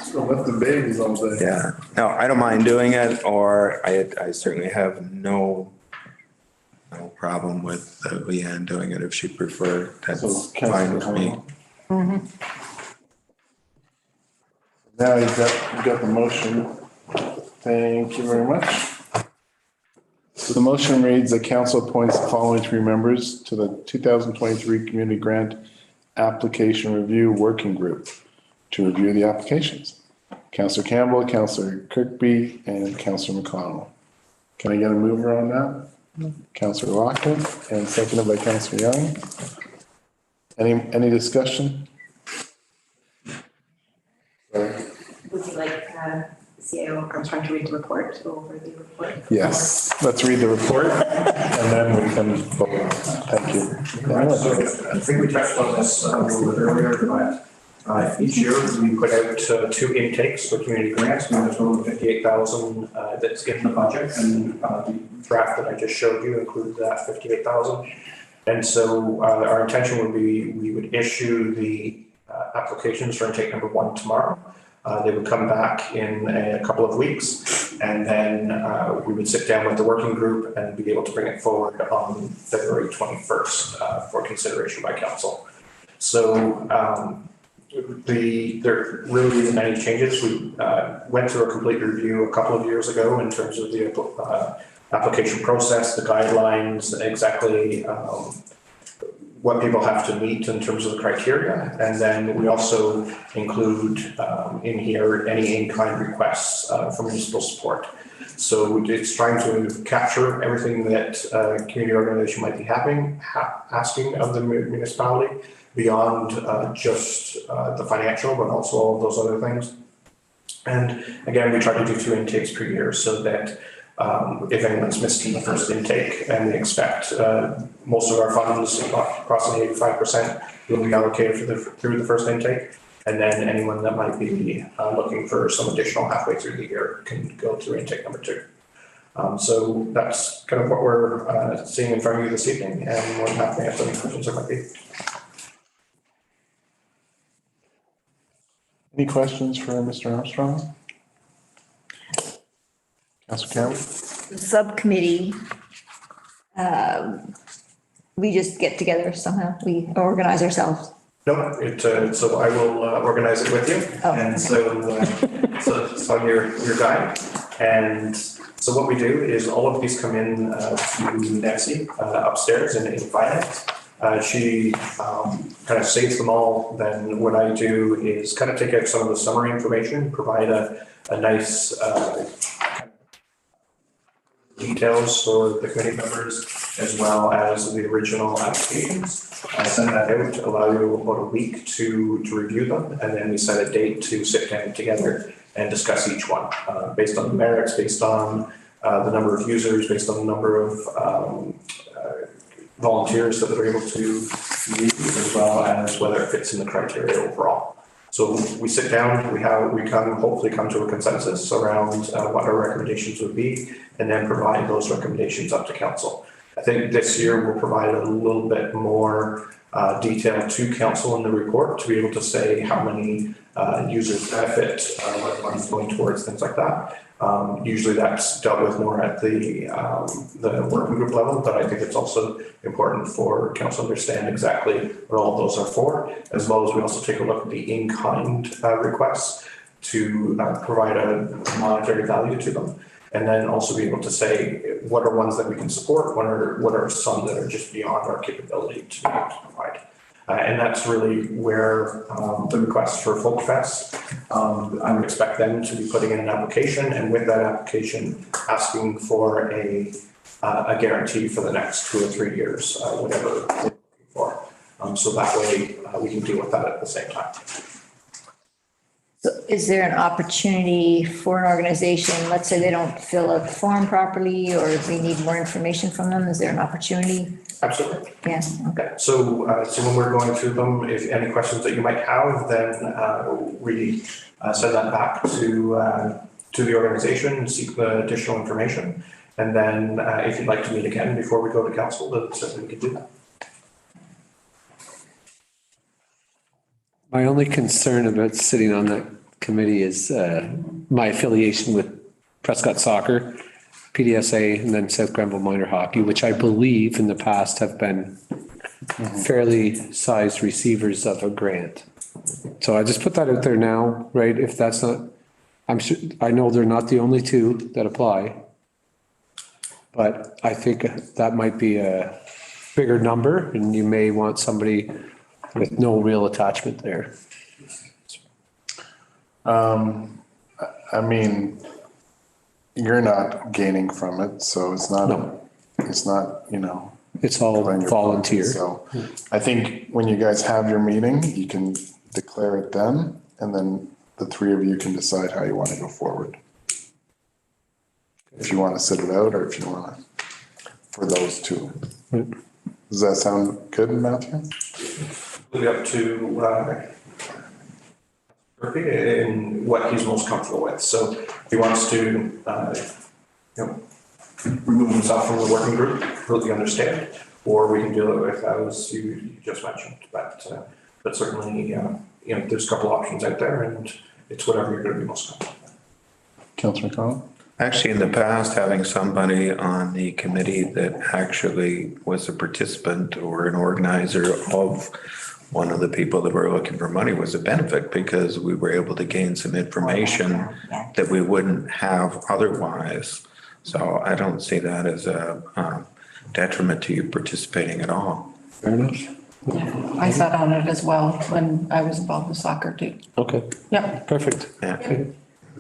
She's gonna lift the babies all day. Yeah. No, I don't mind doing it, or I certainly have no problem with Leanne doing it if she preferred. That's fine with me. Mm-hmm. Now you've got the motion. Thank you very much. So the motion reads that council appoints the following 3 members to the 2023 Community Grant Application Review Working Group to review the applications. Councillor Campbell, Councillor Kirkby, and Councillor McConnell. Can I get a mover on that? Councillor Lockwood, and seconded by Councillor Young. Any discussion? Would you like CAO Armstrong to read the report, go over the report? Yes, let's read the report and then we can vote. Thank you. So I think we touched on this a little bit earlier, but Each year, we put out 2 intakes for community grants. We have a total of 58,000 that's in the budget, and the draft that I just showed you includes that 58,000. And so our intention would be we would issue the applications for intake number 1 tomorrow. They would come back in a couple of weeks, and then we would sit down with the working group and be able to bring it forward on February 21st for consideration by council. So there really isn't any changes. We went through a complete review a couple of years ago in terms of the application process, the guidelines, exactly what people have to meet in terms of the criteria. And then we also include in here any in-kind requests for municipal support. So it's trying to capture everything that a community organization might be asking of the municipality beyond just the financial, but also all of those other things. And again, we try to do 2 intakes per year so that if anyone's missed in the first intake, and we expect most of our funds, approximately 85%, will be allocated through the first intake. And then anyone that might be looking for some additional halfway through the year can go through intake number 2. So that's kind of what we're seeing in front of you this evening, and we're happy to answer any questions there might be. Any questions for Mr. Armstrong? Councilor Campbell? Subcommittee, we just get together somehow, we organize ourselves. No, so I will organize it with you. Oh, and okay. so it's on your guide. And so what we do is all of these come in to Nancy upstairs in finance. She kind of saves them all. Then what I do is kind of take out some of the summary information, provide a nice details for the committee members, as well as the original applications. I send that out, allow you about a week to review them, and then we set a date to sit down together and discuss each one based on the merits, based on the number of users, based on the number of volunteers that they're able to use, as well as whether it fits in the criteria overall. So we sit down, we hopefully come to a consensus around what our recommendations would be, and then provide those recommendations up to council. I think this year we'll provide a little bit more detail to council in the report to be able to say how many users benefit, what money's going towards, things like that. Usually that's dealt with more at the working group level, but I think it's also important for council to understand exactly what all of those are for, as well as we also take a look at the in-kind requests to provide a monetary value to them. And then also be able to say what are ones that we can support, what are some that are just beyond our capability to be able to provide. And that's really where the request for Folk Fest, I would expect them to be putting in an application, and with that application asking for a guarantee for the next 2 or 3 years, whatever they're looking for. So that way we can deal with that at the same time. So is there an opportunity for an organization, let's say they don't fill out the form properly, or if we need more information from them, is there an opportunity? Absolutely. Yeah, okay. So when we're going through them, if any questions that you might have, then we send that back to the organization, seek the additional information. And then if you'd like to meet again before we go to council, then certainly we can do that. My only concern about sitting on that committee is my affiliation with Prescott Soccer, PDSA, and then South Grenville Minor Hockey, which I believe in the past have been fairly sized receivers of a grant. So I just put that out there now, right? If that's not, I'm sure, I know they're not the only 2 that apply, but I think that might be a bigger number, and you may want somebody with no real attachment there. I mean, you're not gaining from it, so it's not, you know. It's all volunteer. So I think when you guys have your meeting, you can declare it then, and then the 3 of you can decide how you want to go forward. If you want to sit it out, or if you want to, for those 2. Does that sound good, Matthew? Leave it up to in what he's most comfortable with. So if he wants to, remove himself from the working group, completely understand, or we can do it with, as you just mentioned. But certainly, there's a couple options out there, and it's whatever you're going to be most comfortable with. Councillor McConnell? Actually, in the past, having somebody on the committee that actually was a participant or an organizer of one of the people that were looking for money was a benefit, because we were able to gain some information that we wouldn't have otherwise. So I don't see that as a detriment to you participating at all. Fair enough. I sat on it as well when I was involved with soccer too. Okay, Yeah. perfect. Yeah.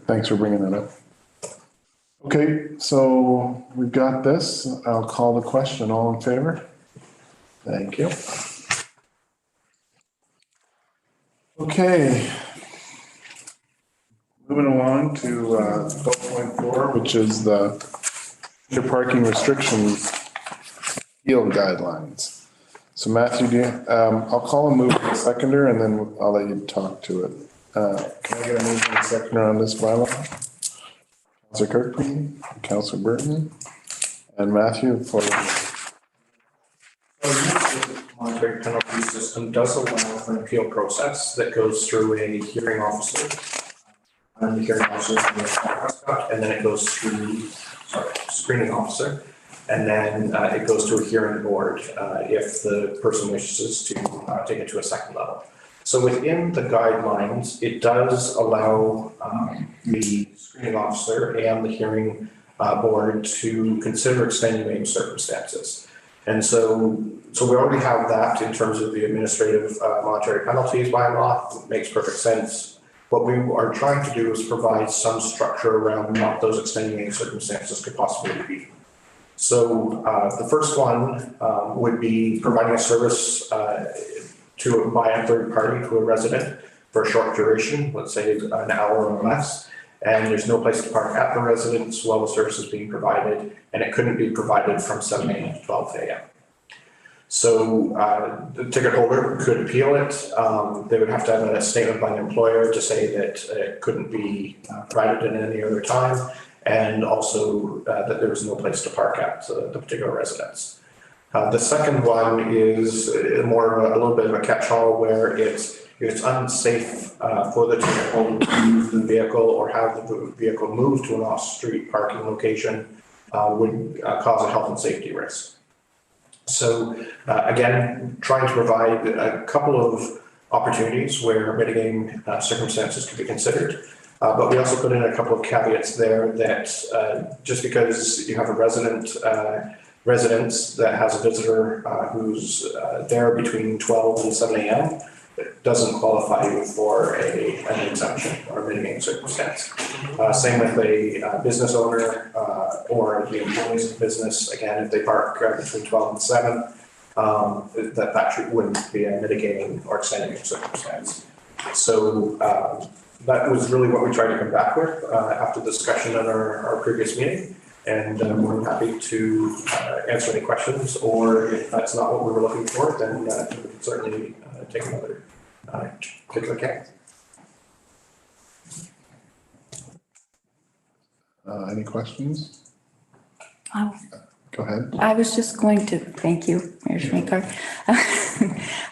Thanks for bringing that up. Okay, so we've got this. I'll call the question. All in favor? Thank you. Okay. Moving along to 12.4, which is the parking restrictions field guidelines. So Matthew, I'll call a mover and a seconder, and then I'll let you talk to it. Can I get a mover and a seconder on this bylaw? Councillor Kirkby, Councillor Burton, and Matthew for. The monetary penalty system does allow for an appeal process that goes through a hearing officer. And the hearing officer is Prescott, and then it goes through, screening officer. And then it goes to a hearing board if the person wishes to take it to a second level. So within the guidelines, it does allow the screening officer and the hearing board to consider extenuating circumstances. And so we already have that in terms of the administrative monetary penalties bylaw. It makes perfect sense. What we are trying to do is provide some structure around what those extenuating circumstances could possibly be. So the first one would be providing a service by a third party to a resident for a short duration, let's say an hour or less, and there's no place to park at the residence while the service is being provided, and it couldn't be provided from 7 a.m. to 12 a.m. So the ticket holder could appeal it. They would have to have a statement by the employer to say that it couldn't be provided at any other time, and also that there was no place to park at the particular residence. The second one is more a little bit of a catch-all, where it's unsafe for the ticket holder to move the vehicle or have the vehicle moved to an off-street parking location would cause a health and safety risk. So again, trying to provide a couple of opportunities where mitigating circumstances could be considered. But we also put in a couple of caveats there that just because you have a residence that has a visitor who's there between 12 and 7 a.m., it doesn't qualify you for an exemption or mitigating circumstance. Same with a business owner or the employees of the business. Again, if they park between 12 and 7, that wouldn't be a mitigating or extenuating circumstance. So that was really what we tried to come back with after the discussion at our previous meeting. And we're happy to answer any questions, or if that's not what we were looking for, then we can certainly take another kick at the can. Any questions? Go ahead. I was just going to, thank you, Mayor Schminkar.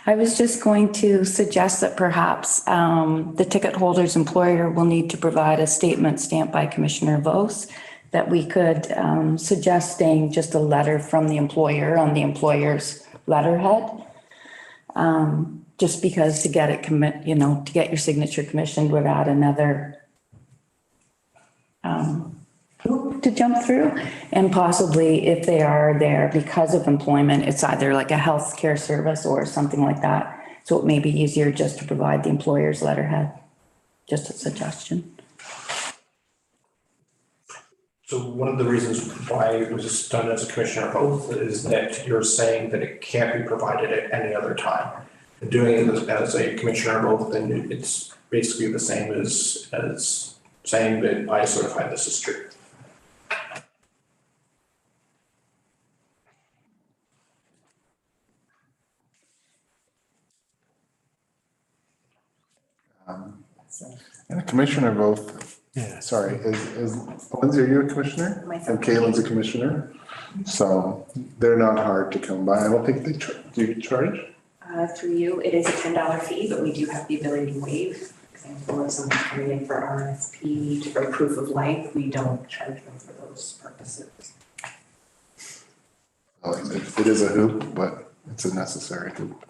I was just going to suggest that perhaps the ticket holder's employer will need to provide a statement stamped by Commissioner Vos, that we could suggest staying just a letter from the employer on the employer's letterhead. Just because to get it to get your signature commissioned would add another hoop to jump through. And possibly if they are there because of employment, it's either like a healthcare service or something like that. So it may be easier just to provide the employer's letterhead. Just a suggestion. So one of the reasons why it was done as a commissioner oath is that you're saying that it can't be provided at any other time. And doing it as a commissioner oath, then it's basically the same as saying that I certify this is true. And the commissioner both, sorry, is, Lindsay, are you a commissioner? And Caitlin's a commissioner. So they're not hard to come by. I don't think they, do you charge? Through you, it is a $10 fee, but we do have the ability to waive. For example, if someone's coming in for RSP or proof of life, we don't charge them for those purposes. It is a hoop, but it's a necessary hoop.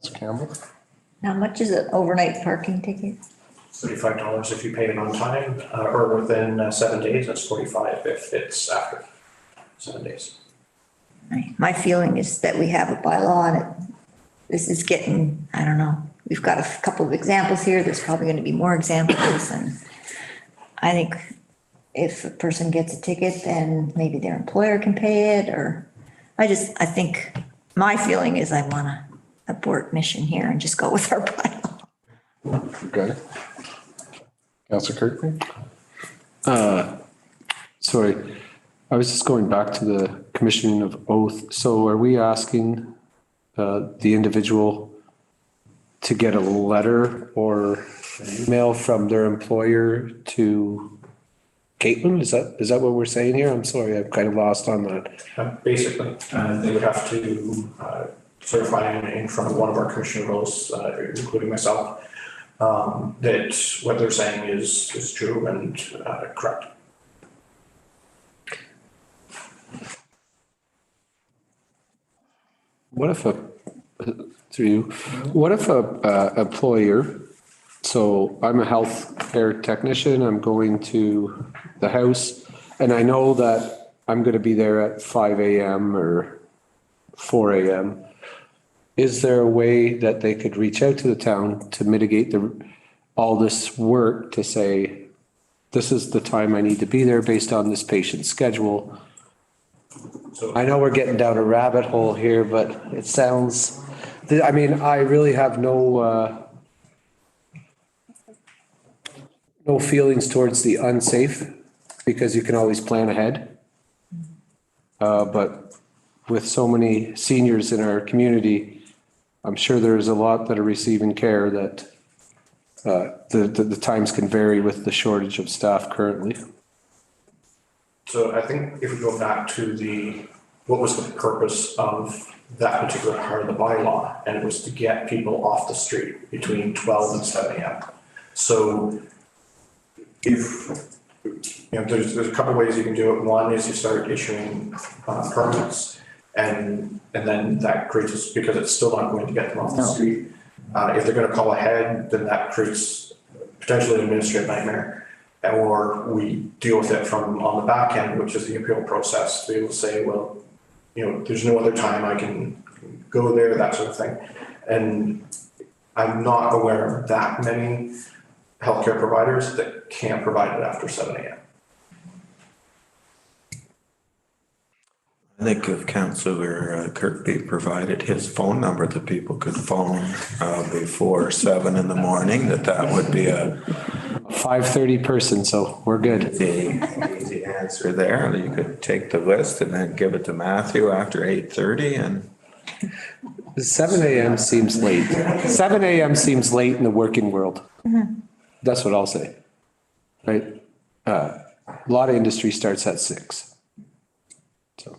Mr. Campbell? How much is an overnight parking ticket? $35 if you pay it on time, or within 7 days, that's 45 if it's after 7 days. My feeling is that we have a bylaw and this is getting, I don't know, we've got a couple of examples here. There's probably going to be more examples. And I think if a person gets a ticket, then maybe their employer can pay it, or I think my feeling is I want to abort mission here and just go with our bylaw. Okay. Councilor Kirkby? Sorry, I was just going back to the commissioning of oath. So are we asking the individual to get a letter or an email from their employer to Caitlin? Is that what we're saying here? I'm sorry, I'm kind of lost on that. Basically, they would have to certify in front of one of our commissioner roles, including myself, that what they're saying is true and correct. What if what if a employer, so I'm a healthcare technician, I'm going to the house, and I know that I'm gonna be there at 5 AM or 4 AM. Is there a way that they could reach out to the town to mitigate all this work to say, this is the time I need to be there based on this patient's schedule? So I know we're getting down a rabbit hole here, but it sounds, I mean, I really have no feelings towards the unsafe because you can always plan ahead. But with so many seniors in our community, I'm sure there's a lot that are receiving care that the times can vary with the shortage of staff currently. So I think if we go back to what was the purpose of that particular part of the bylaw, and it was to get people off the street between 12 and 7 AM. So if, there's a couple ways you can do it. One is you start issuing permits and then that creates, because it's still not going to get them off the street. If they're gonna call ahead, then that creates potentially an administrative nightmare. Or we deal with it from on the back end, which is the appeal process, to be able to say, well, there's no other time I can go there, that sort of thing. And I'm not aware of that many healthcare providers that can't provide it after 7 AM. I think if Councillor Kirkby provided his phone number that people could phone before 7 in the morning, that would be a 5:30 person, so we're good. easy answer there. You could take the list and then give it to Matthew after 8:30 and 7 AM seems late. 7 AM seems late in the working world. That's what I'll say. Right? A lot of industry starts at 6. So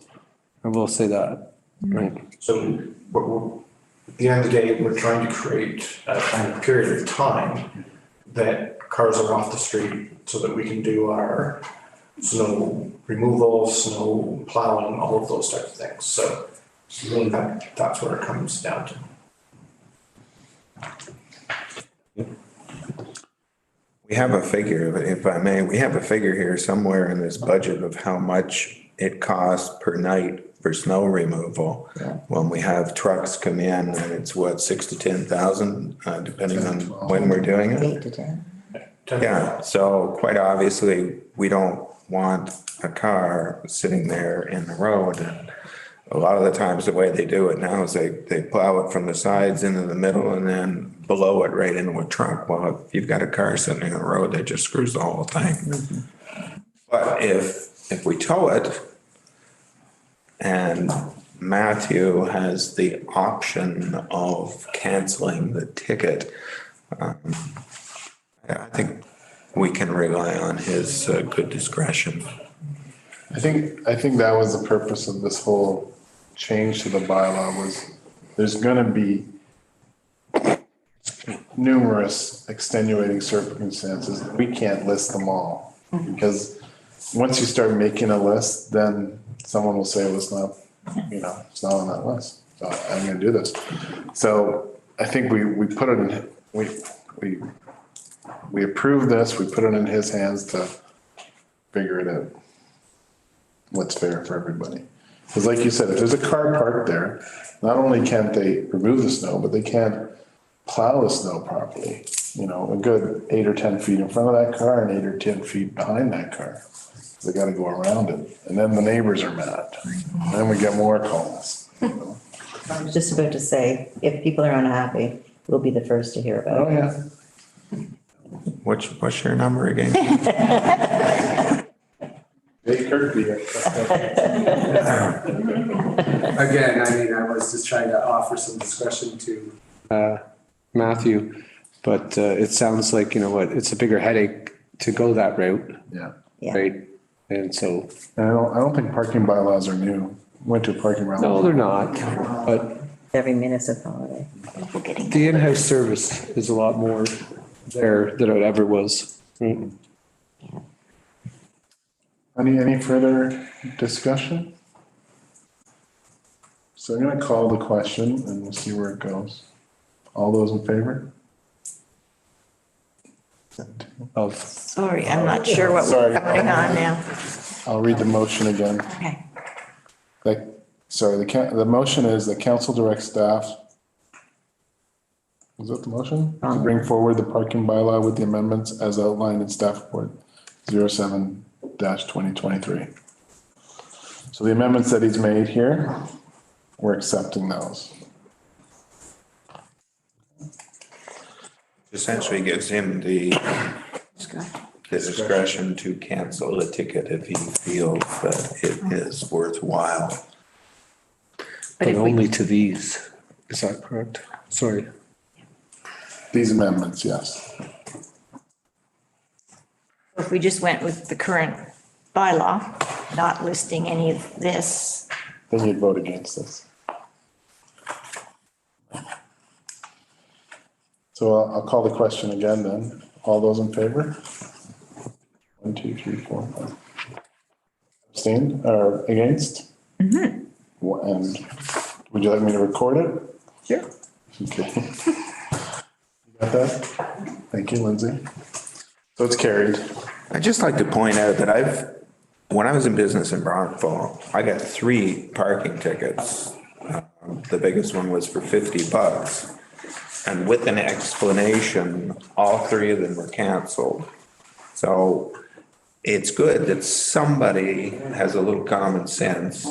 I will say that, right? So at the end of the day, we're trying to create a kind of period of time that cars are off the street so that we can do our snow removal, snow plowing, all of those types of things. So really that's where it comes down to. we have a figure, if I may, we have a figure here somewhere in this budget of how much it costs per night for snow removal. When we have trucks come in and it's what, 6 to 10,000, depending on when we're doing it. 8 to 10. Yeah, so quite obviously, we don't want a car sitting there in the road. And a lot of the times, the way they do it now is they plow it from the sides into the middle and then below it right into a truck. Well, if you've got a car sitting in the road, that just screws the whole thing. But if we tow it and Matthew has the option of canceling the ticket, I think we can rely on his good discretion. I think that was the purpose of this whole change to the bylaw was there's gonna be numerous extenuating circumstances. We can't list them all. Because once you start making a list, then someone will say, well, it's not, it's not on that list. So I'm gonna do this. So I think we put it in, we approved this, we put it in his hands to figure it out. What's fair for everybody. Because like you said, if there's a car parked there, not only can't they remove the snow, but they can't plow the snow properly. A good 8 or 10 feet in front of that car and 8 or 10 feet behind that car. They gotta go around it. And then the neighbors are mad. And then we get more calls. I was just about to say, if people are unhappy, we'll be the first to hear about Oh, it. yeah. What's your number again? Dave Kirkby. Again, I was just trying to offer some discretion to Matthew, but it sounds like, it's a bigger headache to go that route, Yeah. Yeah. right? And so, And I don't think parking bylaws are new. Went to parking bylaws. no, they're not, but Every municipality. the in-house service is a lot more there than it ever was. Any further discussion? So I'm gonna call the question and we'll see where it goes. All those in favor? Of, Sorry, I'm not sure what Sorry. we're voting on now. I'll read the motion again. Okay. The motion is the council directs staff. Was that the motion? To bring forward the parking bylaw with the amendments as outlined in staff report 07-2023. So the amendments that he's made here, we're accepting those. Essentially gives him the discretion to cancel the ticket if he feels that it is worthwhile. but if we- only to these. Is that correct? Sorry. These amendments, yes. If we just went with the current bylaw, not listing any of this, Then you'd vote against this. So I'll call the question again then. All those in favor? 1, 2, 3, 4, 5. Abstained or against? And would you like me to record it? Sure. Okay. You got that? Thank you, Lindsay. So it's carried. I'd just like to point out that when I was in business in Brockville, I got 3 parking tickets. The biggest one was for $50. And with an explanation, all 3 of them were canceled. So it's good that somebody has a little common sense.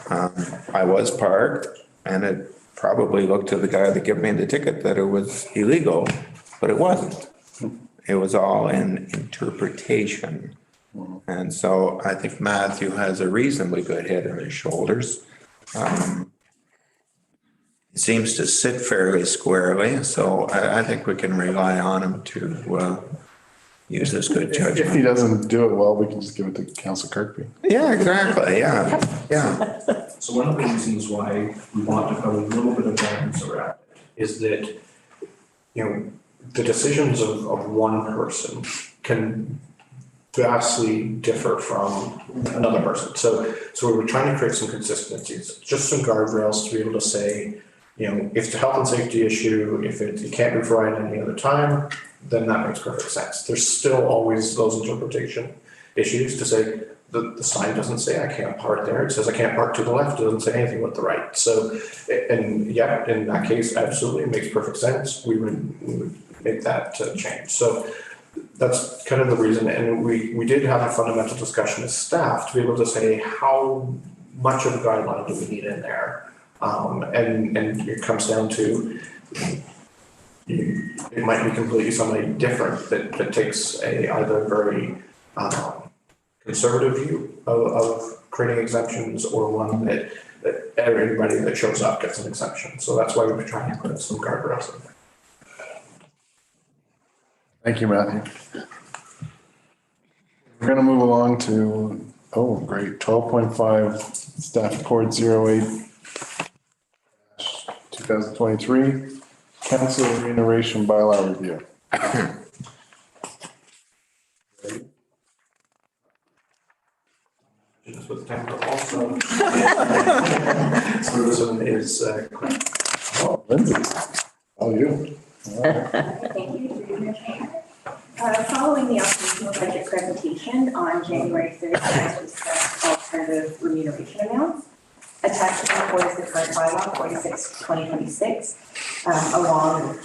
I was parked and it probably looked to the guy that gave me the ticket that it was illegal, but it wasn't. It was all an interpretation. And so I think Matthew has a reasonably good head on his shoulders. He seems to sit fairly squarely, so I think we can rely on him to use this good If he judgment. doesn't do it well, we can just give it to Council Kirkby. Yeah, exactly, yeah. So one of the reasons why we want to put a little bit of guidance around it is that, the decisions of one person can vastly differ from another person. So we were trying to create some consistencies, just some guardrails to be able to say, if it's a health and safety issue, if it can't be provided any other time, then that makes perfect sense. There's still always those interpretation issues to say, the sign doesn't say I can't park there. It says I can't park to the left. It doesn't say anything with the right. So, and yeah, in that case, absolutely, it makes perfect sense. We would make that change. So that's kind of the reason. And we did have a fundamental discussion as staff to be able to say how much of a guideline do we need in there? And it comes down to, it might be completely somebody different that takes either very conservative view of creating exemptions or one that everybody that shows up gets an exemption. So that's why we're trying to put some guardrails in there. Thank you, Matthew. We're gonna move along to, oh, great, 12.5, staff report 08/2023, council remuneration bylaw review. Just with time to also. So this one is, Oh, Lindsay, oh, you. Thank you through the chair. Following the operational budget presentation on January 3rd, I discussed alternative remuneration amounts. Attached to the report is the current bylaw 46/2026, along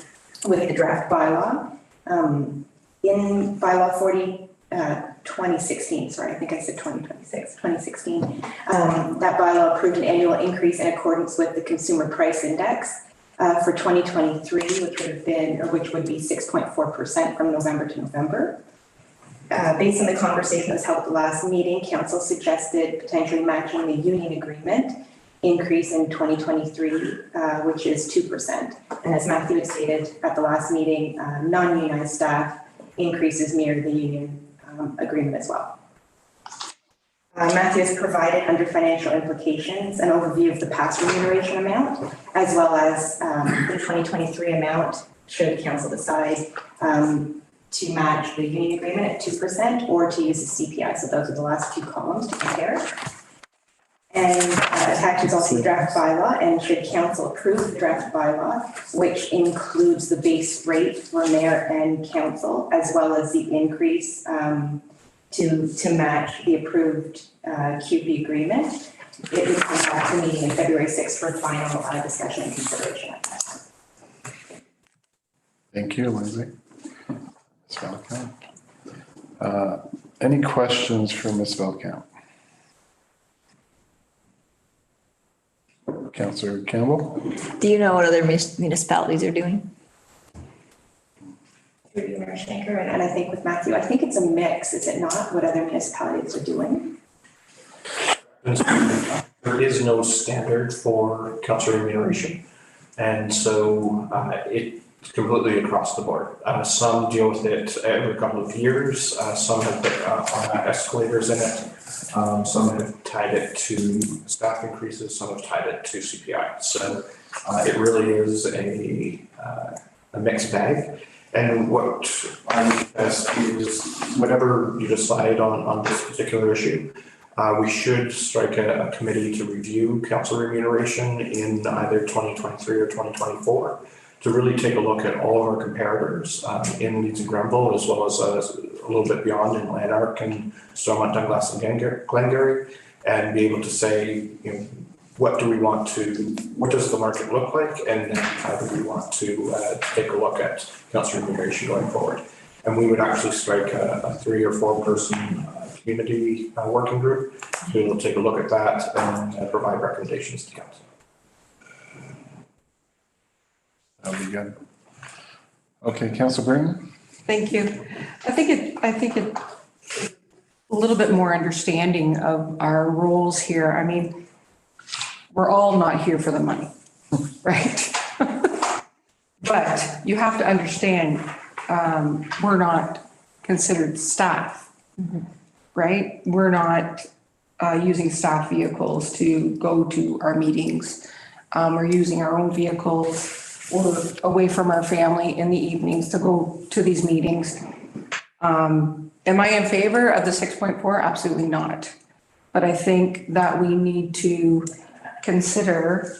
with the draft bylaw. In bylaw 2016, sorry, I think I said 2026, 2016. That bylaw approved an annual increase in accordance with the consumer price index for 2023, which would be 6.4% from November to November. Based on the conversation that was held at the last meeting, council suggested potentially matching the union agreement increase in 2023, which is 2%. And as Matthew had stated at the last meeting, non-unionized staff increases mirror the union agreement as well. Matthew has provided under financial implications an overview of the past remuneration amount, as well as the 2023 amount, should council decide to match the union agreement at 2% or to use the CPI. So those are the last two columns to compare. And attached is also the draft bylaw, and should council approve the draft bylaw, which includes the base rate for mayor and council, as well as the increase to match the approved QP agreement. It would come back to the meeting in February 6th for final discussion and consideration. Thank you, Lindsay. Ms. Velkamp. Any questions for Ms. Velkamp? Councillor Campbell? Do you know what other municipalities are doing? Through the Mayor Schenker, and I think with Matthew, I think it's a mix, is it not, what other municipalities are doing? there is no standard for council remuneration. And so it's completely across the board. Some deal with it every couple of years. Some have put automatic escalators in it. Some have tied it to staff increases. Some have tied it to CPI. So it really is a mixed bag. And what I would ask is, whenever you decide on this particular issue, we should strike a committee to review council remuneration in either 2023 or 2024 to really take a look at all of our comparators in Leeds and Grenville, as well as a little bit beyond in Lanark and Stormont, Douglas and Glengarry, and be able to say, you know, what does the market look like, and then how do we want to take a look at council remuneration going forward. And we would actually strike a 3 or 4 person community working group who will take a look at that and provide recommendations to council. That'll be good. Okay, Councillor Britton? Thank you. I think it a little bit more understanding of our roles here. I mean, we're all not here for the money, right? But you have to understand, we're not considered staff, right? We're not using staff vehicles to go to our meetings. We're using our own vehicles or away from our family in the evenings to go to these meetings. Am I in favor of the 6.4? Absolutely not. But I think that we need to consider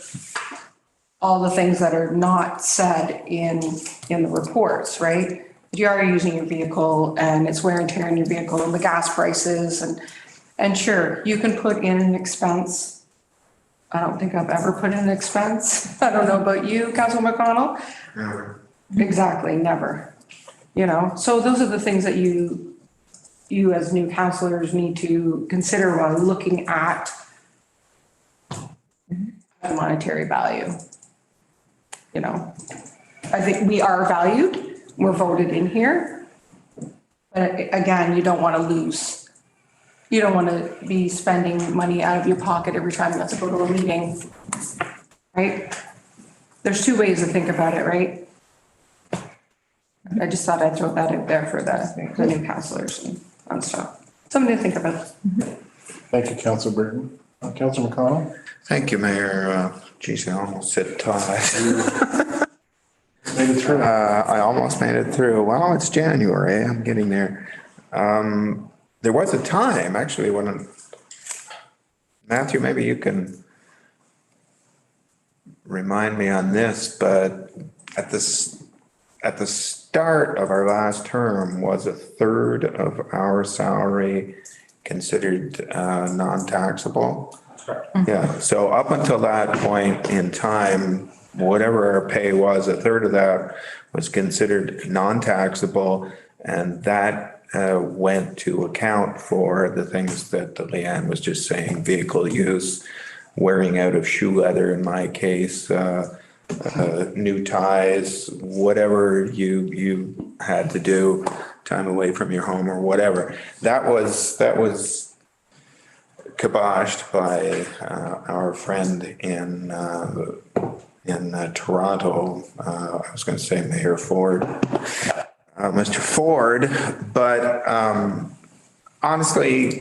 all the things that are not said in the reports, right? You are using your vehicle and it's wear and tear in your vehicle and the gas prices and sure, you can put in an expense. I don't think I've ever put in an expense. I don't know about you, Councilor McConnell. Never. Exactly, never. You know, so those are the things that you as new councilors need to consider while looking at the monetary value. You know, I think we are valued. We're voted in here. But again, you don't want to lose you don't want to be spending money out of your pocket every time you have to go to a meeting, right? There's two ways to think about it, right? I just thought I'd throw that out there for the new counselors and stuff. Something to think about. Thank you, Councillor Burton. Councillor McConnell? Thank you, Mayor. Geez, I almost said Todd. Made it through. I almost made it through. Well, it's January. I'm getting there. There was a time, actually, when, Matthew, maybe you can remind me on this, but at the start of our last term, was a third of our salary considered non-taxable? Correct. Yeah, so up until that point in time, whatever our pay was, a third of that was considered non-taxable, and that went to account for the things that Leanne was just saying, vehicle use, wearing out of shoe leather in my case, new ties, whatever you had to do, time away from your home or whatever. That was kiboshed by our friend in Toronto. I was going to say Mayor Ford, Mr. Ford, but honestly,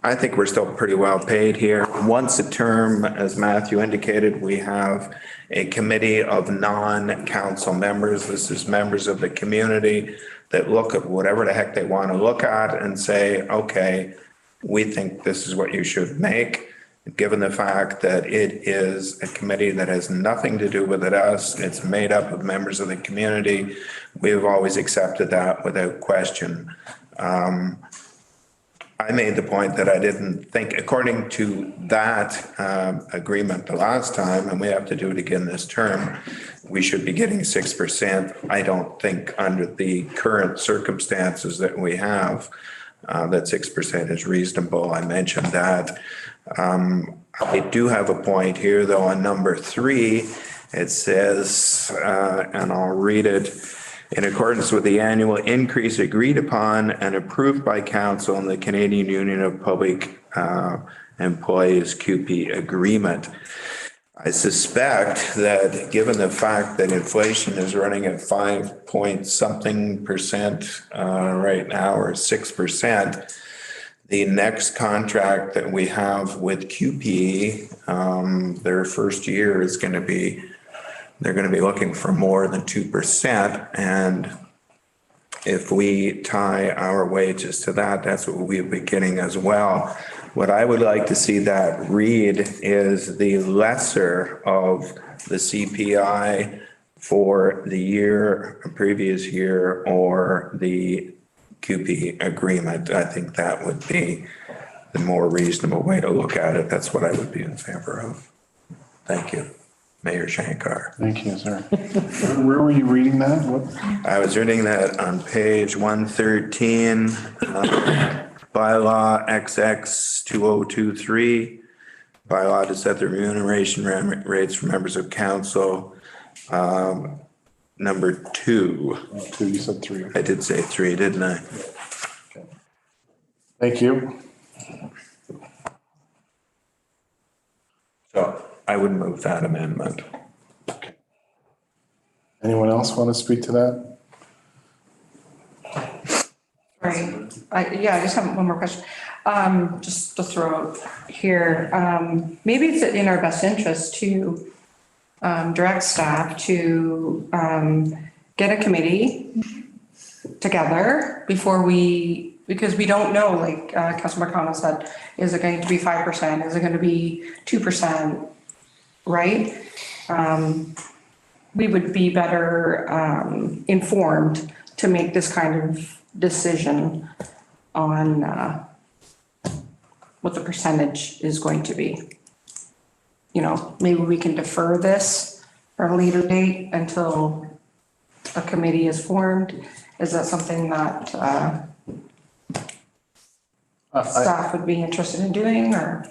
I think we're still pretty well paid here. Once a term, as Matthew indicated, we have a committee of non-council members. This is members of the community that look at whatever the heck they want to look at and say, okay, we think this is what you should make. Given the fact that it is a committee that has nothing to do with us, it's made up of members of the community. We've always accepted that without question. I made the point that I didn't think, according to that agreement the last time, and we have to do it again this term, we should be getting 6%. I don't think under the current circumstances that we have, that 6% is reasonable. I mentioned that. I do have a point here though on number 3. It says, and I'll read it, in accordance with the annual increase agreed upon and approved by council in the Canadian Union of Public Employees QP agreement. I suspect that given the fact that inflation is running at 5 point something percent right now, or 6%, the next contract that we have with QP, their first year is going to be, they're going to be looking for more than 2%. And if we tie our wages to that, that's what we'll be getting as well. What I would like to see that read is the lesser of the CPI for the year, previous year, or the QP agreement. I think that would be the more reasonable way to look at it. That's what I would be in favor of. Thank you, Mayor Shankar. Thank you, sir. Where were you reading that? What? I was reading that on page 113, bylaw XX 2023, bylaw to set the remuneration rates for members of council. Number 2. Oh, 2, you said 3. I did say 3, didn't I? Okay. Thank you. So I would move that amendment. Okay. Anyone else want to speak to that? Right. I just have one more question. Just to throw out here, maybe it's in our best interest to direct staff to get a committee together before because we don't know, like Councilor McConnell said, is it going to be 5%? Is it going to be 2%? Right? We would be better informed to make this kind of decision on what the percentage is going to be. You know, maybe we can defer this for a later date until a committee is formed. Is that something that staff would be interested in doing, or?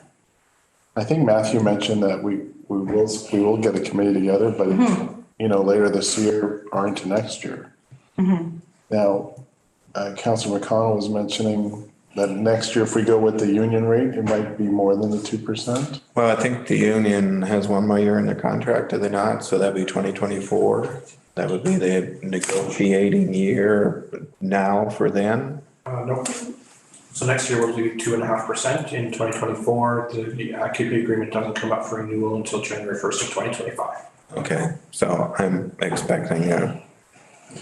I think Matthew mentioned that we will get a committee together, but you know, later this year or into next year. Now, Councilor McConnell was mentioning that next year, if we go with the union rate, it might be more than the 2%. Well, I think the union has one more year in their contract, do they not? So that'd be 2024. That would be the negotiating year now for them. No. So next year we'll do 2.5%. In 2024, the ACP agreement doesn't come up for renewal until January 1st of 2025. Okay, so I'm expecting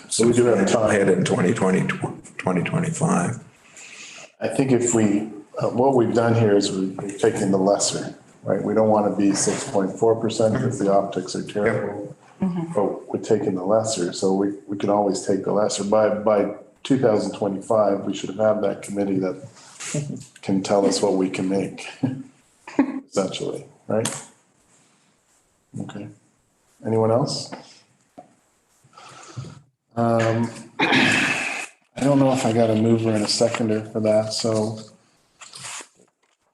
So we do have time. hit in 2025. I think if we, what we've done here is we've taken the lesser, right? We don't want to be 6.4% because the optics are terrible. But we're taking the lesser, so we can always take the lesser. By 2025, we should have that committee that can tell us what we can make, essentially, right? Okay. Anyone else? I don't know if I got a mover and a seconder for that, so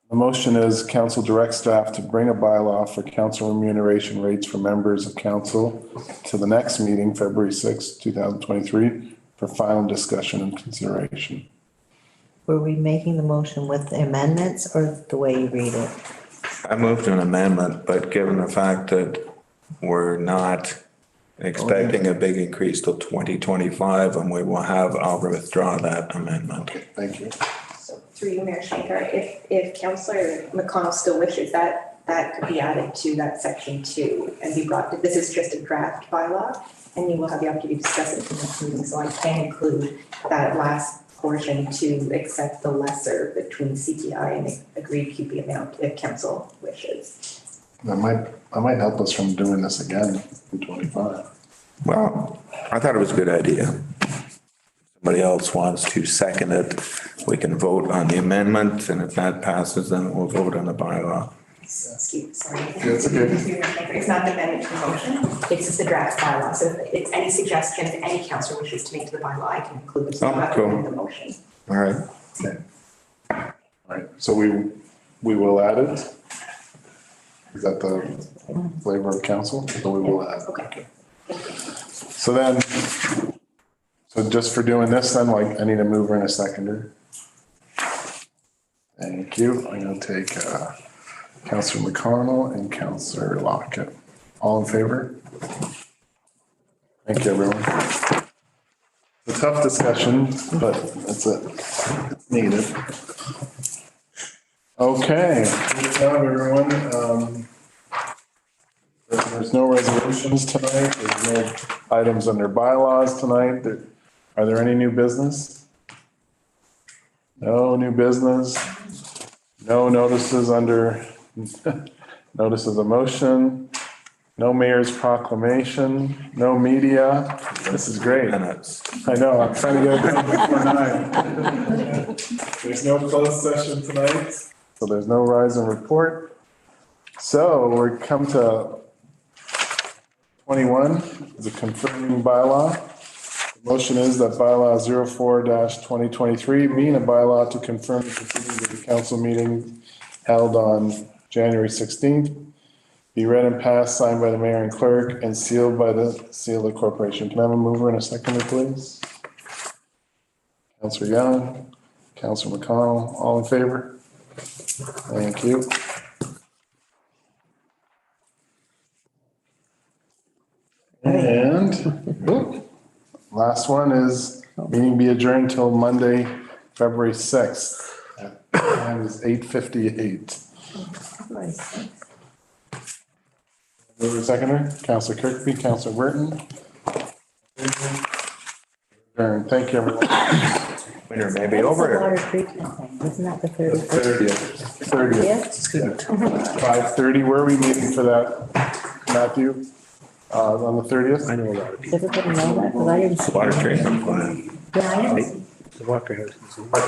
the motion is council direct staff to bring a bylaw for council remuneration rates for members of council to the next meeting, February 6th, 2023, for final discussion and consideration. Were we making the motion with amendments or the way you read it? I moved an amendment, but given the fact that we're not expecting a big increase till 2025, and we will have, I'll withdraw that amendment. Thank you. So through you, Mayor Shankar, if Councillor McConnell still wishes that, that could be added to that section 2 and be brought, this is just a draft bylaw, and you will have the opportunity to discuss it in the next meeting, so I can include that last portion to accept the lesser between CPI and agreed QP amount if council wishes. That might help us from doing this again in 25. Well, I thought it was a good idea. Somebody else wants to second it, we can vote on the amendment, and if that passes, then we'll vote on the bylaw. Sorry. That's okay. It's not the amendment to the motion, it's just the draft bylaw, so if it's any suggestion, if any councillor wishes to make to the bylaw, I can include it. So Oh, not cool. in the motion. All right. Okay. All right, so we will add it. Is that the flavor of council? So we will add. Okay. So then, so just for doing this, then, like, I need a mover and a seconder. Thank you. I'm gonna take Councillor McConnell and Councillor Lockett. All in favor? Thank you, everyone. It's a tough discussion, but that's it. It's needed. Okay, good job, everyone. There's no resolutions tonight. There's no items under bylaws tonight. Are there any new business? No new business. No notices under notices of motion. No mayor's proclamation. No media. This is great. Minutes. I know, I'm trying to get it done before 9. There's no closed session tonight, so there's no rise and report. So we're come to 21, is a confirming bylaw. The motion is that bylaw 04-2023, being a bylaw to confirm the proceedings of the council meeting held on January 16th, be read and passed, signed by the mayor and clerk, and sealed by the seal of the corporation. Can I have a mover and a seconder, please? Councillor Young, Councillor McConnell, all in favor? Thank you. And last one is meeting be adjourned till Monday, February 6th. Time is 8:58. Mover seconder, Councillor Kirkby, Councillor Burton. Adjourned. Thank you, everyone. Winter may be over here. Water treatment thing, isn't that the 30th? 30th. 5:30, where are we meeting for that, Matthew? On the 30th? I know a lot of Does everybody know that? Because I didn't see. Water treatment plant. Yeah, I know. The Walker House. Parking lot.